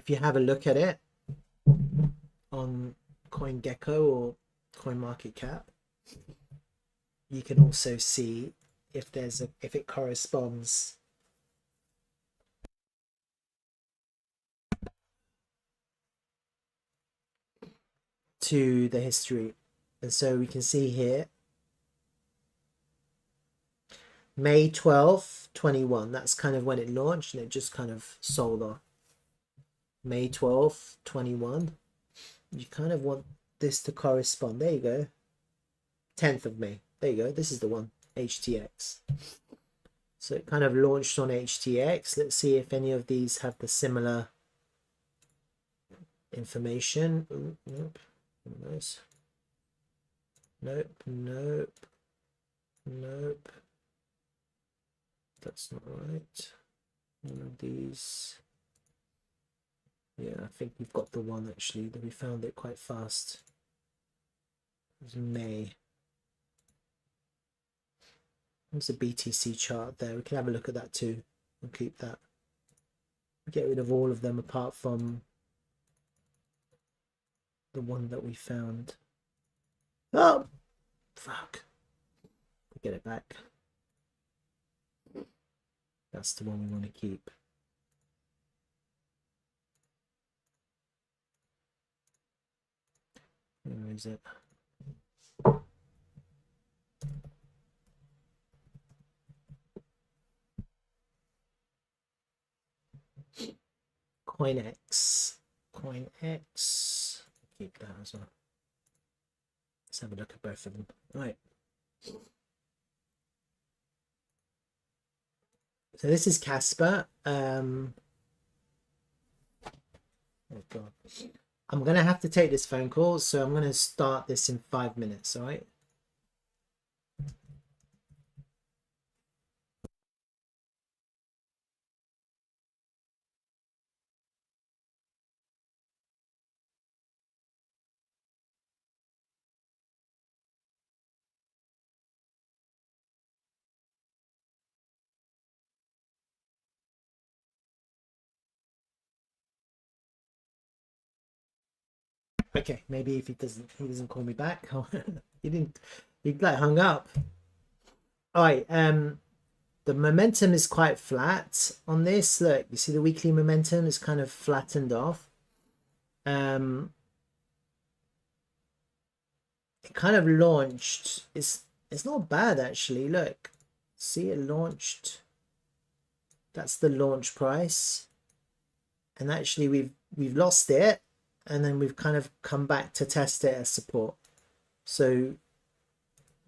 you have a look at it on CoinGecko or CoinMarketCap, you can also see if it corresponds to the history. And so we can see here May 12th 21, that's kind of when it launched, and it just kind of sold off. May 12th 21, you kind of want this to correspond. There you go. 10th of May, there you go. This is the one, HTX. So it kind of launched on HTX. Let's see if any of these have the similar information. Ooh, nope. Nice. Nope, nope, nope. That's not right. One of these. Yeah, I think we've got the one actually, that we found it quite fast. It was May. There's a BTC chart there. We can have a look at that too. We'll keep that. Get rid of all of them apart from the one that we found. Oh, fuck. Get it back. That's the one we want to keep. Where is it? CoinX. CoinX. Keep that as well. Let's have a look at both of them. Right. So this is Casper. Oh God. I'm going to have to take this phone call, so I'm going to start this in 5 minutes, all right? Okay, maybe if he doesn't call me back. he like hung up. All right, the momentum is quite flat on this. Look, you see the weekly momentum is kind of flattened off. It kind of launched. It's not bad actually. Look, see it launched. That's the launch price, and actually we've lost it, and then we've kind of come back to test it as support. So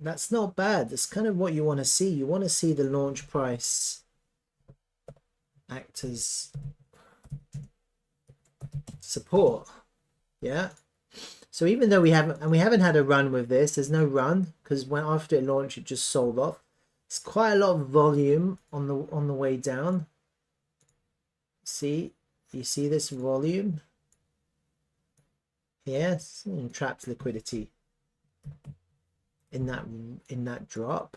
that's not bad. That's kind of what you want to see. You want to see the launch price act as support. Yeah. So even though we haven't had a run with this, there's no run because when after it launched, it just sold off. It's quite a lot of volume on the way down. See, you see this volume? Yes, trapped liquidity in that drop.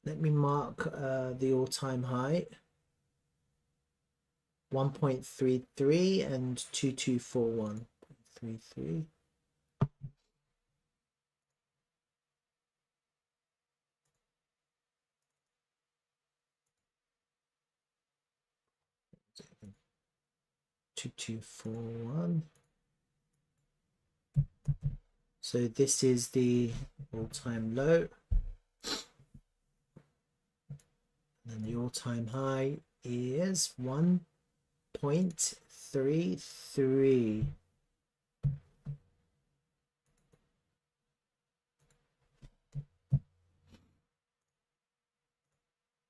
Let me mark the all-time high. 1.33 and 2241.33. So this is the all-time low, and the all-time high is 1.33.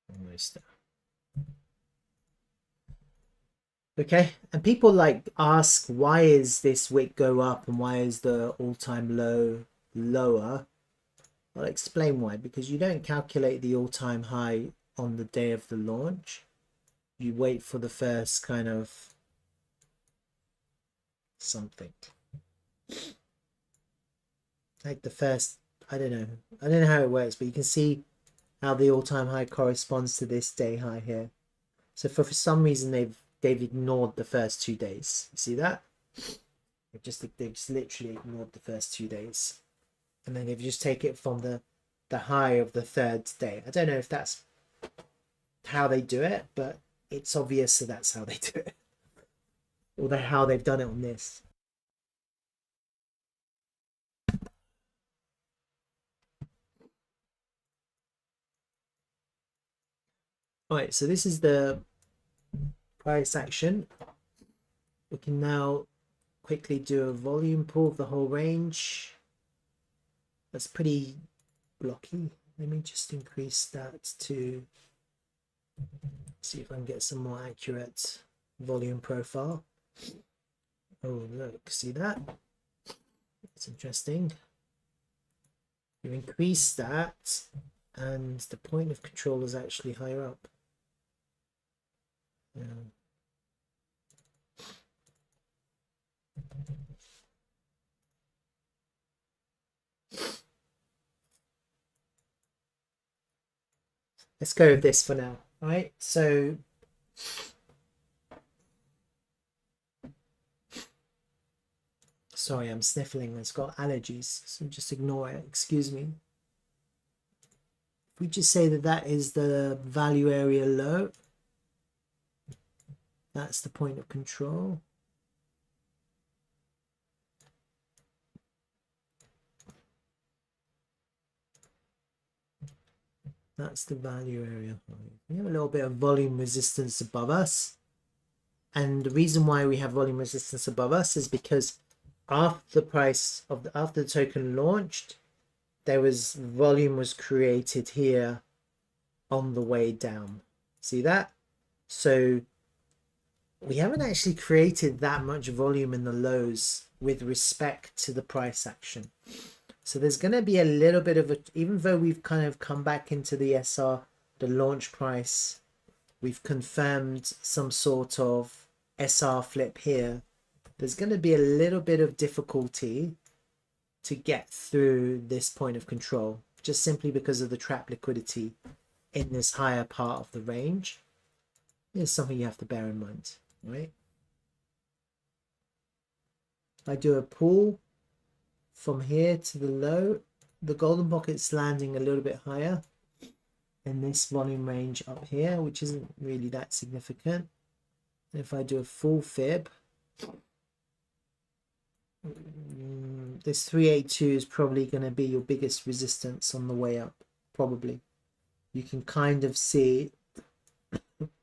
Almost there. Okay, and people like ask, why is this wick go up and why is the all-time low lower? I'll explain why. Because you don't calculate the all-time high on the day of the launch. You wait for the first kind of something, like the first, I don't know how it works, but you can see how the all-time high corresponds to this day high here. So for some reason they've ignored the first 2 days. You see that? They've just literally ignored the first 2 days, and then they've just taken it from the high of the third day. I don't know if that's how they do it, but it's obvious that that's how they do it, or how they've done it on this. All right, so this is the price action. We can now quickly do a volume pull of the whole range. That's pretty blocky. Let me just increase that to see if I can get some more accurate volume profile. Oh, look, see that? It's interesting. You increase that, and the point of control is actually higher up. Yeah. Let's go with this for now. All right, so sorry, I'm sniffling. It's got allergies, so just ignore it. Excuse me. If we just say that that is the value area low, that's the point of control. That's the value area. We have a little bit of volume resistance above us. And the reason why we have volume resistance above us is because after the token launched, there was volume was created here on the way down. See that? So we haven't actually created that much volume in the lows with respect to the price action. So there's going to be a little bit of a, even though we've kind of come back into the SR, the launch price, we've confirmed some sort of SR flip here. There's going to be a little bit of difficulty to get through this point of control, just simply because of the trap liquidity in this higher part of the range. It's something you have to bear in mind, right? I do a pull from here to the low, the golden pocket's landing a little bit higher in this volume range up here, which isn't really that significant. If I do a full fib, this 382 is probably going to be your biggest resistance on the way up, probably. You can kind of see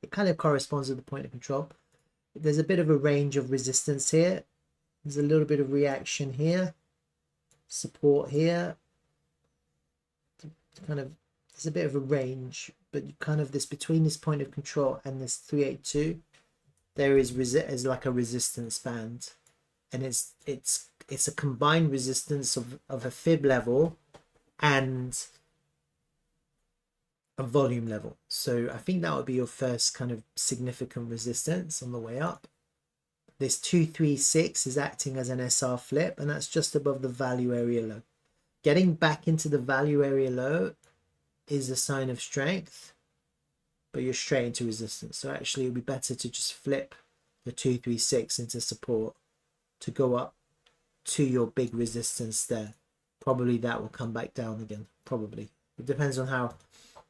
it kind of corresponds to the point of control. There's a bit of a range of resistance here. There's a little bit of reaction here, support here, kind of, there's a bit of a range, but you kind of, this between this point of control and this 382, there is like a resistance band, and it's a combined resistance of a fib level and a volume level. So I think that would be your first kind of significant resistance on the way up. This 236 is acting as an SR flip, and that's just above the value area low. Getting back into the value area low is a sign of strength, but you're straight into resistance. So actually it would be better to just flip the 236 into support to go up to your big resistance there. Probably that will come back down again, probably. It depends on how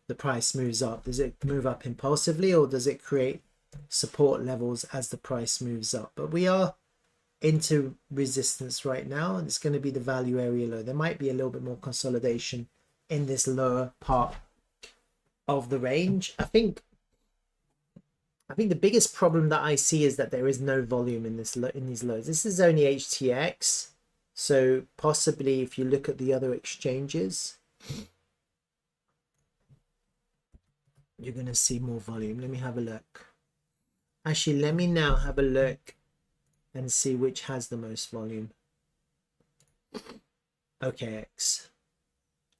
the price moves up. Does it move up impulsively, or does it create support levels as the price moves up? But we are into resistance right now, and it's going to be the value area low. There might be a little bit more consolidation in this lower part of the range. I think the biggest problem that I see is that there is no volume in these lows. This is only HTX, so possibly if you look at the other exchanges, you're going to see more volume. Let me have a look. Actually, let me now have a look and see which has the most volume. OKX,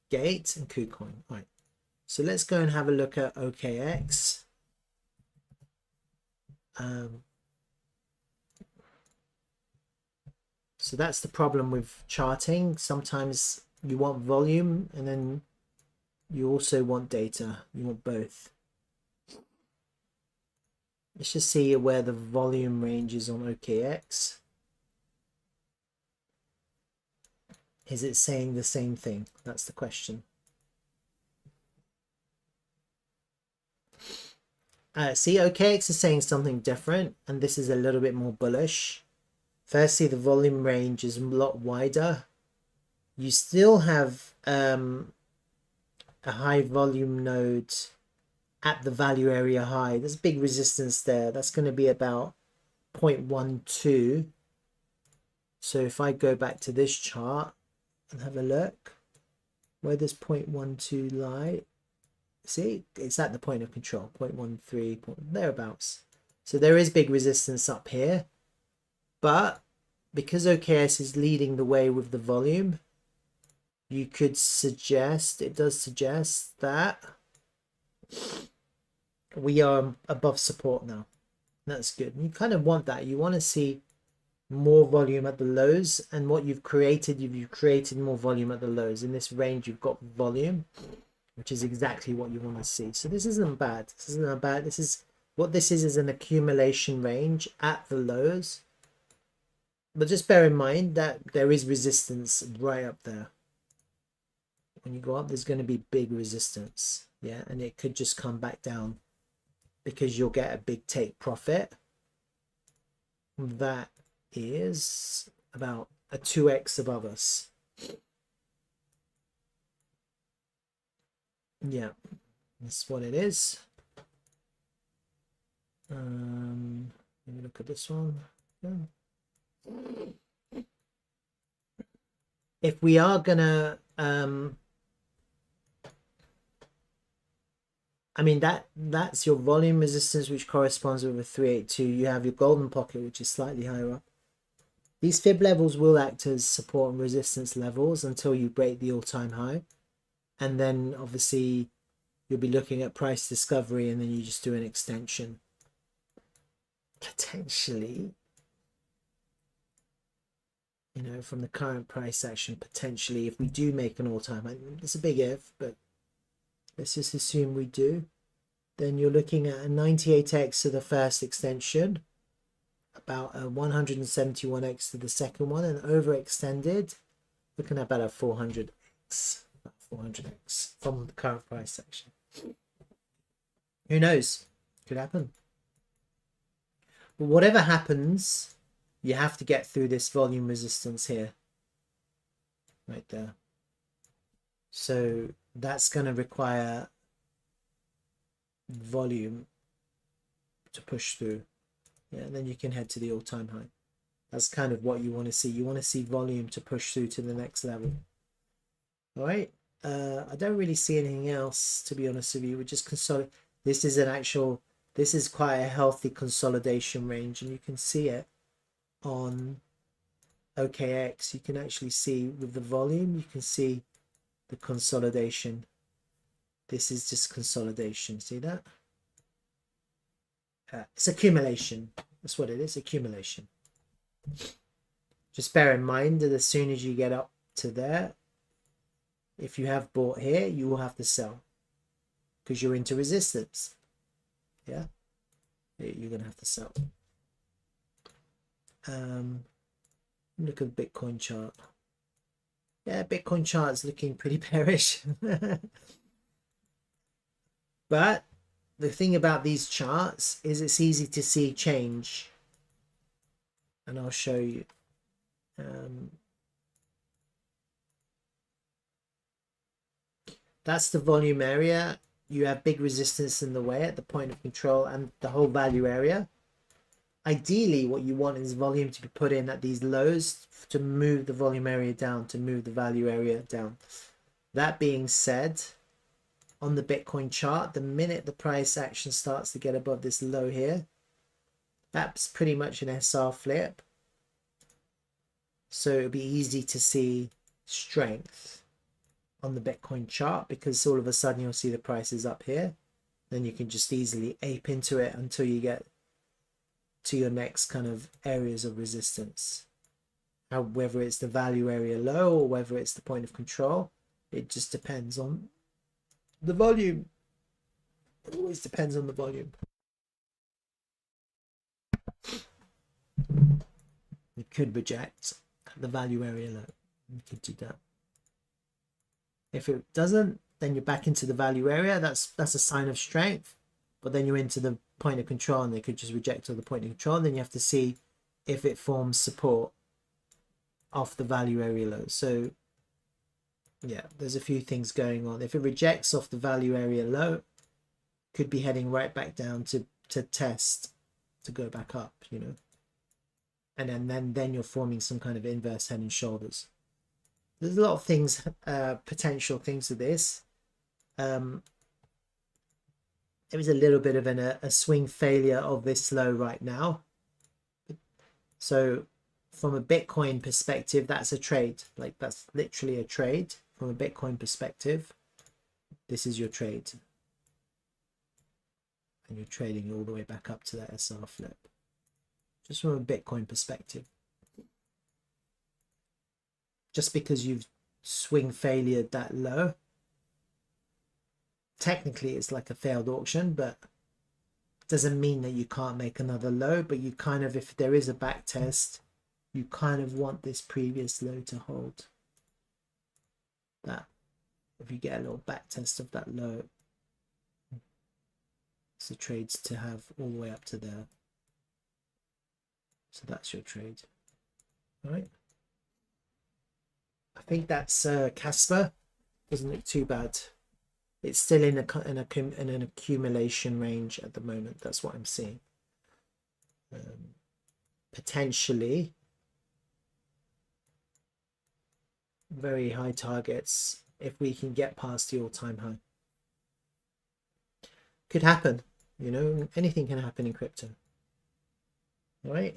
Gate, and KuCoin. All right. So let's go and have a look at OKX. So that's the problem with charting. Sometimes you want volume, and then you also want data. You want both. Let's just see where the volume range is on OKX. Is it saying the same thing? That's the question. See, OKX is saying something different, and this is a little bit more bullish. Firstly, the volume range is a lot wider. You still have a high volume node at the value area high. There's big resistance there. That's going to be about 0.12. So if I go back to this chart and have a look, where does 0.12 lie? See, it's at the point of control, 0.13, thereabouts. So there is big resistance up here, but because OKS is leading the way with the volume, you could suggest, it does suggest that we are above support now. That's good. You kind of want that. You want to see more volume at the lows, and what you've created more volume at the lows. In this range, you've got volume, which is exactly what you want to see. So this isn't bad. This isn't bad. This is what this is an accumulation range at the lows. But just bear in mind that there is resistance right up there. When you go up, there's going to be big resistance. Yeah, and it could just come back down because you'll get a big take profit. That is about a 2x above us. Yeah, that's what it is. Let me look at this one. Yeah. If we are gonna I mean that's your volume resistance, which corresponds with a 382. You have your golden pocket, which is slightly higher up. These fib levels will act as support and resistance levels until you break the all-time high, and then obviously you'll be looking at price discovery, and then you just do an extension. Potentially, you know, from the current price action, potentially, if we do make an all-time high, it's a big if, but let's just assume we do, then you're looking at a 98x to the first extension, about a 171x to the second one, and overextended, looking at about a 400x, from the current price action. Who knows? Could happen. But whatever happens, you have to get through this volume resistance here, right there. So that's going to require volume to push through. Yeah, and then you can head to the all-time high. That's kind of what you want to see. You want to see volume to push through to the next level. All right. I don't really see anything else, to be honest with you. We're just consolidate. This is quite a healthy consolidation range, and you can see it on OKX. You can actually see with the volume, you can see the consolidation. This is just consolidation. See that? It's accumulation. That's what it is, accumulation. Just bear in mind that as soon as you get up to there, if you have bought here, you will have to sell because you're into resistance. Yeah, you're gonna have to sell. Look at the Bitcoin chart. Yeah, Bitcoin chart's looking pretty bearish. But the thing about these charts is it's easy to see change, and I'll show you. That's the volume area. You have big resistance in the way at the point of control and the whole value area. Ideally, what you want is volume to be put in at these lows to move the volume area down, to move the value area down. That being said, on the Bitcoin chart, the minute the price action starts to get above this low here, that's pretty much an SR flip. So it'll be easy to see strength on the Bitcoin chart because all of a sudden you'll see the price is up here. Then you can just easily ape into it until you get to your next kind of areas of resistance. Now, whether it's the value area low or whether it's the point of control, it just depends on the volume. It always depends on the volume. You could reject the value area low. You could do that. If it doesn't, then you're back into the value area. That's a sign of strength. But then you're into the point of control, and they could just reject all the point of control. And then you have to see if it forms support off the value area low. So yeah, there's a few things going on. If it rejects off the value area low, could be heading right back down to test to go back up, you know. And then you're forming some kind of inverse head and shoulders. There's a lot of things, potential things to this. there is a little bit of a swing failure of this low right now. So from a Bitcoin perspective, that's a trade. Like that's literally a trade from a Bitcoin perspective. This is your trade. And you're trading all the way back up to that SR flip. Just from a Bitcoin perspective. Just because you've swing failured that low, technically it's like a failed auction, but doesn't mean that you can't make another low. But you kind of, if there is a back test, you kind of want this previous low to hold. That if you get a little back test of that low, it's the trades to have all the way up to there. So that's your trade. All right, I think that's Casper. Doesn't look too bad. It's still in an accumulation range at the moment. That's what I'm seeing. Potentially very high targets if we can get past the all-time high. Could happen, you know, anything can happen in crypto. All right.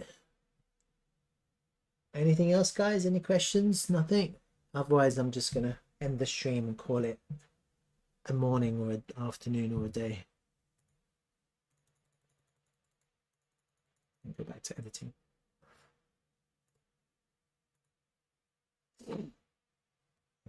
Anything else, guys? Any questions? Nothing? Otherwise, I'm just going to end the stream and call it a morning or an afternoon or a day. Go back to editing.